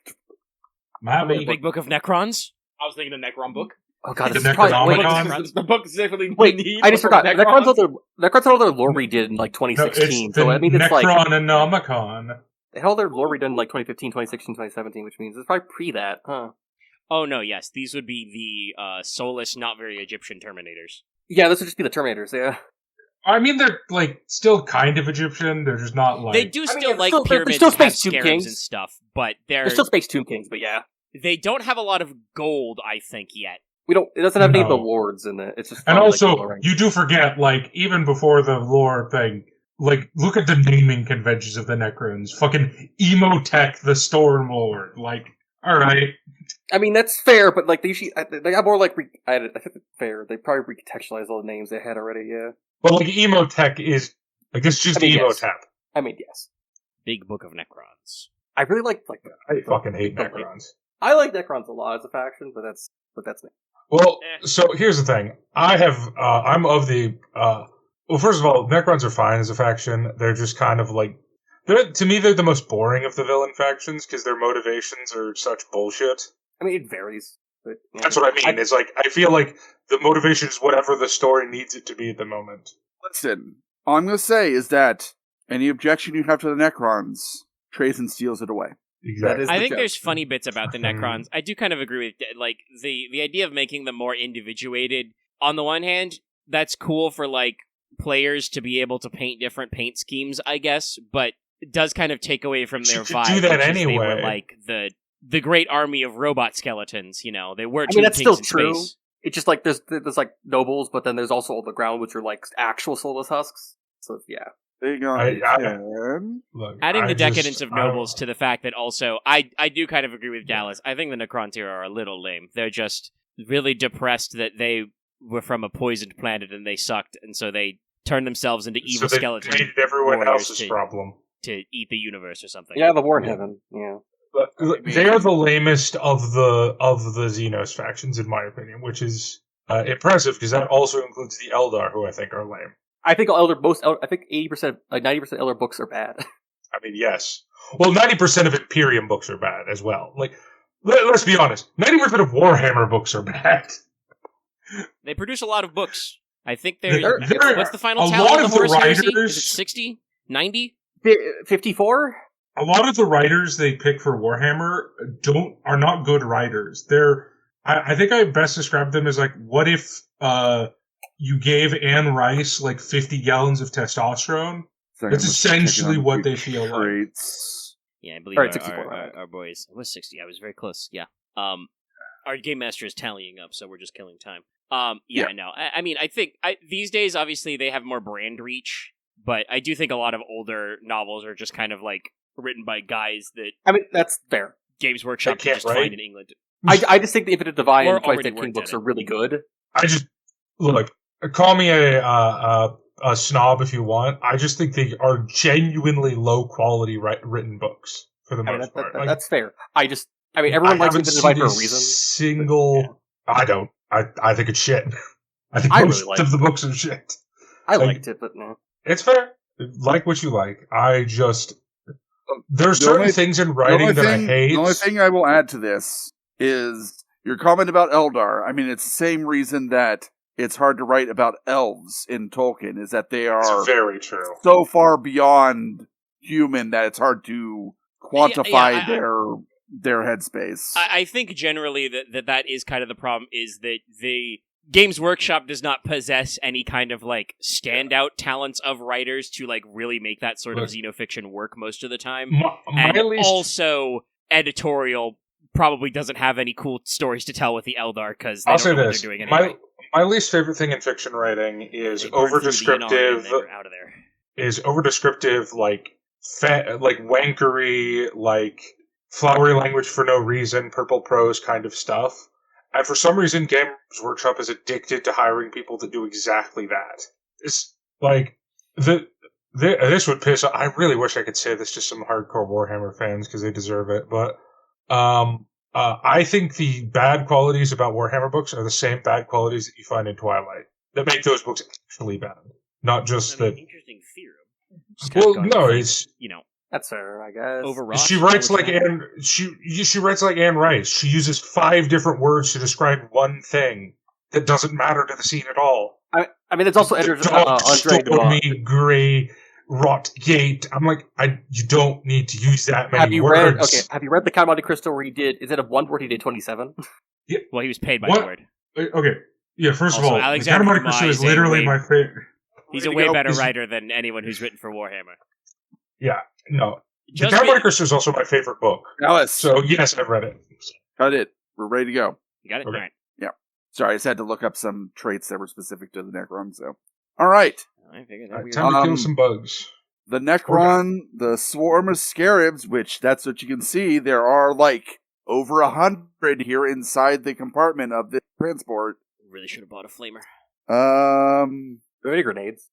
Maybe. Big Book of Necrons? I was thinking a Necron book. Oh god, The this is probably... Necronomicon? Wait, The book specifically wait, need I just for forgot. Necron's Necrons. all their lore redid in, like, No, 2016. it's the So, I mean, it's like... Necronomicon. They had all their lore redone in, like, 2015, 2016, 2017, which means it's probably pre that, huh? Oh, no, yes. These would be the soulless, not very Egyptian Terminators. Yeah, this would just be the Terminators, yeah. I mean, they're, like, still kind of Egyptian. They're just not, like... They do still they're like still- they're pyramids still and have Space Tomb scarabs Kings. and stuff, but They're still Space Tomb Kings, but yeah. they don't have a lot of gold, I think, yet. It doesn't have any of the No. wards in it. It's just... And fun, also, like, lore. you do forget, like, even before the lore thing, like, look at the naming conventions of the Necrons. Fucking Emotech the Stormlord. Like, alright. I mean, that's fair, but, like, they usually... They got more, like... I think it's fair. They probably recontextualized all the names they had already, yeah. But, like, Emotech is... Like, it's just I mean, yes. Emotech. I mean, yes. Big Book of Necrons. I really like I fucking hate Don't Necrons. I like Necrons a lot as a faction, but that's me. Well, Eh. so here's the thing. I'm of the, well, first of all, Necrons are fine as a faction. They're just kind of like, to me, they're the most boring of the villain factions because their motivations are such bullshit. I mean, it varies. But, yeah. That's what I mean. It's like, I feel like the motivation is whatever the story needs it to be at the moment. Listen, all I'm going to say is that any objection you have to the Necrons, Trazen steals it away. Exactly. is I the think joke. there's funny bits about the Mhm. Necrons. I do kind of agree with, like, the idea of making them more individuated. On the one hand, that's cool for, like, players to be able to paint different paint schemes, I guess, but it does kind of take away from their You could vibe. do that which is They anyway. were, like, the great army of robot skeletons, you know? They were I two mean, that's kings still in true. space. It's just like there's like nobles, but then there's also all the ground, which are like actual soulless husks. So yeah, Big on I- 10. Look, Adding I the just- decadence of I don't- nobles to the fact that also, I do kind of agree with Dallas. I think the Necrontyr are a little lame. They're just really depressed that they were from a poisoned planet and they sucked, and so they turned themselves into evil so they skeletons made everyone warriors else's problem. to eat the universe or something. yeah, the war in heaven. Yeah, But they are the lamest of the Xenos factions, in my opinion, which is impressive because that also includes the Eldar, who I think are lame. I think I think 80%, like 90% Elder books are bad. I mean, yes. Well, 90% of Imperium books are bad as well. Like, let's be honest, 90% of Warhammer books are bad. They produce a lot of books. I think they're... They're- What's the final a tally lot on of the the Horus Heresy? writers- Is it 60? 90? 54. A lot of the writers they pick for Warhammer are not good writers. I think I best described them as like, what if you gave Anne Rice like 50 gallons of testosterone? Second, That's let's check in essentially on what quick they feel like. traits. Yeah, I believe Alright, our, 64. our boys... It was 60. I was very close. Yeah. Our game master is tallying up, so we're just killing time. Yeah. No. I mean, I think these days, obviously, they have more brand reach, but I do think a lot of older novels are just kind of like written by guys that I mean, that's fair. Games Workshop They can can't just write. find in England. I just think the Infinite Divine Or and Twice already Dead King worked books at are really good. I just look. Call me a snob if you want. I just think they are genuinely low quality written books for the I mean, most part. Like, that's fair. Everyone likes haven't Infinite Divine for a seen reason. Single. I don't. I think it's shit. I think I really most like of the books are shit. I Like- liked it, but no. It's fair. Like what you like. I just there are The certain only- things in The writing that I hate. The only thing I will add to this is your comment about Eldar. I mean, it's the same reason that it's hard to write about elves in Tolkien, is that they are It's very true. so far beyond human that it's hard to quantify their headspace. I think generally that is kind of the problem, is that the Games Workshop does not possess any kind of like standout talents of writers to like really make that sort of Look. xenofiction work most of the time. My And least also, editorial probably doesn't have any cool stories to tell with the Eldar because they I'll don't say know what this. they're doing anyway. My least favorite thing in fiction writing is They burned through the Anomaly and over-descriptive, they were out of there. like wankery, like flowery language for no reason, purple prose kind of stuff. And for some reason, Games Workshop is addicted to hiring people that do exactly that. It's like this would piss. I really wish I could say this to some hardcore Warhammer fans because they deserve it. But I think the bad qualities about Warhammer books are the same bad qualities that you find in Twilight that make those books actually bad. Not just that. Interesting theorem. Well, no, it's That's fair, I guess. overwrought. she writes like Anne. She writes like Anne Rice. She uses 5 different words to describe one thing that doesn't matter to the scene at all. I mean, it's also Andre Stormy, Grey, Rot Gate. I'm like, you don't need to use that many words. Have you read the Count of Monte Cristo where he did, instead of 1 word, he did 27? Yeah. Well, he was paid by What? the word. Okay. Yeah, first Also, of all, the Alexander Count of Monte Cristo Dumas is is a literally way- my favorite. He's a way better writer than anyone who's written for Warhammer. Yeah, no. The Just Count of be- Monte Cristo is also my favorite book. Alice, So, yes, I've read it. cut it. We're ready to go. You got it? Okay. All right. Sorry, I just had to look up some traits that were specific to the Necron, so. Alright. I figured that we Time to Um, kill some bugs. The Necron, the swarm of scarabs, which that's what you can see, there are like over 100 here inside the compartment of this transport. really should have bought a flamer. Any grenades?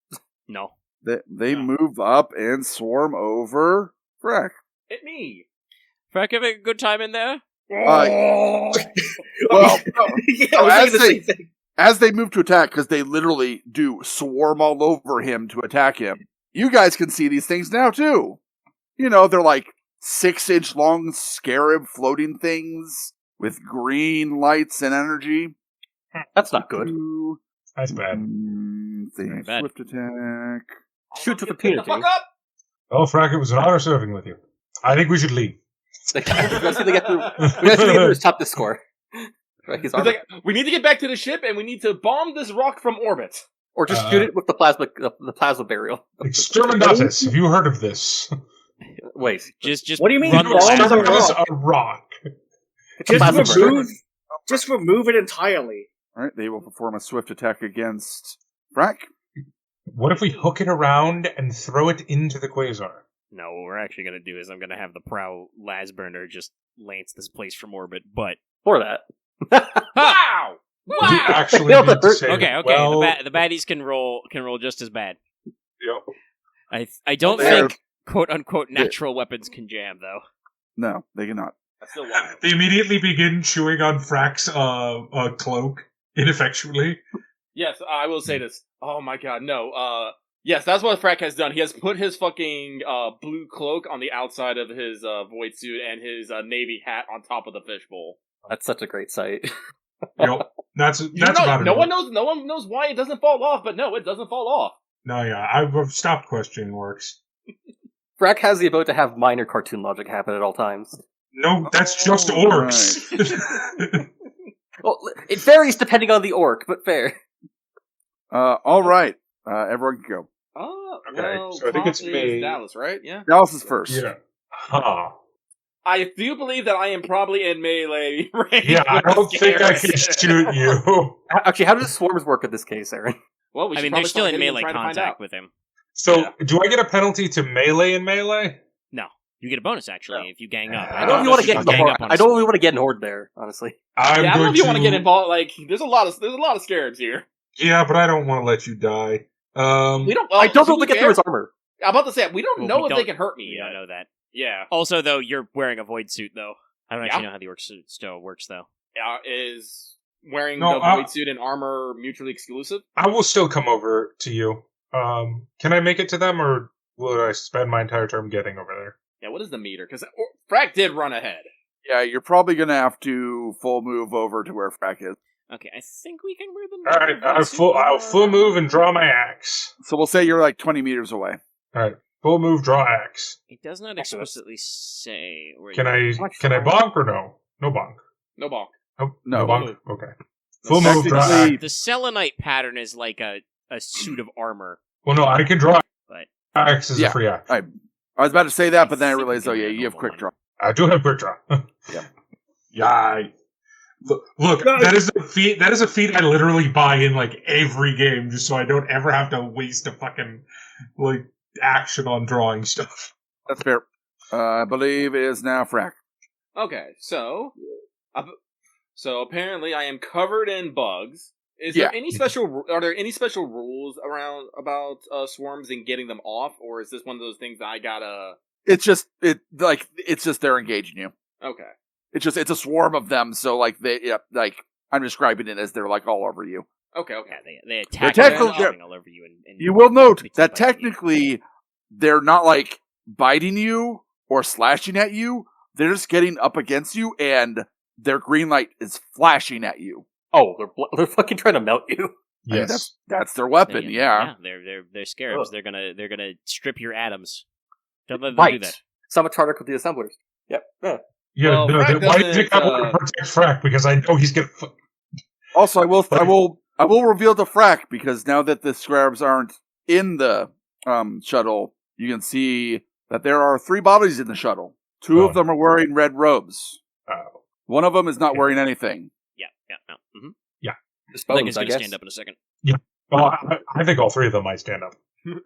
No. They No. move up and swarm over Fraak. Hit me. Frack having a good time in there? Well, Yeah, Oh, I was as thinking the same thing. as they move to attack, because they literally do swarm all over him to attack him. You guys can see these things now too. You know, they're like 6-inch long scarab floating things with green lights and energy. That's not good. That's bad. Very bad. Swift attack. Shoot with Get the impunity. fuck up! Oh, Frack, it was an honor serving with you. I think we should leave. Let's see they get through. We got to get top this score. Right, his It's armor. like, we need to get back to the ship and we need to bomb this rock from orbit. Or just shoot it with the plasma burial. Exterminatus. Have you heard of this? Wait, Just What do you mean run bomb the Exterminatus rock? a rock. it's a plasma burial. Just remove it entirely. Alright, they will perform a swift attack against Frack. What if we hook it around and throw it into the quasar? No, what we're actually going to do is I'm going to have the prow Lasburner just lance this place from orbit, but... For that. Wow! We Wow! actually Nailed need to it. say, Okay, well, the baddies can roll just as bad. yep. I don't They're- think quote-unquote natural weapons can jam, though. No, they cannot. I still want it. They immediately begin chewing on Frack's cloak ineffectually. Yes, I will say this. Oh my god, no. Yes, that's what Frack has done. He has put his fucking blue cloak on the outside of his void suit and his navy hat on top of the fishbowl. That's such a great sight. Yep. That's You know, about it. no one knows why it doesn't fall off, but no, it doesn't fall off. No, yeah, I've stopped questioning works. Frack has the ability to have minor cartoon logic happen at all times. No, that's just Oh, orcs. Well, it varies depending on the orc, but fair. Alright. Everyone can go. Oh, Okay, well, so I think top it's is me. Dallas, right? Yeah. Dallas is first. Yeah. Huh. I do believe that I am probably in melee range. Yeah, I with don't think I can scares. shoot you. Actually, how does swarms work in this case, Aaron? Well, we I should mean, probably they're still start in hitting and melee trying to find contact out. with him. So, Yeah. do I get a penalty to melee in melee? No. You get a bonus, actually, No. if you gang up. I I don't really know want if to you get in can the gang horde. up on I a don't really sword. want to get in horde there, honestly. I'm Yeah, I don't know going if you want to get involved. Like, there's a lot of scarabs here. Yeah, but I don't want to let you die. We don't. I don't to know if be they get fair, through his armor. I'm about to say we don't Well, know we if don't- they can hurt me We yet. don't know that. Yeah, Also, though, you're wearing a void suit, though. I don't actually Yeah. know how the orc suit still works, though. is wearing No, the void suit and armor mutually exclusive? I will still come over to you. Can I make it to them, or will I spend my entire term getting over there? Yeah. What is the meter? Because Frack did run ahead. Yeah, you're probably going to have to full move over to where Frack is. Okay, I think we can wear the... All right, void suit I'll over- full move and draw my axe. So we'll say you're like 20 meters away. All right, full move, draw axe. It does not explicitly say where Can you... I bonk or no? No bonk. No bonk. Oh, No. bonk. Okay. No, Full move, draw technically- axe. The selenite pattern is like a suit of armor. Well, no, I can draw But- axe as Yeah. a free action. I was about to say that, but then I think realized, we oh can yeah, get a you have normal quick one. draw. I do have quick draw. Yeah. Yeah. Look, No. that is a feat. That is a feat I literally buy in like every game, just so I don't ever have to waste a fucking like action on drawing stuff. That's fair. I believe it is now Frack. Okay, so apparently I am covered in bugs. Is there any special? Are there any special rules about swarms and getting them off, or is this one of those things that I gotta? It's just they're engaging you. Okay. It's a swarm of them, so like I'm describing it as they're like all over you. Okay. Yeah, they attack all over you. And you will note that technically they're not like biting you or slashing at you. They're just getting up against you, and their green light is flashing at you. Oh, they're fucking trying to melt you. Yes, I mean, that's their weapon. Yeah, they're scarabs. They're gonna strip your atoms. Don't let them right. do that. Sabotage with the assemblers. Yep. Yeah, well, why did I want to protect Fraak? Because I know he's gonna. Also, I will reveal to Fraak, because now that the scarabs aren't in the shuttle, you can see that there are 3 bodies in the shuttle. 2 of them are wearing red robes. One of them is not wearing anything. No. Mm-hmm. Yeah. Just bones, I think it's going to stand up in a second. Yeah. Well, I think all 3 of them might stand up. No,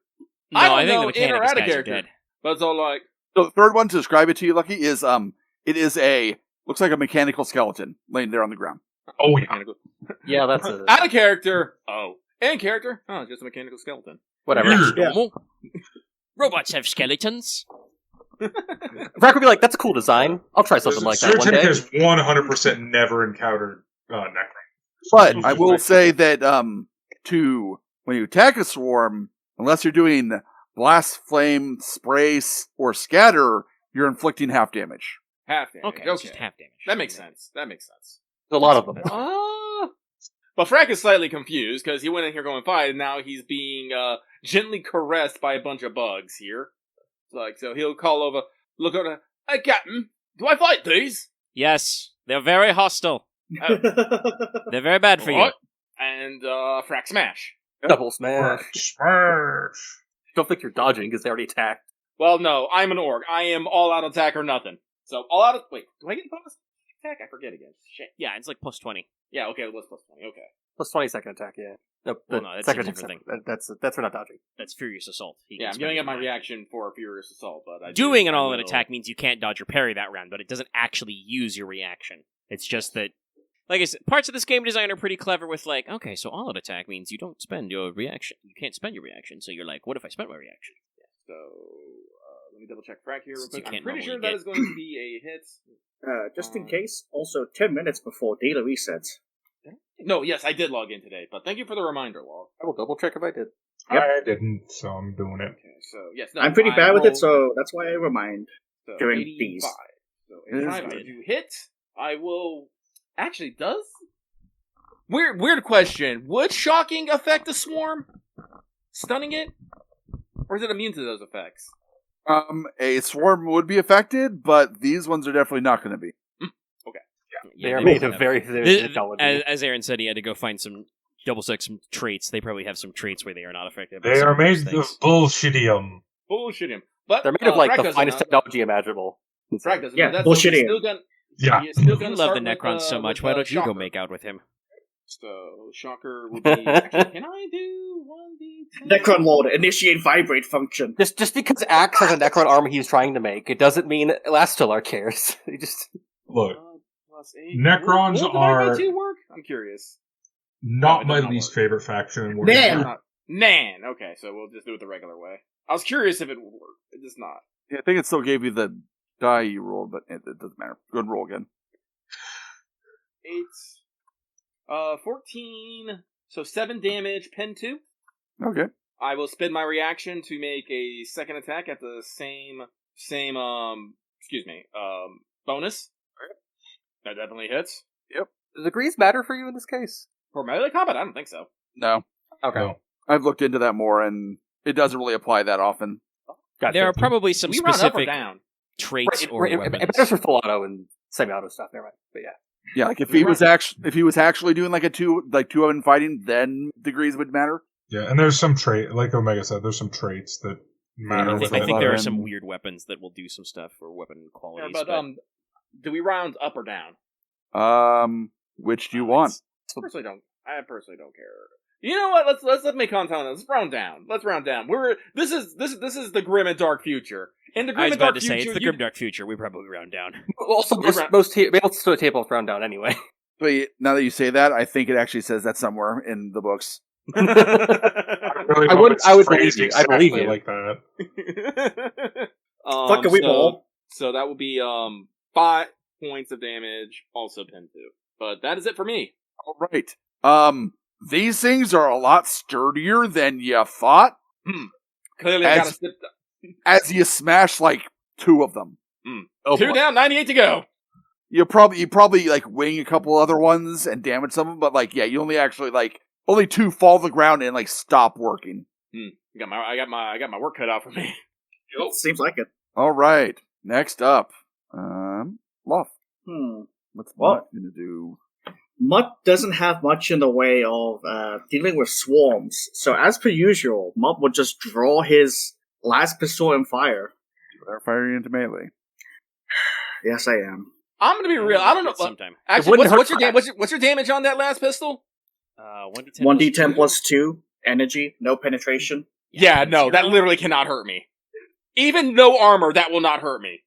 I think the Mechanicus guys are dead. But it's all like... So the third one, to describe it to you, Lucky, is it is looks like a mechanical skeleton laying there on the ground. Oh, yeah. Yeah, that's out of character. Oh. In character. Oh, just a mechanical skeleton. Whatever. Yeah. Robots have skeletons. Fraak would be like, that's a cool design. I'll try something like that one day. Zertek has 100% never encountered Necron. But I will say that when you attack a swarm, unless you're doing blast, flame, spray, or scatter, you're inflicting half damage. Half damage. Okay. Just half damage. That makes sense. There's a lot of them. But Fraak is slightly confused because he went in here going fight, and now he's being gently caressed by a bunch of bugs here. So he'll call over, look over, hey Captain, do I fight these? Yes, they're very hostile. They're very bad for you. And Fraak smash. Double smash. Smash. Don't think you're dodging because they already attacked. Well, no, I'm an orc. I am all out attack or nothing. So all out. Wait, do I get bonus attack? I forget again. Shit. Yeah, it's like plus 20. Yeah, okay, it was plus 20. Okay. Plus 20 second attack. Yeah. No, that's second a different thing. That's for not dodging. That's Furious Assault. Yeah, I'm giving up my reaction for Furious Assault, but doing an all-in attack means you can't dodge or parry that round, but it doesn't actually use your reaction. It's just that, like I said, parts of this game design are pretty clever with like, okay, so all-in attack means you don't spend your reaction. You can't spend your reaction, so you're like, what if I spent my reaction? Yeah, so let me double check Fraak here real quick. I'm pretty sure that is going to be a hit. Just in case, also 10 minutes before data resets. No, yes, I did log in today, but thank you for the reminder, Loth. I will double check if I did. Yep. I didn't, so I'm doing it. Okay, so yes, no, I'm pretty bad with it, so that's why I remind during 85. these. So if I do hit, I will. Actually, does weird question? Would shocking affect a swarm? Stunning it, or is it immune to those effects? A swarm would be affected, but these ones are definitely not going to be. They are made of very thin technology. As Aren said, he had to go find double check some traits. They probably have some traits where they are not affected. They are made of bullshitium. Bullshitium. But they're made of like Fraak the finest technology imaginable. Fraak doesn't yeah, know that, bullshitium. Yeah. You love the Necron so much. Why don't you go make out with him? So Shocker would be. Actually, can I do 1d10? Necron Lord, initiate vibrate function. Just because Axe has a Necron armor he's trying to make, it doesn't mean Astelaar cares. He just look. +8. Necrons are. Work? I'm curious. Not my least favorite faction in Nan! Nan! Okay, so we'll just do it the regular way. I was curious if it would work. It does not. Yeah, I think it still gave you the die you rolled, but it doesn't matter. Good roll again. 8. 14. So 7 damage, pen 2. Okay. I will spend my reaction to make a second attack at the same bonus. That definitely hits. Yep. Do degrees matter for you in this case? For melee combat, I don't think so. No. Okay. No. I've looked into that more, and it doesn't really apply that often. Gotcha. There are probably some We round up or specific down. traits Right, or it weapons. matters for full auto and semi-auto stuff. Never mind. But yeah. Yeah, like if he was actually doing like a 2-on fighting, then degrees would matter. Yeah, and there's some trait, like Omega said, there's some traits that matter. I with think it. there are some weird weapons that will do some stuff for weapon qualities. Yeah, but do we round up or down? Which do you want? I personally don't care. You know what? Let's make content on this. Let's round down. This is the grim and dark future. In the I grim was and about dark to future, say, it's the grim dark future. We probably round down. Also, most tables round down anyway. But now that you say that, I think it actually says that somewhere in the books. Really I hope would- it's I would phrased believe you. I believe exactly you. like that. Fuck, are we all? So that would be 5 points of damage, also pinned to. But that is it for me. All right. These things are a lot sturdier than you thought. Clearly, I gotta slip. As you smash like 2 of them. Oh, 2 down, 98 to go. You probably like wing a couple other ones and damage some of them, but like you only actually only 2 fall to the ground and like stop working. I got my work cut out for me. Seems like it. All right. Next up, Loth. What's Mutt gonna do? Mutt doesn't have much in the way of dealing with swarms, so as per usual, Mutt would just draw his last pistol and fire. They're firing into melee. Yes, I am. I'm gonna be real. I don't know. Sometime. Actually, what's your damage on that last pistol? 1d10. 1d10 plus 2 energy, no penetration. Yeah, no, that literally cannot hurt me. Even no armor, that will not hurt me.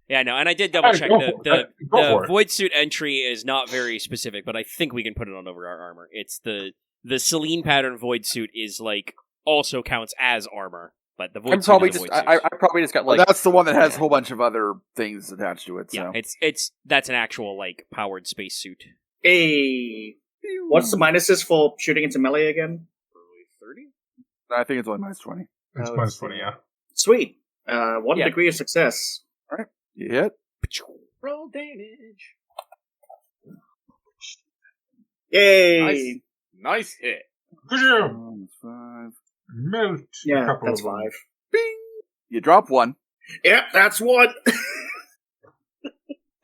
Yeah, no, and I did double check. Go The for it. void suit entry is not very specific, but I think we can put it on over our armor. It's the Selene pattern void suit is like also counts as armor, but the void I'm suit probably is a just void suit. I probably just got Well, like that's the one that has a whole bunch of other things attached to it. So. Yeah, that's an actual like powered spacesuit. Hey, what's the minuses for shooting into melee again? 30? I think it's only minus 20. It's minus 20, yeah. Sweet. 1 Yeah. degree of success. You hit. Roll damage. Yay! Nice hit. Good job. 5. Melt. a Yeah, couple that's of them. 5. Bing. You drop 1. Yep, that's 1.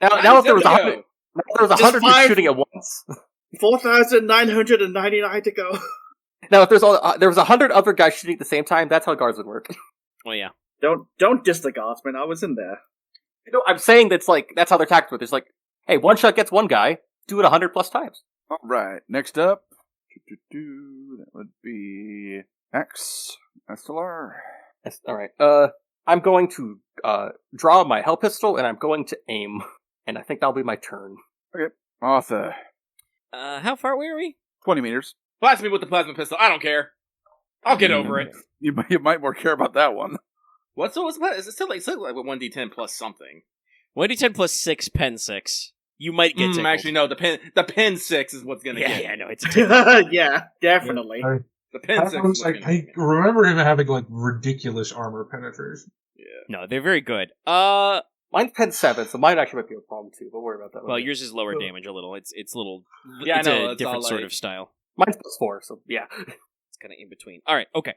now if there was There we 100, go. now if there was Just 100 5. shooting at once. 4,999 to go. Now if there was 100 other guys shooting at the same time, that's how guards would work. Well, yeah. Don't diss the guardsman. I was in there. You know, I'm saying that's how their tactics work. It's like, hey, one shot gets one guy, do it 100 plus times. All right. Next up, that would be Astelaar. All right. I'm going to draw my hell pistol and I'm going to aim, and I think that'll be my turn. Okay. Arthur. How far away are we? 20 meters. Blast me with the plasma pistol. I don't care. I'll get over it. You might more care about that one. What's is it still like 1d10 plus something? 1d10 plus 6, pen 6. You might get tickled. Actually, no. The pen 6 is what's gonna get. Yeah, no, it's a tickle. Yeah, definitely. Yeah, The pen 6. Is what's I gonna remember him having like ridiculous armor penetration. yeah. No, they're very good. Mine's pen 7, so mine actually might be a problem too. But worry about that. Well, later. yours is lower damage a little. It's little. Yeah, I it's know, a it's different all sort like- of style. Mine's plus 4, so yeah. It's kind of in between. All right, okay.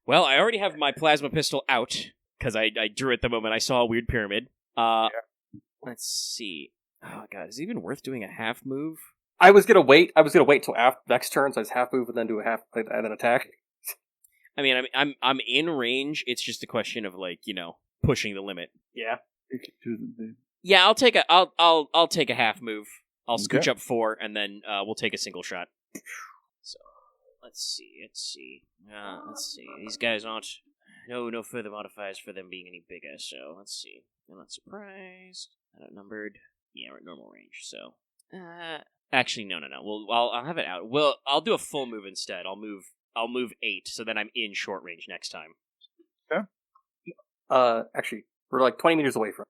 Well, I already have my plasma pistol out because I drew it the moment I saw a weird pyramid. Let's see. Oh god, is it even worth doing a half move? I was gonna wait till after next turn, so I just half move and then do a half and then attack. I mean, I'm in range. It's just a question of like pushing the limit. Yeah. Yeah, I'll take a half move. I'll Okay. scooch up 4 and then we'll take a single shot. So let's see. These guys aren't no further modifiers for them being any bigger. So let's see. I'm not surprised. Not outnumbered. Yeah, we're at normal range. So actually no. I'll have it out. I'll do a full move instead. I'll move 8, so then I'm in short range next time. Actually, we're like 20 meters away from.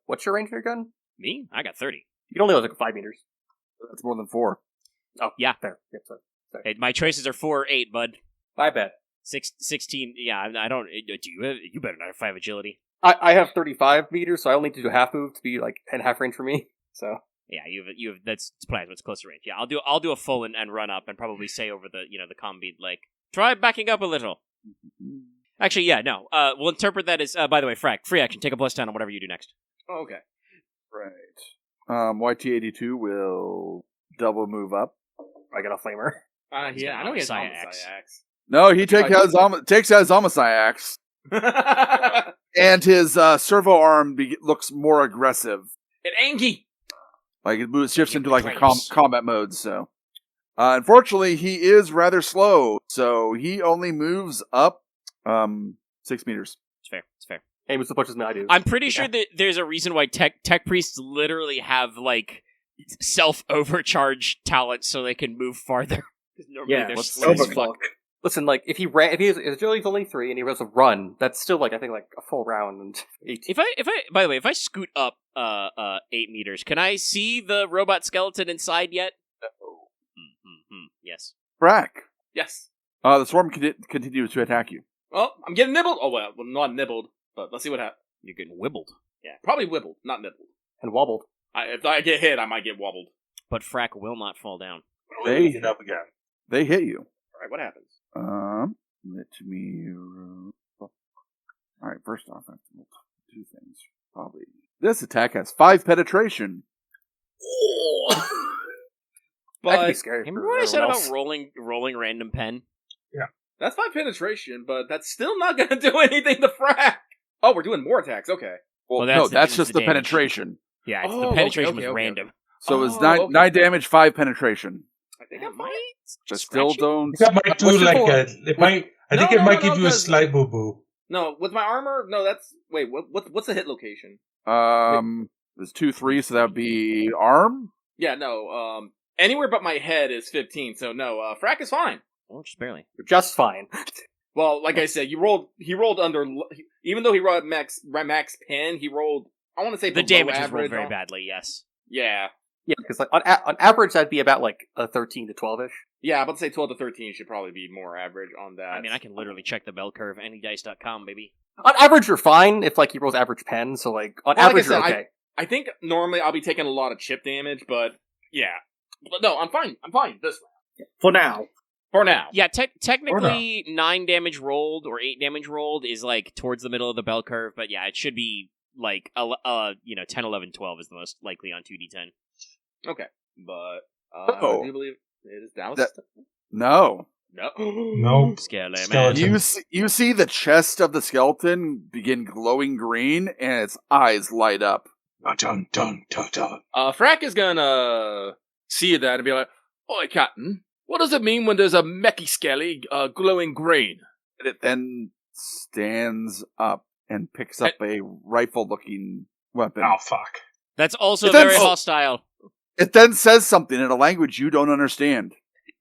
What's your range of your gun? Me? I got 30. You can only have like 5 meters. That's more than 4. Oh yeah. Fair. Yep, sorry. Hey, my choices are 4 or 8, bud. My bad. 16. Yeah, I don't. Do you better not have 5 agility. I have 35 meters, so I only need to do a half move to be like in half range for me. So Yeah, you have that's plasma. It's closer range. Yeah, I'll do a full and run up and probably say over the the comm bead like try backing up a little. Actually, yeah, no. We'll interpret that as by the way, Fraak, free action. Take a +10 on whatever you do next. Oh, okay. Right. YT82 will double move up. I got a flamer. Yeah, I know he has Messiah Homicide Axe. No, he takes out his Homicide Axe, and his servo arm looks more aggressive. And Angie. Like it shifts into like a combat mode. So Unfortunately, he is rather slow, so he only moves up 6 meters. It's fair. It's fair. Aim as much as I do. I'm pretty sure that there's a reason why tech priests literally have like self-overcharge talent so they can move farther. Normally Yeah, they're let's slow as fuck. overclock. Listen, like if it's really only 3 and he has a run, that's still like I think like a full round and 18. By the way, if I scoot up 8 meters, can I see the robot skeleton inside yet? Yes. Fraak. Yes. The swarm continues to attack you. Oh, I'm getting nibbled. Oh, well, not nibbled, but let's see what happens. You're getting wibbled. Yeah, probably wibbled, not nibbled. And wobbled. If I get hit, I might get wobbled. But Fraak will not fall down. They- Get up again. They hit you. All right, what happens? Let me. All right, first off, I have to do 2 things. Probably. This attack has 5 penetration. That could be But scary. Remember for what I said everyone about else. rolling random pen? that's 5 penetration, but that's still not going to do anything to Fraak. Oh, we're doing more attacks. Okay. Well, Well, no, that's the just the damage. penetration. Yeah, Oh, the penetration okay, was random. So it's Oh, 9 okay. 9 damage, 5 penetration. I think I'm fine. But still don't. That might do What's the like goal? it might. I think it No, might no, give you a because- slight boo boo. No, with my armor, no. That's wait. What's the hit location? There's 2, 3, so that would be arm. Yeah, no. Anywhere but my head is 15. So no. Fraak is fine. Oh, just barely. You're just fine. Well, like I said, he rolled under. Even though he rolled max pen, he rolled. I want to say The below damage was average rolled very on- badly, yes. Yeah, Yeah, because like on average that'd be about like a 13 to 12ish. yeah. I'm about to say 12 to 13 should probably be more average on that. I mean, I can literally check the bell curve, anydice.com, baby. On average, you're fine if like he rolls average pen. So like on Well, like I average, said, you're okay. I think normally I'll be taking a lot of chip damage, but yeah. But no, I'm fine. I'm fine this round. For now. For now. Yeah, technically 9 damage rolled or 8 damage rolled is like towards the middle of the bell curve, but yeah, it should be like 10, 11, 12 is the most likely on 2d10. Okay. But Uh-oh. do you believe it is Dallas? No. No. No. Skeleton. Skeleton. You see the chest of the skeleton begin glowing green, and its eyes light up. Dun dun dun dun. Fraak is gonna see that and be like, "Oi, Captain, what does it mean when there's a mechy skelly glowing green?" And it then stands up and picks up a rifle-looking weapon. Oh fuck. That's also It then- very hostile. It then says something in a language you don't understand.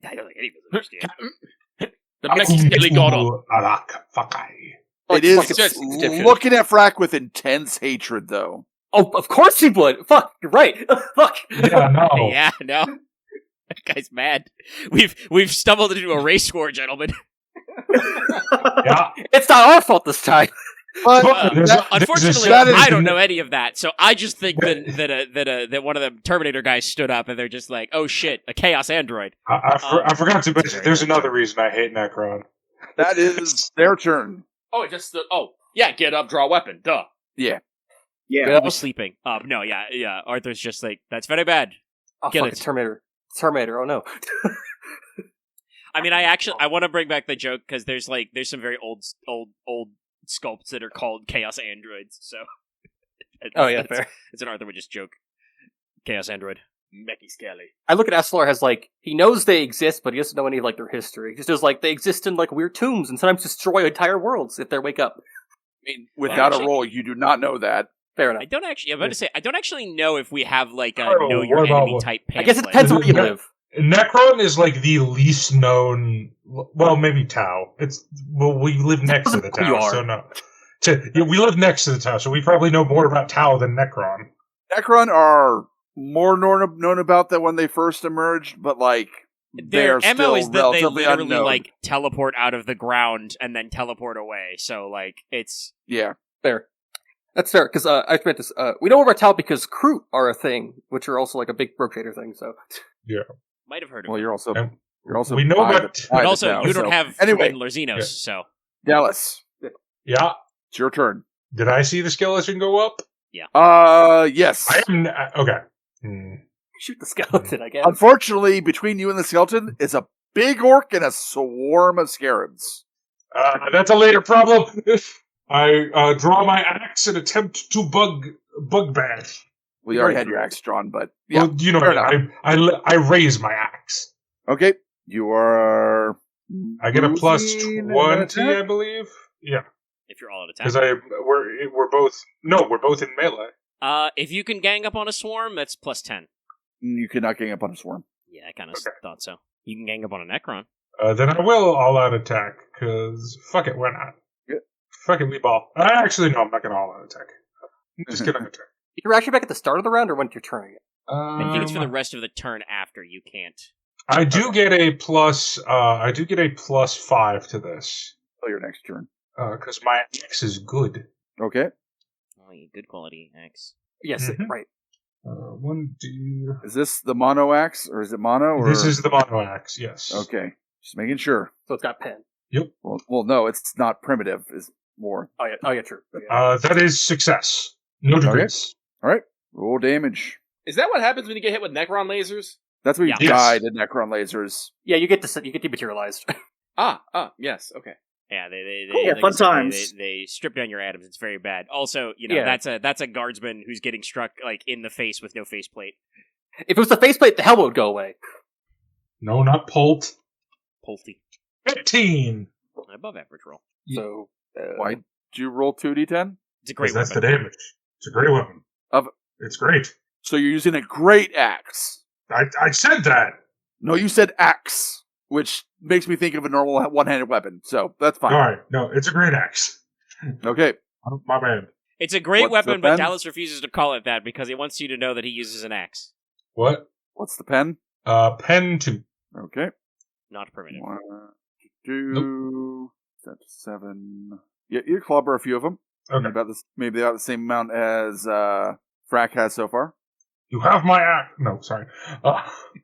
I don't think any of us understand. The mechy skelly got on. It is fucking dipshit. looking at Frack with intense hatred, though. Oh, of course he would. Fuck, you're right. Fuck. Yeah, no. Yeah, no. That guy's mad. We've stumbled into a race war, gentlemen. Yeah. It's not our fault this time. But Unfortunately, that is- I don't know any of that, so I just think that one of the Terminator guys stood up and they're just like, "Oh shit, a Chaos Android." I forgot to mention. There's another reason I hate Necron. that is their turn. Oh, it just yeah, get up, draw weapon, duh. Yeah. I was sleeping. No, yeah. Arthur's just like, "That's very bad." Oh, Kill fuck, it. Terminator. Oh no. I mean, I want to bring back the joke because there's some very old sculpts that are called Chaos Androids. So, Oh yeah, fair. it's an Arthur would just joke. Chaos Android. Mechy skelly. I look at Astelaar as like he knows they exist, but he doesn't know any of like their history. He just knows like they exist in like weird tombs and sometimes destroy entire worlds if they wake up. I mean, without actually- a roll, you do not know that. Fair enough. I'm about to say, I don't actually know if we have like a Oh, know your what about enemy what- type I guess it pamphlet. depends on where you live. Necron is like the least known. Well, maybe Tau. We live next to the You Tau, are. so no. We live next to the Tau, so we probably know more about Tau than Necron. Necron are more known about than when they first emerged, but like they Their are MO still is that they relatively literally unknown. like teleport out of the ground and then teleport away. So like it's Yeah, Fair. That's fair, because I meant this. We know about Tau because Kroot are a thing, which are also like a big rotator thing, so. might have heard of well, it. you're also And by we know the- about. by But the also, Tau, you don't so- have anyway. Lorzinos, Yeah. so Dallas. Yeah. It's your turn. Did I see the skeleton go up? Yes. I am. Okay. Shoot the skeleton, I guess. Unfortunately, between you and the skeleton is a big orc and a swarm of scarabs. That's a later problem. I draw my axe and attempt to bug bash. Well, you already had your axe drawn, but yeah, Well, you know, fair enough. I raise my axe. Okay, you are. I get a plus losing 20, attack? I believe. Yeah, If you're all at because attack. we're both in melee. If you can gang up on a swarm, that's plus 10. You cannot gang up on a swarm. Yeah, I kind of Okay. thought so. You can gang up on a Necron. Then I will all-out attack, because fuck it, why not? Yeah. Fuck it, we ball. Actually, no, I'm not going to all-out attack. I'm just going to attack. You're actually back at the start of the round, or when's your turn again? I think it's for the rest of the turn after. You can't. I do get a plus. I do get a plus 5 to this Till your next turn. because my X is good. Okay. Oh, yeah, good quality X. Yes, Mhm. right. 1d. Is this the mono axe, or is it mono? Or... This is the mono axe. Yes. Okay. Just making sure. So it's got pen. Well, no, it's not primitive. Is more. Oh yeah, true. Yeah. That is success. No degrees. All right. Roll damage. Is that what happens when you get hit with Necron lasers? That's what you Yeah. died Yes. in Necron lasers. Yeah, you get dematerialized. Yes, okay. Yeah, they Cool, like I fun said, times. They strip down your atoms. It's very bad. Also, Yeah. that's a guardsman who's getting struck like in the face with no faceplate. If it was the faceplate, the helmet would go away. No, not Pult. Polty. 15. Above average roll. So Why did you roll 2d10? It's a great Because that's weapon. the damage. It's a great weapon. It's great. So you're using a great axe. I said that. No, you said axe, which makes me think of a normal one-handed weapon. So that's fine. All right. No, it's a great axe. Okay. My bad. It's a great What's the weapon, but pen? Dallas refuses to call it that because he wants you to know that he uses an axe, What? What's the pen? Pen 2. Okay. not primitive. 1, 2, 7. Yeah, you clobber a few of them. Okay. Maybe about the same amount as Fraak has so far. You have my axe. No, sorry. is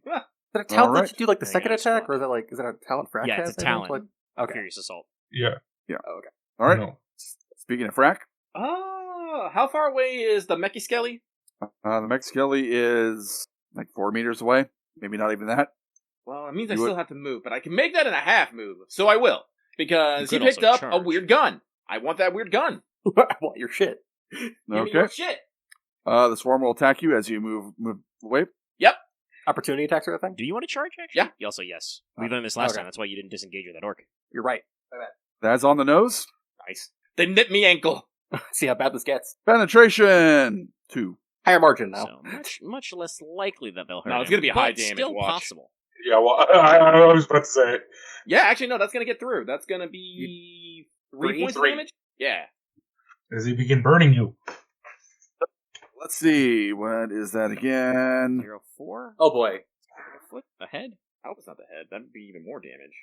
that a talent Alright. that you do like the I second think I attack, saw or is that a talent Fraak Yeah, has? it's a I think? talent. Like, okay. Furious assault. yeah. All right. No. Speaking of Fraak, How far away is the Mechiskelly? the Mexicali is like 4 meters away. Maybe not even that. Well, it means I You still would- have to move, but I can make that in a half move, so I will. Because You he could picked also up a charge. weird gun. I want that weird gun. I want your shit. Give me Okay. your shit. The swarm will attack you as you move away. Opportunity attack sort of thing. Do you want to charge, actually? Yeah. You also, yes. We learned this last Okay. time. That's why you didn't disengage with that orc. You're right. That's on the nose. Nice. They nipped me ankle. See how bad this gets. Penetration 2. Higher margin now. So much less likely that they'll hurt No, it's him, gonna be high but damage, still watch. possible. Yeah, well, I was about to say. Yeah, actually, no, that's gonna get through. That's gonna be 3 points of Three. damage? Yeah. As he begin burning you. Let's see. What is that again? 0-4? Oh boy. A foot ahead? I hope it's not the head. That'd be even more damage.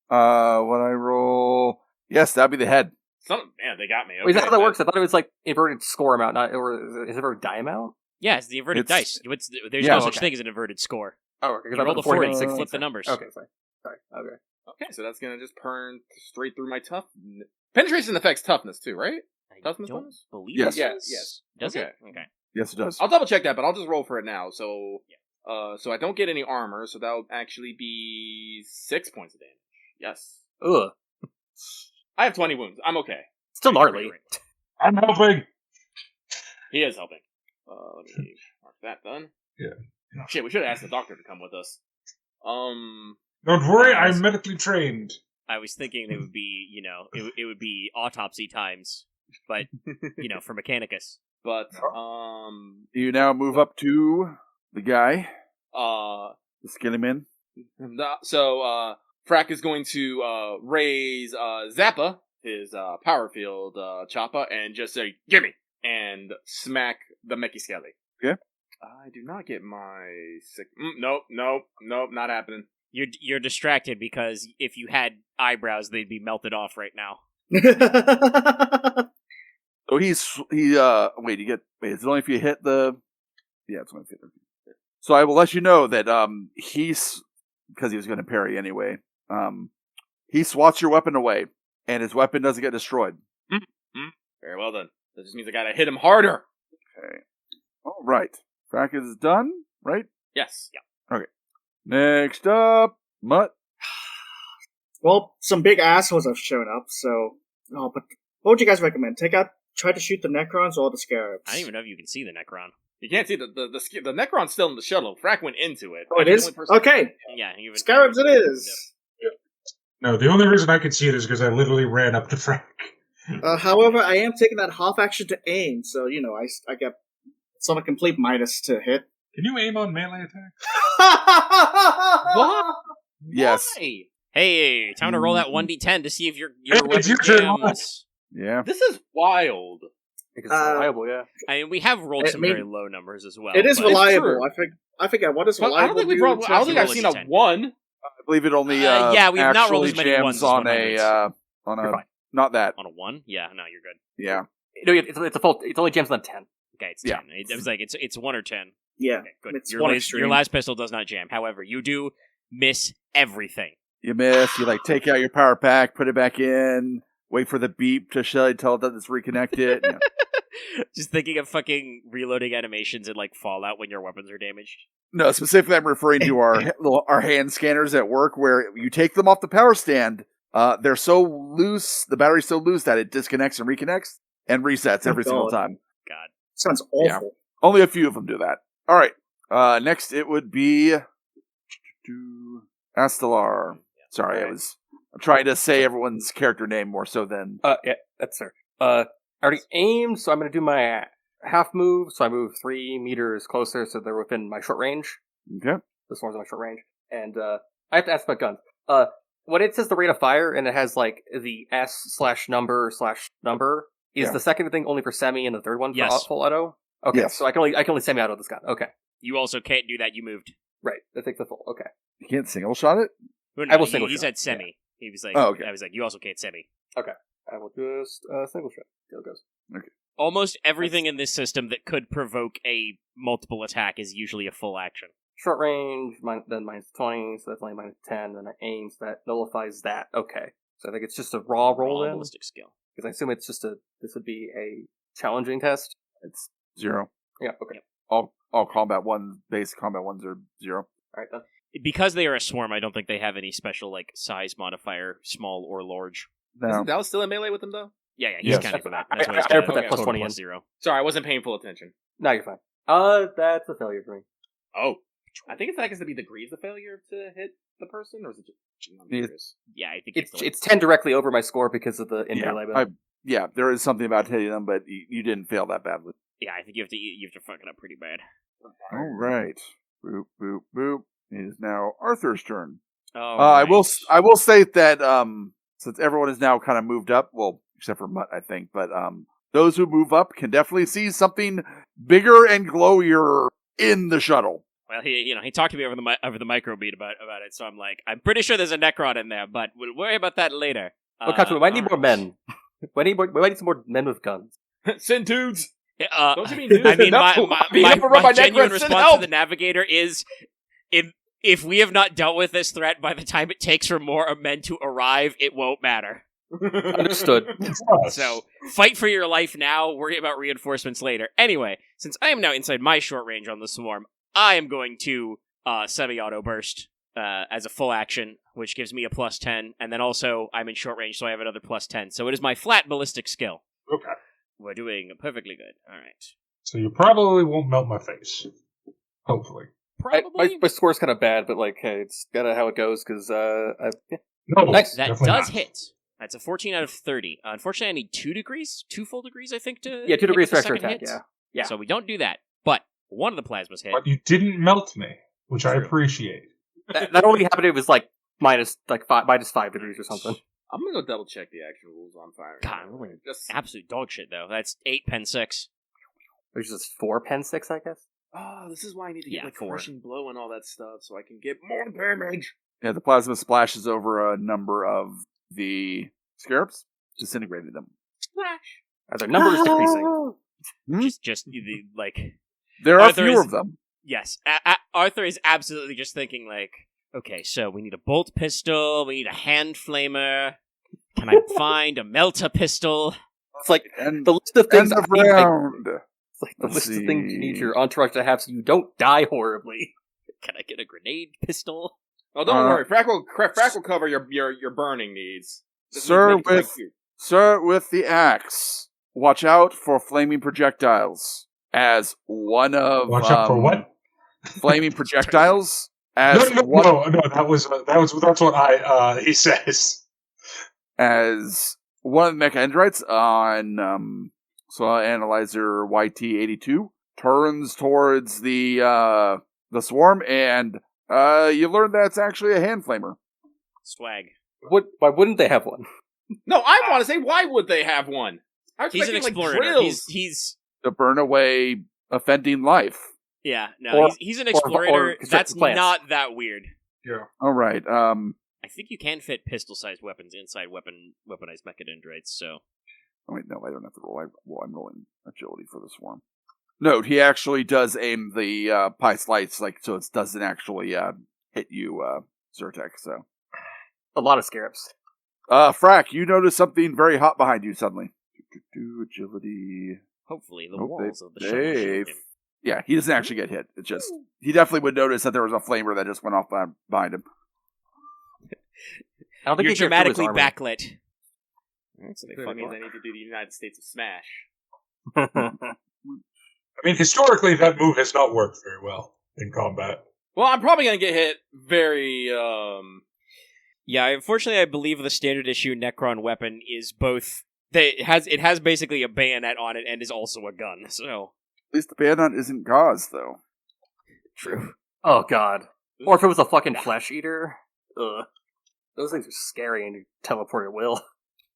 What I roll? Yes, that'd be the head. Man, they got me. Wait, is that Okay, how that works? I thought it was like inverted score amount, not or is it inverted die amount? Yeah, it's the inverted It's- dice. There's Yeah, no such okay. thing as an inverted score. Oh, okay. You roll the 40, flip the numbers. Okay, sorry. Okay. Okay, so that's gonna just burn straight through my tough. Penetration affects toughness too, right? I Toughness don't bonus? believe Yes. it Yeah, does. yes. Does Okay. it? Okay. Yes, it does. I'll double check that, but I'll just roll for it now. So, so I don't get any armor, so that'll actually be 6 points of damage. Yes, Ugh. I have 20 wounds. I'm okay. Still gnarly. I'm helping. He is helping. Let me mark that done. Yeah. Shit, we should have asked the doctor to come with us. Don't worry, I'm medically trained. I was thinking it would be, it would be autopsy times, but, for Mechanicus. But, You now move up to the guy, uh, the skinny man. so, Fraak is going to, raise, Zappa, his, power field, choppa, and just say, gimme! And smack the Mechiskelly. Okay. I do not get my sick. Nope, not happening. You're distracted because if you had eyebrows, they'd be melted off right now. So wait, is it only if you hit the, yeah, it's only if you hit the, so I will let you know that, he's, because he was going to parry anyway, he swats your weapon away, and his weapon doesn't get destroyed. Very well done. That just means I gotta hit him harder. Okay. All right. Fraak is done, right? Yes. Yeah. Next up, Mutt. Well, some big assholes have shown up, so... Oh, but what would you guys recommend? Try to shoot the Necrons or the Scarabs? I don't even know if you can see the Necron. You can't see the Necron's still in the shuttle. Frack went into it. Oh, it is? Okay. Yeah, Scarabs it is. No, the only reason I could see it is because I literally ran up to Fraak. However, I am taking that half action to aim, so, I get some complete minus to hit. Can you aim on melee attack? What? Yes. Why? Hey, time to roll that 1d10 to see if your It's your weapon turn. jams. Yeah. This is wild. Because it's reliable, yeah. I mean, we have rolled I some mean, very low numbers as well. It is but- reliable. true. I forget what is But reliable. I don't think we've rolled. I don't think I've seen a D10. 1. I believe it only yeah, we've not rolled actually as many jams ones as on 100s. You're fine. not that. On a 1? Yeah, no, you're good. Yeah. No, it's a full. It's only jams on 10. Okay, it's Yeah. 10. It was like, it's 1 or 10. Yeah. Okay, good. It's Your one your extreme. last pistol does not jam. However, you do miss everything. You miss, you take out your power pack, put it back in, wait for the beep to tell it that it's reconnected. Just thinking of fucking reloading animations in like Fallout when your weapons are damaged. No, specifically I'm referring to our hand scanners at work where you take them off the power stand, they're so loose, the battery's so loose that it disconnects and reconnects and resets every single time. God. Sounds awful. Only a few of them do that. All right. Next it would be Astelaar. Sorry, I'm trying to say everyone's character name more so than... Yeah, that's sir. I already aimed, so I'm going to do my half move. So I move 3 meters closer, so they're within my short range. Okay. This one's in my short range. And I have to ask about guns. When it says the rate of fire, and it has like the S/number, is the second thing only for semi and the third one for full auto? Okay, Yes. so I can only semi-auto this gun. Okay. You also can't do that. You moved. Right, that takes the full. Okay. You can't single shot it? Well, I will he single shot. said semi. He was like, Oh, okay. I was like, you also can't semi. I will just single shot. There it goes. Almost everything in this system that could provoke a multiple attack is usually a full action. Short range, then minus 20, so that's only minus 10, then I aim, so that nullifies that. Okay. So I think it's just a raw roll in, ballistic skill. because I assume it's just this would be a challenging test. It's 0. Yeah, okay. All combat ones, basic combat ones are 0. Alright then. Because they are a swarm, I don't think they have any special like size modifier, small or large. No. Isn't Dallas still in melee with them though? Yeah, he's Yes. counting for that. I That's why he's put got that a plus total 20 in. plus 0. Sorry, I wasn't paying full attention. No, you're fine. That's a failure for me. Oh, I think it's to be degrees of failure to hit the person, or is it just? I'm curious. Yeah, I think It's 10 directly over my score because of the in-melee bonus. Yeah, there is something about hitting them, but you didn't fail that badly. yeah, I think you have to fuck it up pretty bad. All right. Boop, boop, boop. It is now Arthur's turn. Oh, I will state that since everyone is now kind of moved up, well, except for Mutt, I think, but those who move up can definitely see something bigger and glowier in the shuttle. Well, he talked to me over the microbeat about it, so I'm like, I'm pretty sure there's a Necron in there, but we'll worry about that later. We might need more men. We might need some more men with guns. Send dudes. Don't you mean dudes? I mean, No, my genuine Necrons, response send to help! the Navigator is, if we have not dealt with this threat by the time it takes for more men to arrive, it won't matter. Understood. So, fight for your life now, worry about reinforcements later. Anyway, since I am now inside my short range on the swarm, I am going to semi-auto burst as a full action, which gives me a plus 10, and then also I'm in short range, so I have another plus 10. So it is my flat ballistic skill. Okay. We're doing perfectly good. All right. So you probably won't melt my face. Hopefully. Probably. My score's kind of bad, but like, hey, it's kind of how it goes, because No, Nice. That definitely does not. hit. That's a 14 out of 30. Unfortunately, I need 2 full degrees, I think, to yeah, 2 degrees hit for the extra second attack. hit. Yeah. So we don't do that. But one of the plasmas hit. But you didn't melt me, which I True. appreciate. That only happened. It was like minus 5 degrees or something. I'm gonna go double check the actual rules on fire. God, I'm rolling Just absolute dog shit, though. That's 8 pen 6. Which is 4 pen 6, I guess. this is why I need to Yeah, get like 4. crushing blow and all that stuff, so I can get more damage. Yeah, the plasma splashes over a number of the scarabs, disintegrating them. Splash. Are their numbers decreasing? Just like, There are Arthur fewer is- of them. yes. Arthur is absolutely just thinking, like, okay, so we need a bolt pistol, we need a hand flamer. Can I find a melta pistol? It's like And the list of things. end of I need, like, round. it's like the Let's list of things you need see. your entourage to have so you don't die horribly. Can I get a grenade pistol? Oh, don't Uh, worry. Frack will cover your burning needs. Just Sir, make it like with- you. Sir, with the axe, watch out for flaming projectiles. as one of Watch out for what? flaming projectiles. As No, that's what he says. As one of the mecha androids on Analyzer YT82 turns towards the swarm, and you learn that's actually a hand flamer. Swag. Why wouldn't they have one? No, I want to say, why would they have one? I was He's an expecting, explorer. drills. He's To burn away offending life. yeah. No, Or- he's an or explorator. construct That's plants. not that weird. Yeah. All right. I think you can fit pistol-sized weapons inside weaponized mechadendrites. So Oh, wait, no, I don't have to roll. I'm rolling agility for the swarm. Note, he actually does aim the pie slice, so it doesn't actually hit you, Zertek. So, A lot of scarabs. Fraak, you notice something very hot behind you suddenly. Agility. hopefully the Nope, walls of the shuttle they- shield him. Yeah, he doesn't actually get hit. It's just he definitely would notice that there was a flamer that just went off behind him. I don't think You're he can dramatically armor. backlit. Alright, so they That fucking means I need to do the United States of Smash. I mean, historically, that move has not worked very well in combat. Well, I'm probably gonna get hit very, Yeah, unfortunately, I believe the standard issue Necron weapon is both. It has basically a bayonet on it and is also a gun. So At least the bayonet isn't gauze, though. true. Oh god. Or if it was a fucking flesh eater. Ugh. Those things are scary and you teleport at will.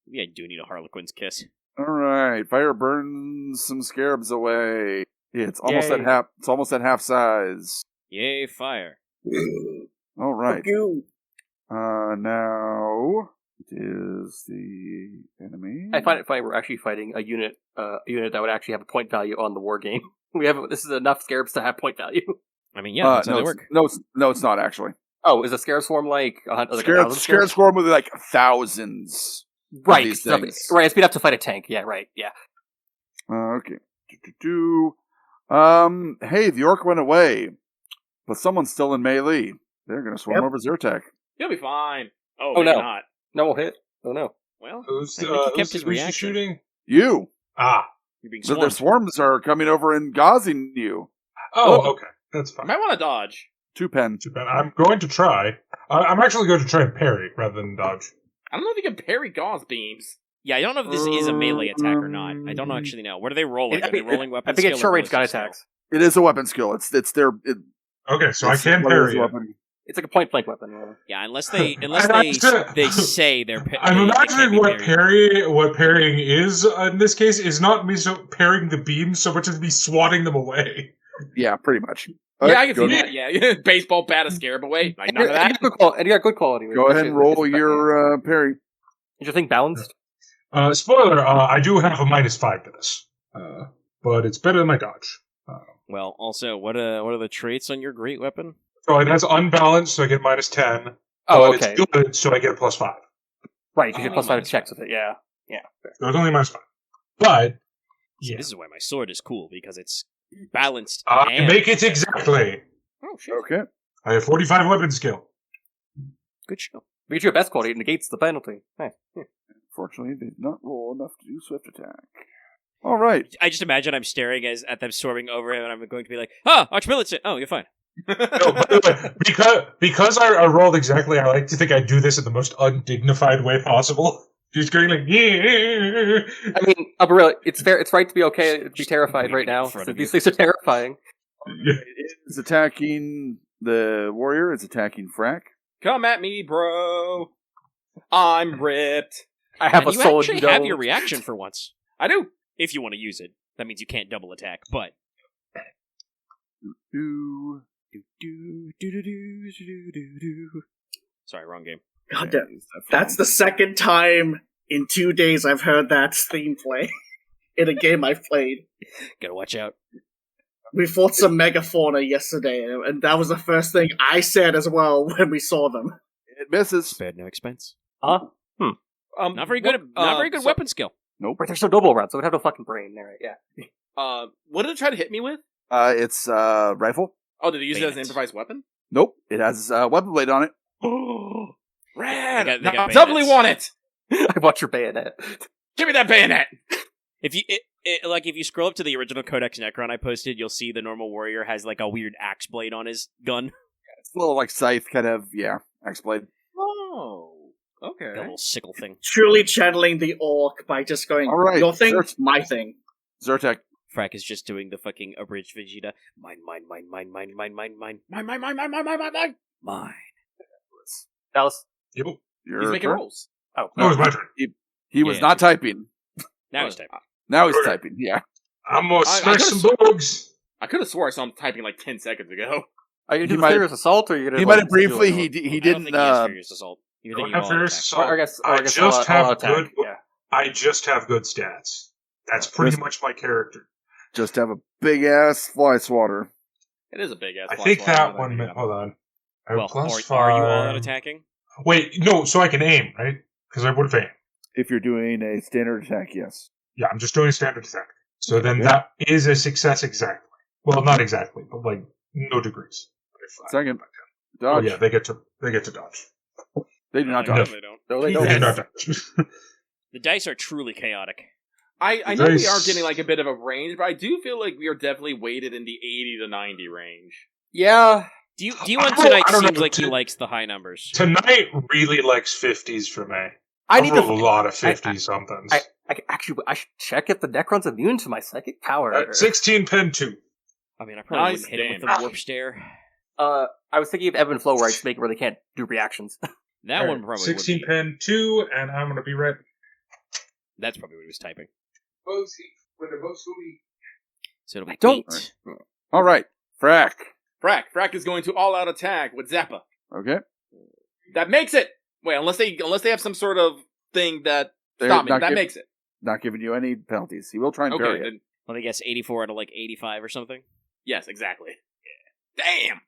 Yeah, you do need a Harlequin's kiss. All right, fire burns some scarabs away. Yeah, it's almost Yay. at half. It's almost at half size. Yay, fire! All right. You. Now it is the enemy. I find it funny we're actually fighting a unit that would actually have a point value on the war game. This is enough scarabs to have point value. I mean, yeah, that's how no, they it's, work. no, it's not actually. Oh, is a scarab swarm like a Scarab 1,000 scarabs? swarm with like thousands. of Right, these so- things. right. It's beat up to fight a tank. Yeah, right. Yeah. Okay. Hey, the orc went away, but someone's still in melee. They're gonna swarm Yep. over Zertek. He'll be fine. Oh, Oh, maybe no. not. No hit. Oh no. Well, Who's I think he kept his who's reaction. shooting? You. Ah. you're being So their swarmed. swarms are coming over and gauzing you. Oh, okay. That's I fine. might want to dodge. 2 pen. Too bad. I'm going to try. I'm actually going to try and parry rather than dodge. I don't know if you can parry gauze beams. Yeah, I don't know if this is a melee attack or not. I don't actually know. What are they rolling? Are they rolling weapon I think it's skill or short range gun ballistic skill? attacks. It is a weapon skill. It's their. Okay, so I it's can what it is, parry it. weapon. It's like a point blank weapon. Yeah. Yeah, unless they I'm they say they're. I'm they can't imagining be what parried. parrying is in this case is not me parrying the beams so much as me swatting them away. Yeah, pretty much. Yeah, I can go see ahead. that. Yeah, baseball bat a scarab away. Like, none of And that. you got good quality. And you got good quality. Go ahead and roll your parry. Is your thing balanced? Spoiler: I do have a -5 to this, but it's better than my dodge. Well, also, what are the traits on your great weapon? So it has unbalanced, so I get -10. Oh, but okay. It's good, so I get a +5. Right. You get Oh, plus 5 minus checks with it. Yeah. So it's only -5. But See, yeah, this is why my sword is cool because it's balanced. I and make it exactly. Oh shit! Okay. I have 45 weapon skill. Good show. We get your best quality. It negates the penalty. Nice. Fortunately, they did not roll enough to do swift attack. All right. I just imagine I'm staring at them storming over him, and I'm going to be like, "Ah, Arch-Militant! Oh, you're fine." No, by the way, because I rolled exactly, I like to think I do this in the most undignified way possible. Just going like, yeah. I mean, Alberilla, it's fair. It's right to be okay to be terrified right now. In front of These you. things are terrifying. It is attacking the warrior. It's attacking Fraak. Come at me, bro. I'm ripped. I have And a you soul. actually You have don't. your reaction for once, I do. if you want to use it. That means you can't double attack, but. Ooh. Sorry, wrong game. God damn. That's the second time in 2 days I've heard that theme play in a game I've played. Gotta watch out. We fought some megafauna yesterday, and that was the first thing I said as well when we saw them. It misses. Spared no expense. Huh? Not very good. Not very good weapon skill. Nope. Right, they're so double run, so it would have no fucking brain. There, right? Yeah. What did it try to hit me with? It's rifle. Oh, did it use it as an Bayonet. improvised weapon? Nope. It has a weapon blade on it. Rad! They got I doubly bayonets. want it! I want your bayonet. Give me that bayonet! If you Like, if you scroll up to the original Codex Necron I posted, you'll see the normal warrior has, like, a weird axe blade on his gun. It's a little like scythe, kind of, axe blade. Oh, okay. Got a little sickle thing. Truly channeling the orc by just going, All right, your thing, my thing. Zertek. Frack is just doing the fucking abridged Vegeta. Mine. Dallas. Yep. Your He's making turn? rolls. Oh, No, it's my turn. He was Yeah, not typing. Now he's typing. Now he's Okay. typing, yeah. I'm gonna I smash could've some bugs. I could have swore I saw him typing like 10 seconds ago. Are you He doing might- Furious Assault, or are you gonna? He like, might have briefly, do he it? he I don't didn't, think he has Furious Assault. You're Don't thinking have all Furious attack. Assault. Or I guess I just just all have attack. good. Yeah. I just have good stats. That's pretty much my character. just have a big-ass fly swatter. It is a big ass. I think that one. Hold on. I have Well, plus are you all out 5. attacking? Wait, no. So I can aim, right? Because I would have aimed. If you're doing a standard attack, yes. Yeah, I'm just doing a standard attack. So then Okay. that is a success exactly. Well, not exactly, but like no degrees. Second. Oh Dodge. yeah, they get to dodge. They do not No, dodge. they don't. No, they They don't. do not dodge. The dice are truly chaotic. I know we Nice. are getting like a bit of a range, but I do feel like we are definitely weighted in the 80 to 90 range. Yeah. D1 I don't tonight know. seems like he likes the high numbers. Tonight really likes 50s for me. I I need rolled a to. lot of 50 somethings. I should check if the Necron's immune to my psychic power. 16 pen 2. I mean, I probably Nice wouldn't hit him with damage. the warp stare. I was thinking of Ebb and Flow, where I just make it where they can't do reactions. That one probably 16 would be. pen 2, and I'm gonna be ready. That's probably what he was typing. So it'll be don't- 8. All right. Frack. Frack is going to all out attack with Zappa. Okay. That makes it. Wait, unless they have some sort of thing that They're stop me. not That gi- makes it. Not giving you any penalties. He will try and Okay. parry it. Then, Let me guess, 84 out of like 85 or something? yes, exactly. Damn.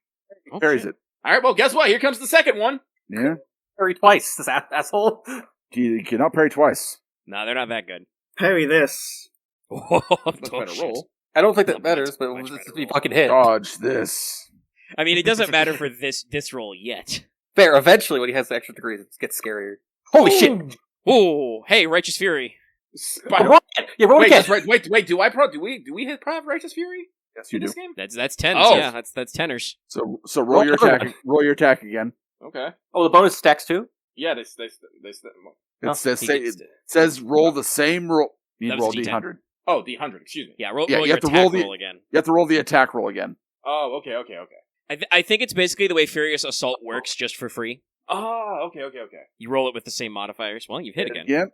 Oh, Parries shit. it. All right. Well, guess what? Here comes the second one. Yeah. Parry twice, this asshole. You cannot parry twice. No, they're not that good. Parry this. Much better shit. roll. I don't think that Much matters, but better let's be roll. fucking hit. Dodge this. I mean, it doesn't matter for this roll yet. Fair. Eventually, when he has the extra degrees, it gets scarier. Holy shit! Oh, hey, Righteous Fury. Spider- Roll again. Yeah, roll Wait, again. that's right. Wait. Do we hit Righteous Fury Yes, you in do. this game? That's tens. Oh. Yeah, that's tenors. So roll your another attack. one. Roll your attack again. Okay. Oh, the bonus stacks too. Yeah, they It Oh, says He say, gets it says roll the same roll. You That roll was a D10. D100. Oh, D100. Excuse me. Yeah, roll Yeah, your you have to attack roll the- roll again. You have to roll the attack roll again. Oh, okay. I think it's basically the way Furious Assault works, just for free. Oh, okay. You roll it with the same modifiers. Well, you've hit again. Yep.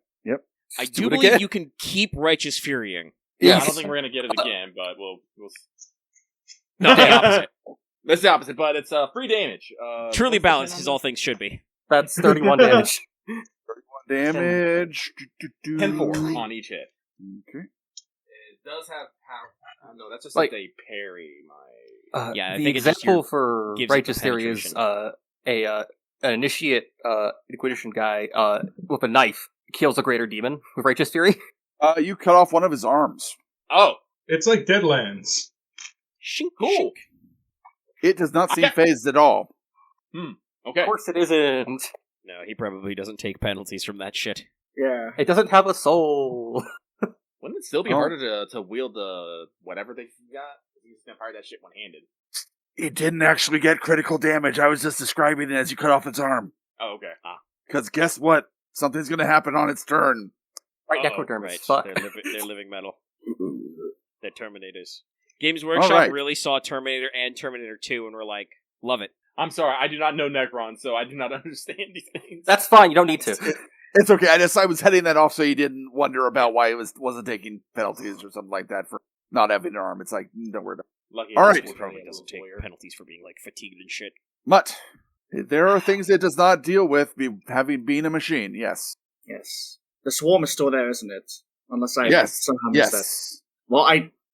I Just do it believe again. you can keep Righteous Furying. Yeah, I Yes. don't think we're gonna get it again, but we'll. No, the opposite. That's the opposite, but it's free damage. Truly what's the balanced, thing as on all things should be. That's 31 damage. Damage. 10-4 on each hit. Okay. It does have power. No, that's just Like- like a parry. My Yeah, I the think it's just example your- for gives it the Righteous Theory is an initiate Inquisition guy with a knife kills a greater demon with Righteous Theory. You cut off one of his arms. oh, It's like Deadlands. Shink, cool. shink. It does not seem Okay. phased at all. Okay. Of course, it isn't. No, he probably doesn't take penalties from that shit. Yeah. It doesn't have a soul. Wouldn't it still be Oh. harder to wield the whatever they got? You just gonna fire that shit one handed. It didn't actually get critical damage. I was just describing it as you cut off its arm. Oh, okay. Because guess what? Something's going to happen on its turn. Right, Uh-oh, Necrodermis. Right, Fuck. they're living metal. They're Terminators. Games Workshop right. really saw Terminator and Terminator 2 and were like, love it. I'm sorry, I do not know Necron, so I do not understand these things. That's fine. You don't need to. It's okay. I was heading that off so you didn't wonder about why it wasn't taking penalties or something like that for not having an arm. It's like, don't worry about it. Lucky All I right. was Probably a doesn't take lawyer. penalties for being like fatigued and shit. Mutt. There are things it does not deal with, having been a machine, yes. Yes. The swarm is still there, isn't it? Unless I Yes. somehow missed that. Yes. Well,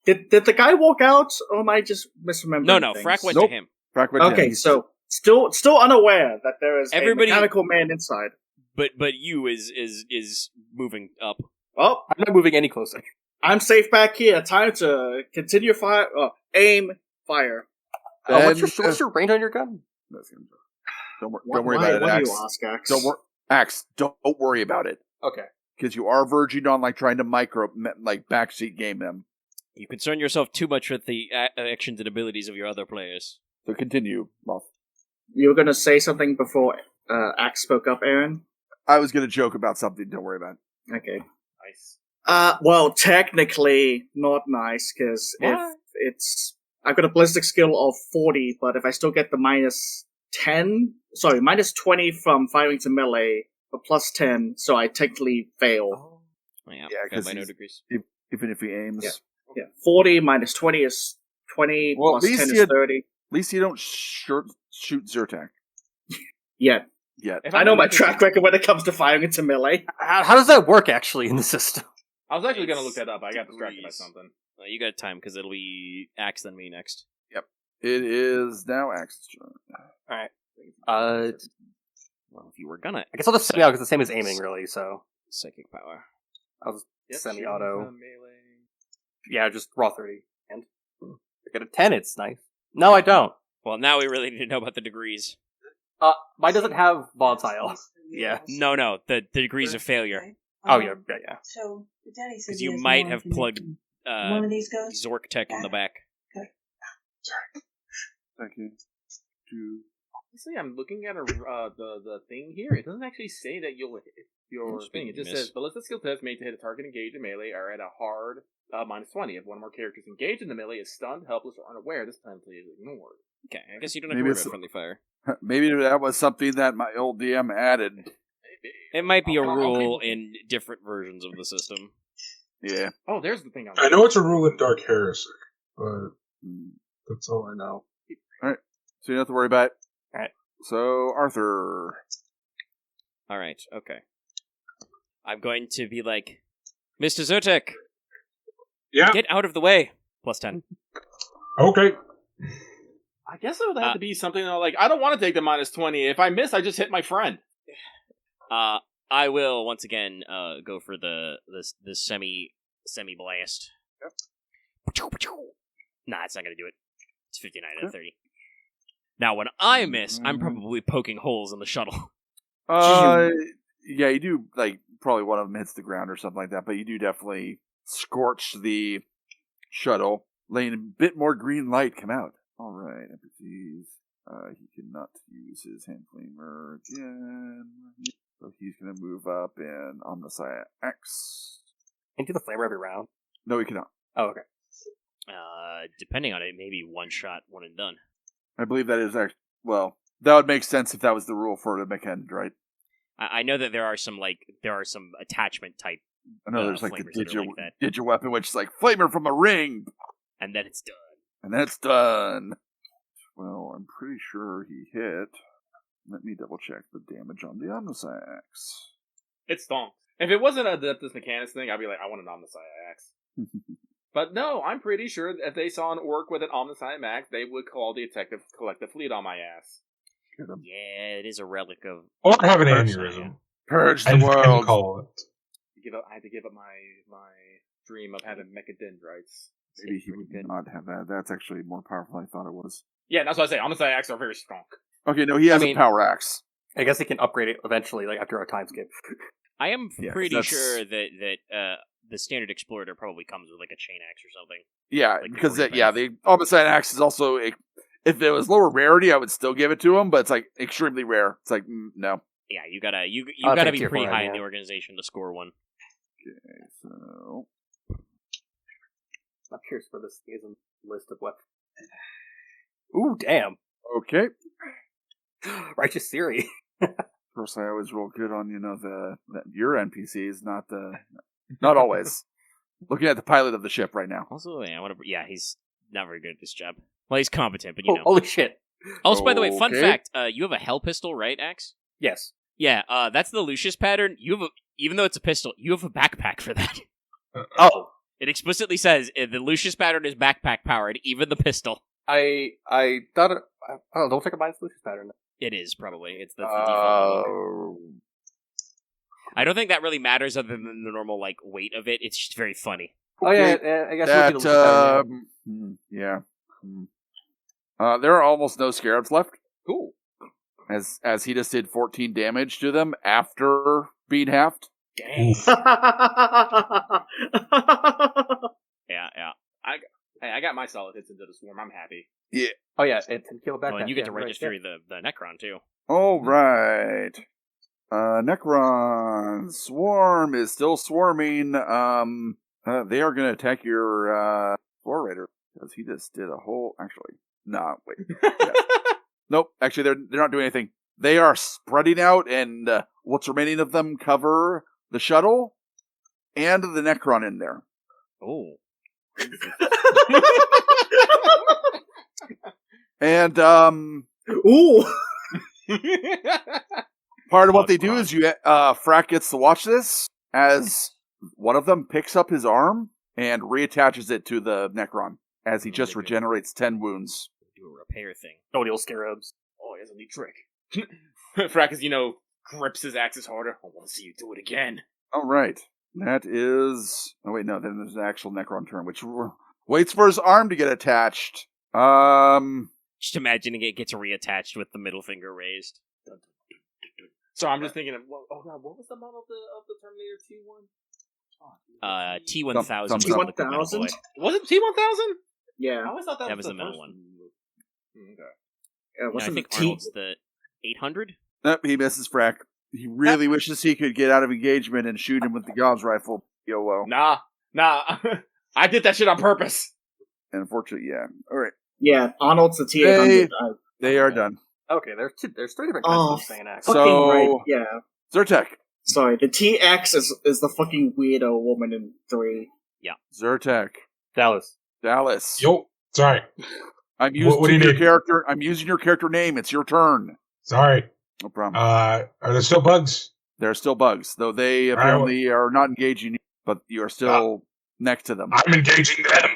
did the guy walk out, or am I just misremembering? No, things? Frack went Nope. to him. Frack went Okay, down. so still unaware that there is Everybody- a mechanical man inside. But you is moving up. Well, I'm not moving any closer. I'm safe back here. Time to continue fire. Aim, fire. What's your range on your gun? Don't worry about it, Why Axe. do you ask, Axe? Don't worry, about it. Okay. because you are verging on like trying to backseat game them. You concern yourself too much with the actions and abilities of your other players. So continue, Loth. You were going to say something before Axe spoke up, Aren? I was going to joke about something. Don't worry about it. Okay. Nice. Well, technically not nice, because if it's... I've got a ballistic skill of 40, but if I still get the minus 20 from firing to melee, but plus 10, so I technically fail. Oh, yeah, because by no degrees. Even if he aims. Yeah. 40 minus 20 is 20, Well, plus 10 is 30. At least you don't shoot Zertek Yet. yet. I know my track record when it comes to firing into melee. How does that work, actually, in the system? I was actually going to look that up. I got distracted by something. You got time, because it'll be Axe then me next. It is now Axe's turn. Alright. Well, if you were gonna... I guess I'll just semi-auto, because it's the same as aiming, really, so... Psychic power. I'll just semi-auto. Melee. Yeah, just raw 30. And I get a 10, it's nice. No, I don't. Well, now we really need to know about the degrees. Mine doesn't have volatile. Yeah. No, the degrees of failure. Oh, yeah. So, Daddy says Because you might have plugged one of these goes. Zork Tech in the back. Thank you. Honestly, I'm looking at the thing here. It doesn't actually say that you'll hit your thing. It just says ballistic skill tests made to hit a target engaged in melee are at a hard minus 20. If one or more characters engaged in the melee is stunned, helpless, or unaware, this penalty is ignored. Okay, I guess you don't have to worry about friendly fire. Maybe that was something that my old DM added. It might be a rule in different versions of the system. Yeah. Oh, there's the thing. I know it's a rule in Dark Heresy, but that's all I know. Alright, so you don't have to worry about it. Alright. So, Arthur. Alright, okay. I'm going to be like, Mr. Zertek, Yeah. get out of the way. Plus 10. Okay. I guess it would have to be something like, I don't want to take the minus 20. If I miss, I just hit my friend. I will once again go for the semi blast. Yep. Nah, it's not gonna do it. It's 59 out of 30. Now, when I miss, I'm probably poking holes in the shuttle. Yeah, you do, probably one of them hits the ground or something like that, but you do definitely scorch the shuttle, letting a bit more green light come out. Alright, NPCs. He cannot use his hand flamer again. So he's going to move up in Omnisci X. Can you do the flamer every round? No, he cannot. Oh, okay. Depending on it, maybe one shot, one and done. I believe that is actually... Well, that would make sense if that was the rule for the Mechanic, right? I know that there are some attachment type. I know there's the like Digi weapon, which is flamer from a ring! And then it's done. And that's done. Well, I'm pretty sure he hit. Let me double check the damage on the Omnisci Axe. It's stonks. If it wasn't a Adeptus Mechanicus thing, I'd be like, I want an Omnisci Axe. But no, I'm pretty sure that if they saw an orc with an Omnisci Axe, they would call the collective fleet on my ass. Yeah, it is a relic of... Or have an aneurysm. Purge the And world. call it. I had to give up my dream of having mechadendrites. Maybe he would not have that. That's actually more powerful than I thought it was. Yeah, that's what I say. Omnisci Axe are very strong. Okay, no, he has a power axe. I guess he can upgrade it eventually, after our time skip. I am pretty sure that the standard Explorer probably comes with a chain axe or something. Yeah, because the Omnisci Axe is also... If it was lower rarity, I would still give it to him, but it's extremely rare. It's no. Yeah, you gotta be pretty high in the organization to score one. Okay, so... I'm curious for this season list of weapons. Ooh, damn. Okay. Righteous Theory. Of course, I always roll good on, your NPCs, not always. Looking at the pilot of the ship right now. Also, he's not very good at this job. Well, he's competent, but Holy shit. Also, by the way, fun fact, you have a hell pistol, right, Axe? Yes. Yeah, that's the Lucius pattern. Even though it's a pistol, you have a backpack for that. Oh. It explicitly says the Lucius pattern is backpack powered, even the pistol. I thought it... don't think about Lucius pattern. It is, probably. It's the default. I don't think that really matters other than the normal, weight of it. It's just very funny. Oh, yeah, I guess yeah. There are almost no scarabs left. Cool. As he just did 14 damage to them after being halved. Dang. Oof. Yeah. I got my solid hits into the swarm. I'm happy. Oh yeah, and kill back. Oh, and you get to register the Necron too. All right. Necron swarm is still swarming. They are going to attack your War Raider because he just did a whole. Actually, nah. Wait. Yeah. Nope. Actually, they're not doing anything. They are spreading out, and what's remaining of them cover the shuttle and the Necron in there. Oh. And Ooh. part of what they do is Fraak gets to watch this as one of them picks up his arm and reattaches it to the Necron as he just regenerates 10 wounds. Do a repair thing. Oh, the old scarabs. Oh, he has a neat trick. Fraak is, grips his axes harder. I want to see you do it again. All right. That is... Oh, wait, no. Then there's an actual Necron turn, which waits for his arm to get attached. Just imagining it gets reattached with the middle finger raised. So I'm just thinking of... Oh, God, what was the model of the Terminator T1? T-1000. T-1000? Was it T-1000? Yeah. I always thought that was the middle first one. Okay. Yeah, I think Arnold's the 800. Nope, he misses Fraak. He really wishes he could get out of engagement and shoot him with the Gauss rifle. YOLO. Nah. I did that shit on purpose. And unfortunately, yeah. All right. Yeah, Arnold's the T-800. They are done. Okay, there's 3 different kinds of fan axes. Fucking So- right, yeah. Zertek. Sorry, the TX is the fucking weirdo woman in 3. Zertek. Dallas. Dallas. Yo, sorry. I'm using What do you your need? character. I'm using your character name. It's your turn. Sorry. No problem. Are there still bugs? There are still bugs, though they apparently are not engaging you, but you are still next to them. I'm engaging them.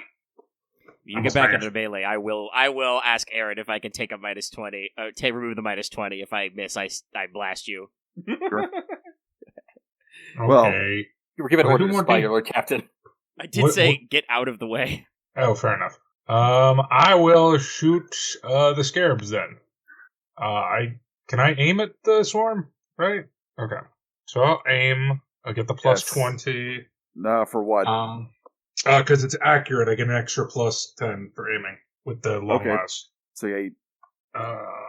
You get back into melee. I will ask Aren if I can take a -20. Remove the -20. If I miss, I blast you. Well, Okay. You were given Well, who orders more by did- your Lord Captain. I did say get out of the way. Oh, fair enough. I will shoot the scarabs then. Can I aim at the swarm? Right? Okay. So I'll aim. I'll get the plus Yes. 20. For what? Because it's accurate, I get an extra plus 10 for aiming with the long Okay. las. So yeah.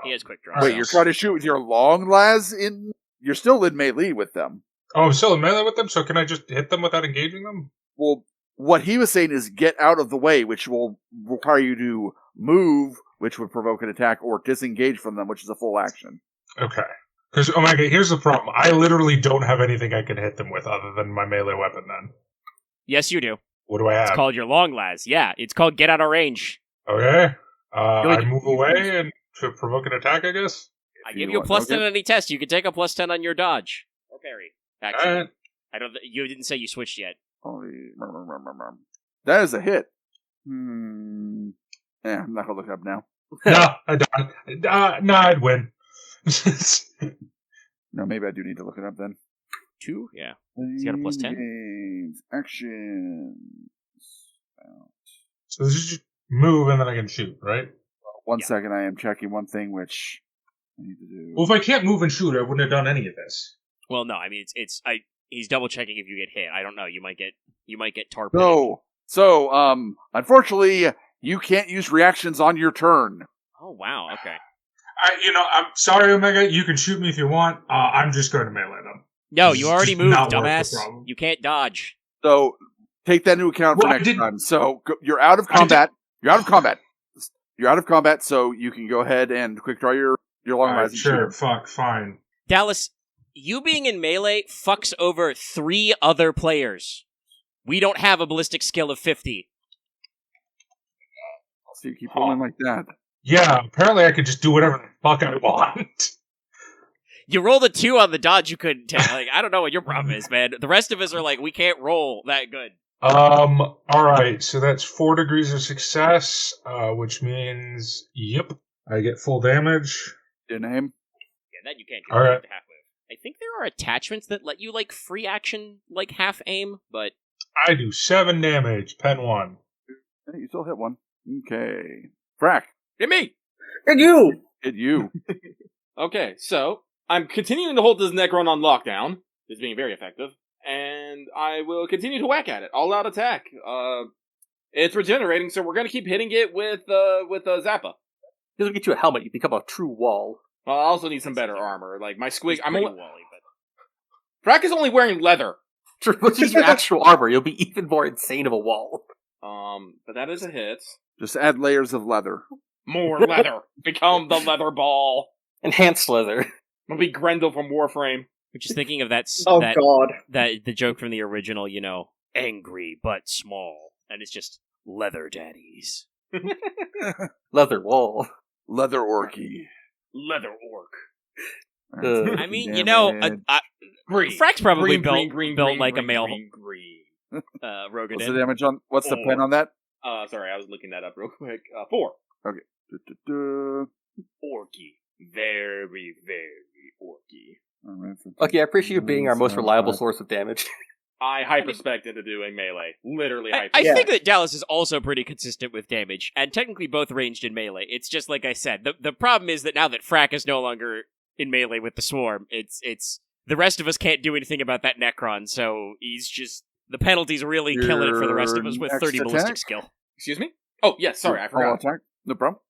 He has quick draw. Wait, you're trying to shoot with your long las in? You're still in melee with them. Oh, I'm still in melee with them, so can I just hit them without engaging them? Well, what he was saying is get out of the way, which will require you to move, which would provoke an attack, or disengage from them, which is a full action. Okay. Because, oh my god, here's the problem. I literally don't have anything I can hit them with other than my melee weapon then. Yes, you do. What do I have? It's called your long las. Yeah, it's called get out of range. Okay. Really- I move away and to provoke an attack, I guess? I If give you you a want- plus okay. 10 on any test. You can take a plus 10 on your dodge or parry. Actually, Alright. I don't. You didn't say you switched yet. That is a hit. I'm not gonna look it up now. No, I don't. No, I'd win. No, maybe I do need to look it up then. 2? Yeah. He's got a plus 10? Games, actions. So this is just move and then I can shoot, right? One Yeah. second, I am checking one thing which I need to do. Well, if I can't move and shoot, I wouldn't have done any of this. Well, no. I mean, he's double checking if you get hit. I don't know. You might get torpedoed. No. So, unfortunately, you can't use reactions on your turn. Oh wow. Okay. I'm sorry, Omega. You can shoot me if you want. I'm just going to melee them. No, This you is already just moved, not worth the dumbass. problem. You can't dodge. So, take that into account for Well, I next didn't- time. So, you're out of combat. You're out of combat. You're out of combat, so you can go ahead and quick draw your long Alright, rise and sure, shoot. fuck, fine. Dallas, you being in melee fucks over 3 other players. We don't have a ballistic skill of 50. So you keep rolling like that. Yeah, apparently I could just do whatever the fuck I want. You rolled a 2 on the dodge you couldn't take. Like, I don't know what your problem is, man. The rest of us are like, we can't roll that good. Alright, so that's 4 degrees of success, which means, yep, I get full damage. Your name? Yeah, that you can't do. All You right. have to half move. I think there are attachments that let you, like, free action, like, half aim, but... I do 7 damage, pen 1. Hey, you still hit one. Okay. Frack, Hit me! And you! hit you. Okay, so I'm continuing to hold this Necron on lockdown. It's being very effective. and I will continue to whack at it. All out attack. It's regenerating, so we're gonna keep hitting it with Zappa. Doesn't get you a helmet, you become a true wall. I also need some better armor. Like my squig. He's I'm pretty only, wally, but Fraak is only wearing leather. True, once you use your actual armor, you'll be even more insane of a wall. But that is a hit. Just add layers of leather. More leather. Become the leather ball. Enhanced leather. I'll be Grendel from Warframe. we're just thinking of that Oh that God. that the joke from the original, angry but small, and it's just leather daddies. Leather wall. Leather orky. Leather orc. I mean, Damage. Green. Frack's probably green, built like a male green. Rogan. What's the damage on? What's the pen on that? Sorry, I was looking that up real quick. 4. Du-du-du. Orky. Very, very orky. All right, Okay, I appreciate you being our most reliable source of damage. I hyperspec into doing melee. Literally I hyperspec. think that Dallas is also pretty consistent with damage, and technically both ranged in melee. It's just like I said. The problem is that now that Fraak is no longer in melee with the swarm, it's the rest of us can't do anything about that Necron, so he's just the penalties really killing it for the rest of us with Your 30 next ballistic attack? skill. Excuse me? Oh, yes, sorry, I All forgot. attack. No problem.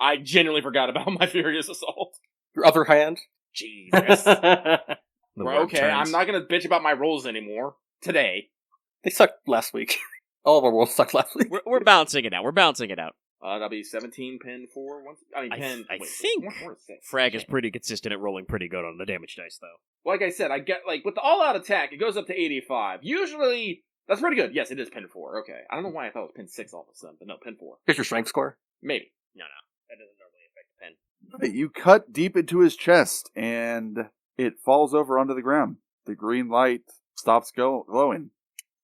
I genuinely forgot about my Furious Assault. Your other hand. Jesus. The Well, world okay, turns. I'm not gonna bitch about my rolls anymore. Today. They sucked last week. All of our rolls sucked last week. We're balancing it out. That'll be 17 pen 4. Pen. I think more 6. Frag is pretty consistent at rolling pretty good on the damage dice, though. Like I said, I get, with the all-out attack, it goes up to 85. Usually, that's pretty good. Yes, it is pen 4. Okay. I don't know why I thought it was pen 6 all of a sudden, but no, pen 4. Here's your strength score. Maybe. No, that doesn't normally affect the pen. You cut deep into his chest, and it falls over onto the ground. The green light stops glowing.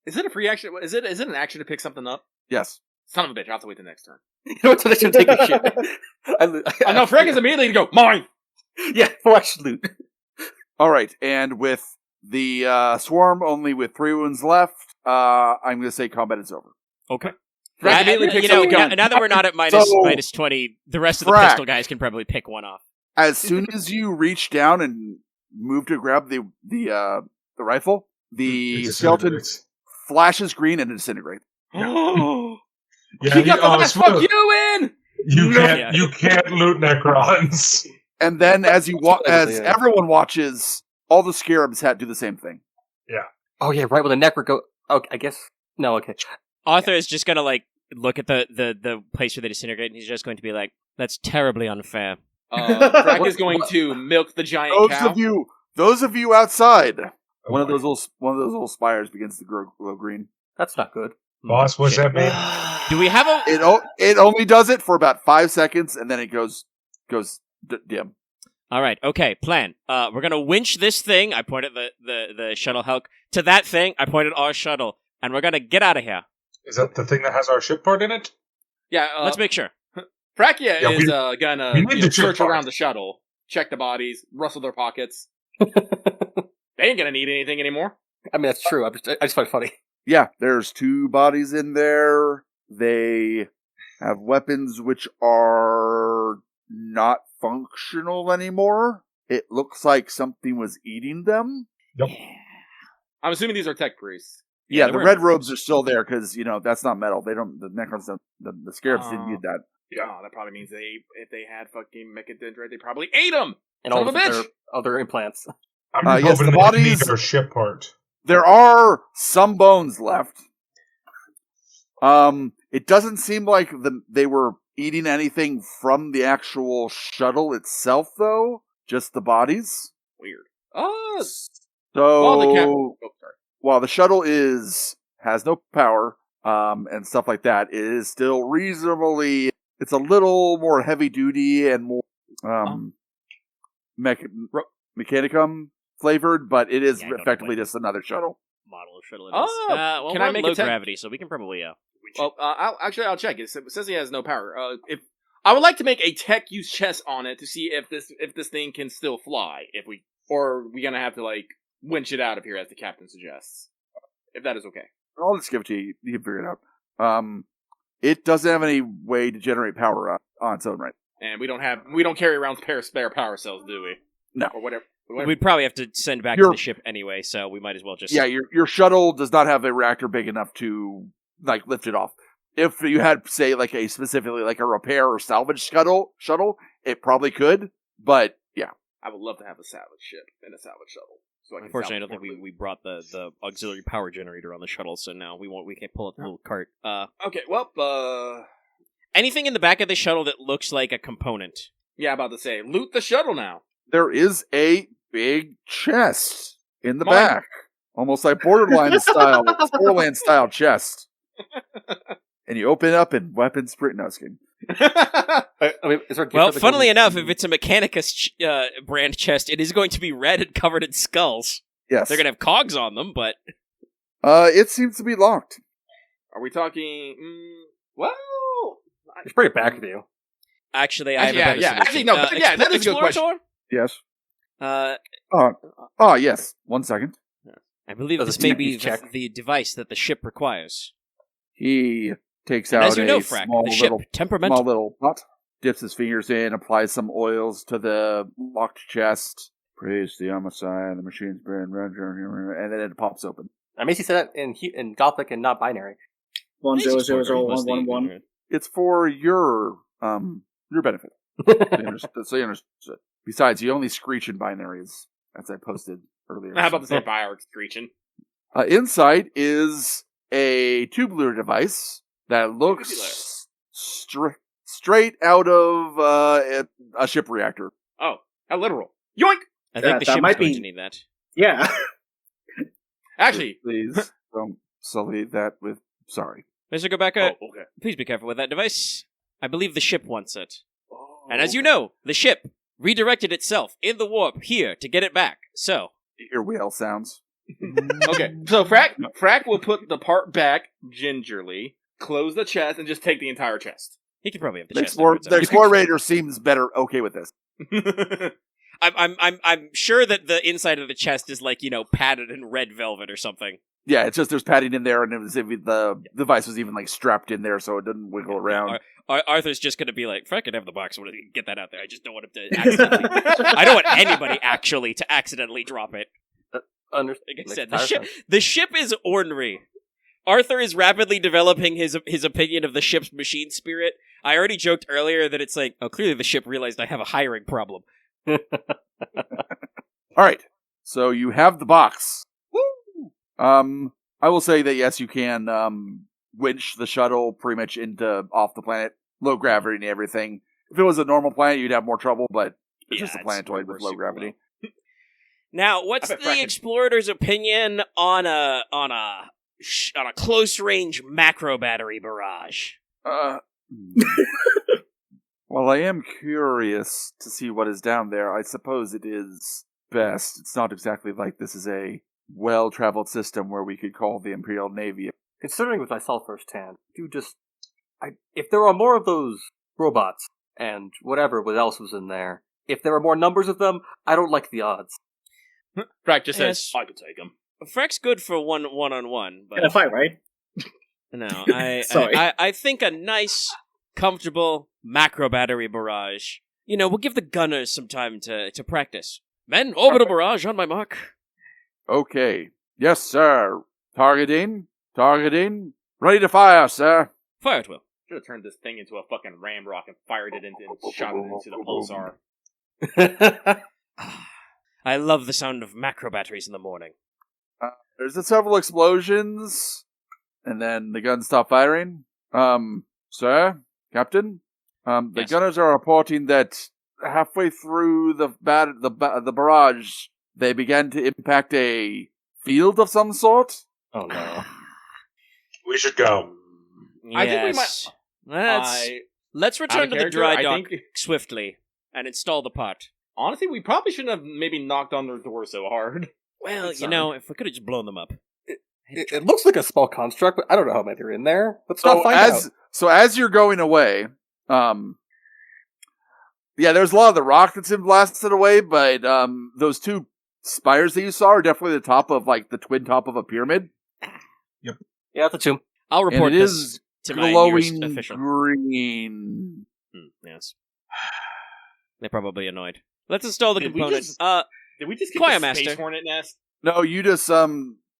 Is it a free action? Is it an action to pick something up? Yes. Son of a bitch, I'll have to wait the next turn. You know what? I should take a shit. I know, Frank is immediately to go, mine! Yeah, full action loot. All right, and with the swarm only with 3 wounds left, I'm going to say combat is over. Okay. Frank immediately picks up the gun. Now that we're not at minus So, 20, the rest of the Fraak. pistol guys can probably pick one off. As soon as you reach down and move to grab the rifle, the It skeleton disintegrates. flashes green and it disintegrates. Yeah, She got the last fuck spoiler. you in! You can't loot Necrons. And then as you as Yeah. everyone watches, all the scarabs do the same thing. Oh yeah, right. Well, the neck would go. Okay, I guess. No, okay. Arthur is just gonna look at the place where they disintegrate, and he's just going to be like, "That's terribly unfair." Frank is going to milk the giant cow. Those of you outside, one of those little spires begins to glow green. That's not good. Boss, what's that mean? Do we have a? It only does it for about 5 seconds, and then it goes dim. All right, okay. Plan. We're gonna winch this thing. I pointed the shuttle Hulk to that thing. I pointed our shuttle, and we're gonna get out of here. Is that the thing that has our ship part in it? Yeah, Let's make sure. Frakia Yeah, is we gonna need the chip search part. around the shuttle, check the bodies, rustle their pockets. They ain't gonna need anything anymore. I mean, that's true. I just find it funny. Yeah, there's 2 bodies in there. They have weapons which are not functional anymore. It looks like something was eating them. Yep. I'm assuming these are tech priests. Yeah, they the were- red robes are still there because that's not metal. They don't. The Necrons don't. The scarabs didn't Oh. need that. Yeah, that probably means if they had fucking Mechadendrite, they probably ate them. And Son all of of a their bitch! other implants. I'm just yes, hoping the they didn't bodies- need our ship part. There are some bones left. It doesn't seem like they were eating anything from the actual shuttle itself, though. Just the bodies. Weird. Oh, So sorry. while the shuttle has no power, and stuff like that, it is still reasonably. It's a little more heavy duty and more Mechanicum flavored, but it is Yeah, I got effectively it. just another shuttle. Model of shuttle. Oh, well, can we're I at make low a tech- gravity, so we can probably Well, I'll check. It says he has no power. If I would like to make a tech use chest on it to see if this thing can still fly. Or are we gonna have to winch it out of here as the captain suggests. If that is okay. I'll just give it to you. You can figure it out. It doesn't have any way to generate power on its own right. And we don't carry around spare power cells, do we? No. Or whatever. We'd probably have to send back to Your- the ship anyway, so we might as well just... Yeah, your shuttle does not have a reactor big enough to like lift it off. If you had, say, like a specifically like a repair or salvage shuttle, it probably could. But yeah, I would love to have a salvage ship and a salvage shuttle. So I can Unfortunately, I don't salvage think more we brought the auxiliary power generator on the shuttle, so now we can't pull up the little cart. Okay, well, Anything in the back of the shuttle that looks like a component. yeah, about to say, loot the shuttle now. there is a big chest in the Mine. back, almost like Borderlands style chest. And you open it up and weapons sprint. No, skin. I mean, is there a gift Well, for the funnily golden- enough, if it's a Mechanicus brand chest, it is going to be red and covered in skulls. Yes, They're going to have cogs on them, but... it seems to be locked. Are we talking? Well, Just bring it back with you. Actually, I have a better yeah. solution. Actually, no, yeah, that is a good question. Explorator? Yes. Yes. 1 second. I believe Does this a may tech be check. the device that the ship requires. He takes And out as you know, a Fraak, small the ship, little temperamental. small little pot, dips his fingers in, applies some oils to the locked chest. Praise the homicide, the machine's been and then it pops open. I mean, he said that in Gothic and not binary. 10001111. It's for your benefit. So you understood. Besides, you only screech in binaries, as I posted earlier. How about to say Biorg screeching? Inside is a tubular device that looks straight out of a ship reactor. Oh, how literal. Yoink! I Yeah, think the that ship might is going be- to need that. Yeah. Actually, Please don't sully that with sorry. Mr. Geba'Ker, okay. please be careful with that device. I believe the ship wants it. And as you know, the ship redirected itself in the warp here to get it back. So, Your whale sounds. Okay, so Fraak will put the part back gingerly, close the chest, and just take the entire chest. he could probably have the The chest. under its own. Explorator seems better okay with this. I'm sure that the inside of the chest is like, padded in red velvet or something. Yeah, it's just there's padding in there, and it was the device was even like strapped in there, so it didn't wiggle around. Arthur's just going to be like, Fraak can have the box. I want to get that out there. I just don't want him to accidentally. I don't want anybody actually to accidentally drop it. Like I said, the ship is ornery. Arthur is rapidly developing his opinion of the ship's machine spirit. I already joked earlier that it's like, oh, clearly the ship realized I have a hiring problem. All right, so you have the box. Woo! I will say that yes, you can winch the shuttle pretty much off the planet, low gravity and everything. If it was a normal planet, you'd have more trouble, but it's just a planetoid with low gravity. Now, what's I bet the Fraak- explorator's opinion on a close range macro battery barrage? Well, I am curious to see what is down there. I suppose it is best. It's not exactly like this is a well-traveled system where we could call the Imperial Navy. Considering what I saw firsthand, if there are more of those robots and whatever else was in there, if there are more numbers of them, I don't like the odds. Fraak just says, Yes. I could take him. Frack's good for one-on-one, but In a fight, right? no, Sorry. I think a nice, comfortable macro battery barrage. We'll give the gunners some time to practice. Men, orbital barrage on my mark. Okay. Yes, sir. Targeting. Ready to fire, sir. Fire at will. Should have turned this thing into a fucking ramrock and fired it into and shot it into the pulsar. I love the sound of macro batteries in the morning. There's several explosions, and then the guns stop firing. Sir, Captain, the Yes. gunners are reporting that halfway through the barrage, they began to impact a field of some sort. Oh no. We should go. I think we Yes. Let's out return of to the character, dry I dock think- swiftly and install the part. Honestly, we probably shouldn't have maybe knocked on their door so hard. Well, Sorry. if we could have just blown them up. It looks like a small construct, but I don't know how many are in there. Let's not find out. So as you're going away, there's a lot of the rock that's been blasted away, but those two spires that you saw are definitely the top of like the twin top of a pyramid. Yeah, that's a tomb. I'll And report it this is to my nearest glowing official. green. Yes. They're probably annoyed. Let's install the Did we component. just- Did we just get Choir the Space Master. Hornet nest? No, you just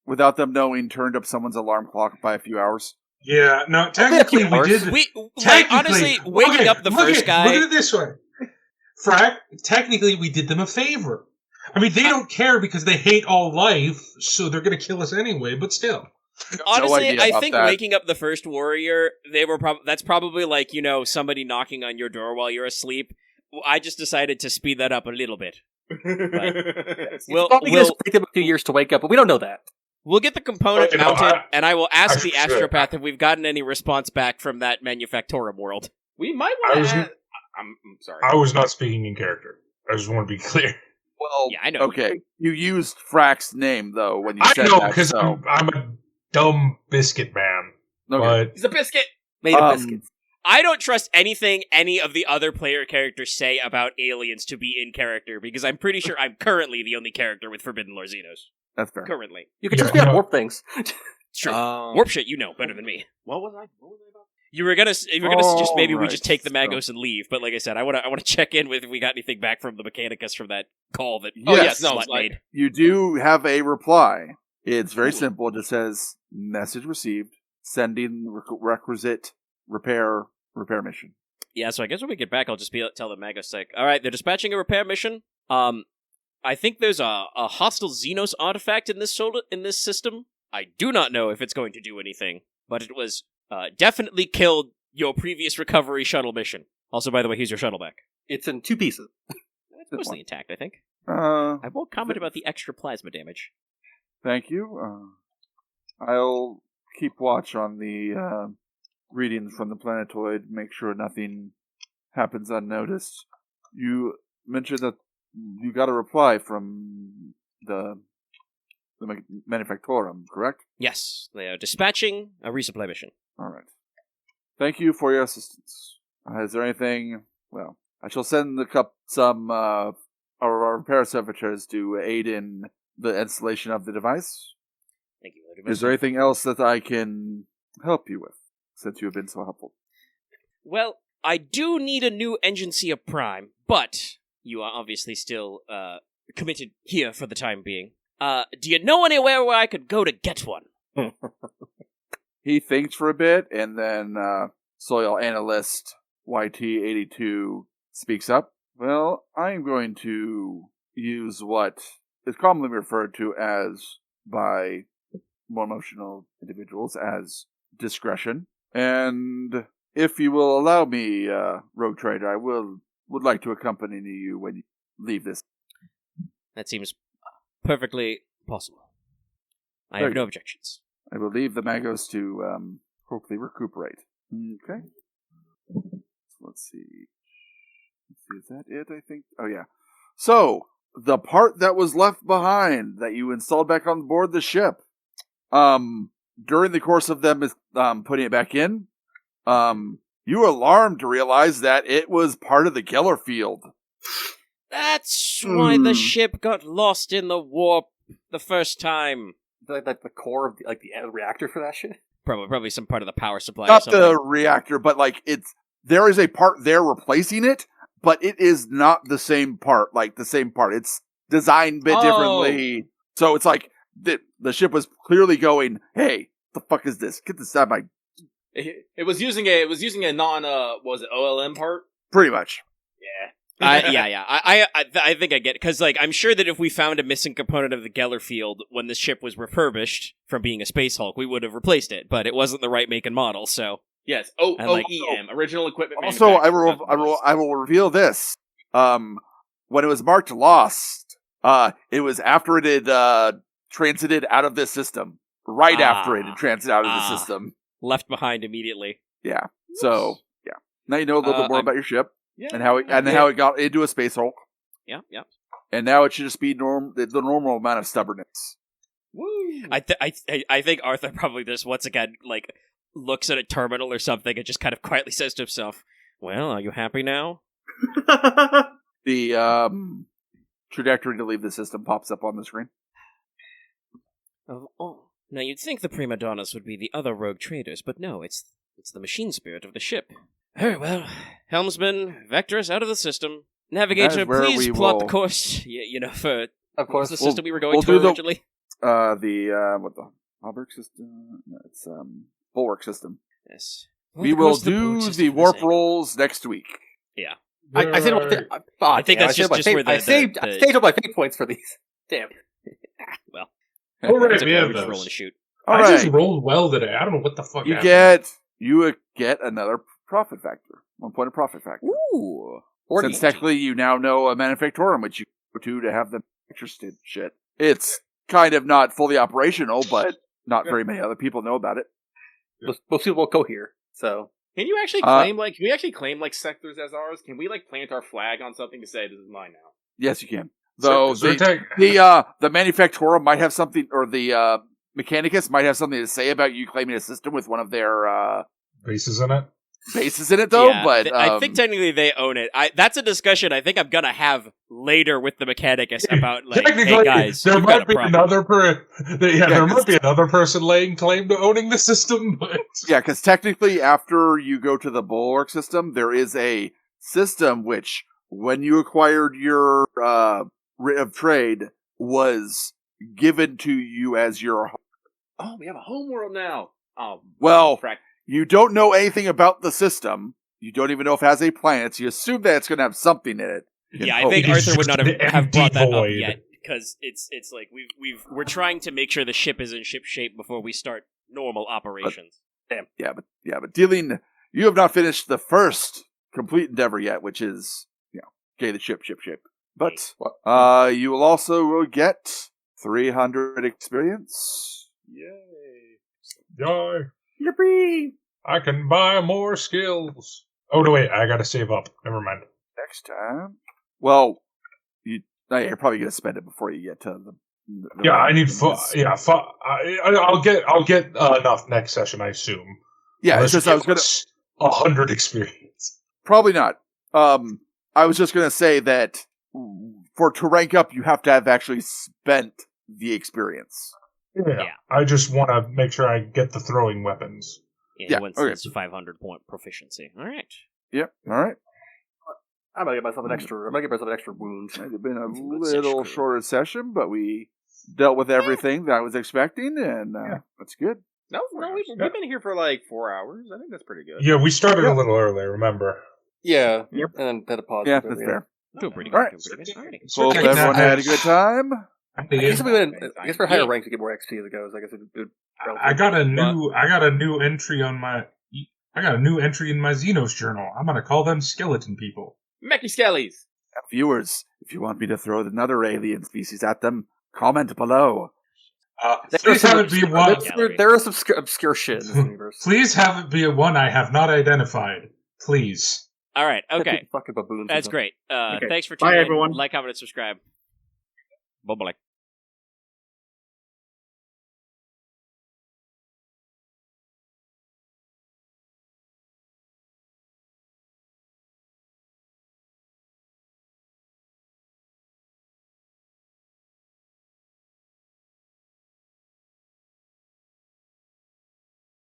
without them knowing, turned up someone's alarm clock by a few hours. Yeah, no, technically we did. Honestly, waking up the first guy. Look at it this way. Fraak, technically we did them a favor. I mean, they don't care because they hate all life, so they're going to kill us anyway, but still. Honestly, No I idea think about that. waking up the first warrior, that's probably like, somebody knocking on your door while you're asleep. I just decided to speed that up a little bit. It's probably going to take them a few years to wake up, but we don't know that. We'll get the component mounted, and I will ask the sure. Astropath if we've gotten any response back from that Manufactorum world. We might want to. I'm sorry. I was not speaking in character. I just want to be clear. Well, Yeah, I know. Okay, you used Frack's name though when you I said know, that. because So. I'm a dumb biscuit man. Okay. But He's a biscuit. Made of biscuits. I don't trust anything any of the other player characters say about aliens to be in character, because I'm pretty sure I'm currently the only character with Forbidden Lorzinos. That's fair. Currently. You can Yeah, just be on no. warp things. It's true. Um, Warp shit, you know better than me. What was I about? You were gonna suggest maybe we Alright, just take the so- Magos and leave, but like I said, I want to check in with if we got anything back from the Mechanicus from that call that Oh, Yes, yes, no, Slut it's like- made. You do have a reply. It's very simple. It just says message received, sending requisite repair mission. Yeah, so I guess when we get back, I'll just tell the Magos like, all right, they're dispatching a repair mission. I think there's a hostile Xenos artifact in this system. I do not know if it's going to do anything, but it was definitely killed your previous recovery shuttle mission. Also, by the way, here's your shuttle back. It's in 2 pieces. It's mostly intact, I think. Uh, I won't comment about the extra plasma damage. Thank you. I'll keep watch on the readings from the planetoid, make sure nothing happens unnoticed. You mentioned that you got a reply from the Manufactorum, correct? Yes, they are dispatching a resupply mission. All right. Thank you for your assistance. Is there anything? Well, I shall send some our repair servitors to aid in the installation of the device. Thank you. Is there anything else that I can help you with, since you have been so helpful? Well, I do need a new Enginecia Prime, but you are obviously still committed here for the time being. Do you know anywhere where I could go to get one? He thinks for a bit, and then soil analyst YT82 speaks up. Well, I'm going to use what is commonly referred to as, by more emotional individuals, as discretion. And if you will allow me, Rogue Trader, I would like to accompany you when you leave this. That seems perfectly possible. I Very have no good. objections. I will leave the Magos to hopefully recuperate. Okay. Let's see. Is that it, I think? Oh, yeah. So, the part that was left behind that you installed back on board the ship, during the course of them putting it back in, you were alarmed to realize that it was part of the killer field. That's why the ship got lost in the warp the first time. Like the core of the reactor for that shit? Probably some part of the power supply or Not something. the reactor, but there is a part there replacing it, but it is not the same part. It's designed a bit differently. So it's like the ship was clearly going, "Hey, the fuck is this? Get this out of my..." It was using a non was it OLM part? Pretty much. Yeah. I think I get it, because I'm sure that if we found a missing component of the Geller field when the ship was refurbished from being a Space Hulk, we would have replaced it, but it wasn't the right make and model, so... Yes. And, OEM, original equipment. Also, I manufacturer. will reveal this. When it was marked lost, it was after it had transited out of this system. Right after it had transited out of the system. Left behind immediately. Yeah. So, yeah. Now you know a little bit more about your ship. Yeah. And how it got into a Space Hulk. Yeah. And now it should just be the normal amount of stubbornness. Woo. I think Arthur probably just once again looks at a terminal or something and just kind of quietly says to himself, "Well, are you happy now?" The trajectory to leave the system pops up on the screen. Oh, now you'd think the prima donnas would be the other rogue traders, but no, it's the machine spirit of the ship. Very well, helmsman, vector us out of the system. Navigator, That is where please we plot the will- course. For Of What was course. the system we were going we'll to do the- originally? The Bulwark system? No, it's Bulwark system. Yes. We will do the warp rolls next week. I saved up. I think that's just where I saved up my fate points for these. Damn. Well, All right, that's we okay. have We're just those. rolling a shoot. All I right. just rolled well today. I don't know what the fuck You happened. get another profit factor. 1 point of profit factor. Ooh. Since technically you now know a Manufactorum, which you go to have the interested shit. It's kind of not fully operational, but not very many other people know about it. Most people won't go here, so. Can you actually claim can we actually claim sectors as ours? Can we plant our flag on something to say this is mine now? Yes, you can. Though Zertek, the Manufactorum might have something, or the Mechanicus might have something to say about you claiming a system with one of their bases in it. bases in it, though. Yeah, but I think technically they own it. That's a discussion I think I'm gonna have later with the Mechanicus about like, Technically, hey guys, there you've got might a be problem. another there might be another person laying claim to owning the system, but yeah, because technically, after you go to the Bulwark system, there is a system which, when you acquired your writ of trade, was given to you as your. Oh, we have a homeworld now. Oh, Well, Fraak. you don't know anything about the system. You don't even know if it has a planet. So you assume that it's going to have something in it. Yeah, I hope. think It is Arthur would just not an have brought that empty up void. yet because it's like we're trying to make sure the ship is in ship shape before we start normal operations. Yeah, but dealing. You have not finished the first complete endeavor yet, which is okay, the ship. But you will also get 300 experience. Yay. Yay. Yippee! I can buy more skills. Oh no, wait, I gotta save up. Never mind. Next time. Well, you're probably going to spend it before you get to the Yeah, I need. because- I'll get enough next session, I assume. Yeah, it's Unless just I was you going give to. us 100 experience. Probably not. I was just going to say that to rank up, you have to have actually spent the experience. Yeah. I just want to make sure I get the throwing weapons. Yeah, He wants okay. his 500 point proficiency. All right. Yep. All right. I'm gonna get myself an extra wound. Might have been a Let's little just- shorter session, but we dealt with everything that I was expecting, and that's good. No, we've been here for like 4 hours. I think that's pretty good. Yeah, we started Yeah. a little early, remember? Yeah. Yep. And then had a pause. Yeah, for a that's bit, fair. Doing pretty All good. right. Doing pretty good. All right. Hope Zertek everyone now had a has- good time. I guess I guess for higher ranks to get more XP as it goes. I guess it would. I got a new entry on my. I got a new entry in my Xenos journal. I'm gonna call them skeleton people. Mechy Skellies. Viewers, if you want me to throw another alien species at them, comment below. Please have it be one. There is some obscure shit in this universe. Please have it be a one I have not identified. Please. All right. Okay. Fucking baboons. That's great. Okay. Thanks for Bye, tuning in. everyone. Like, comment, and subscribe. Bye-bye.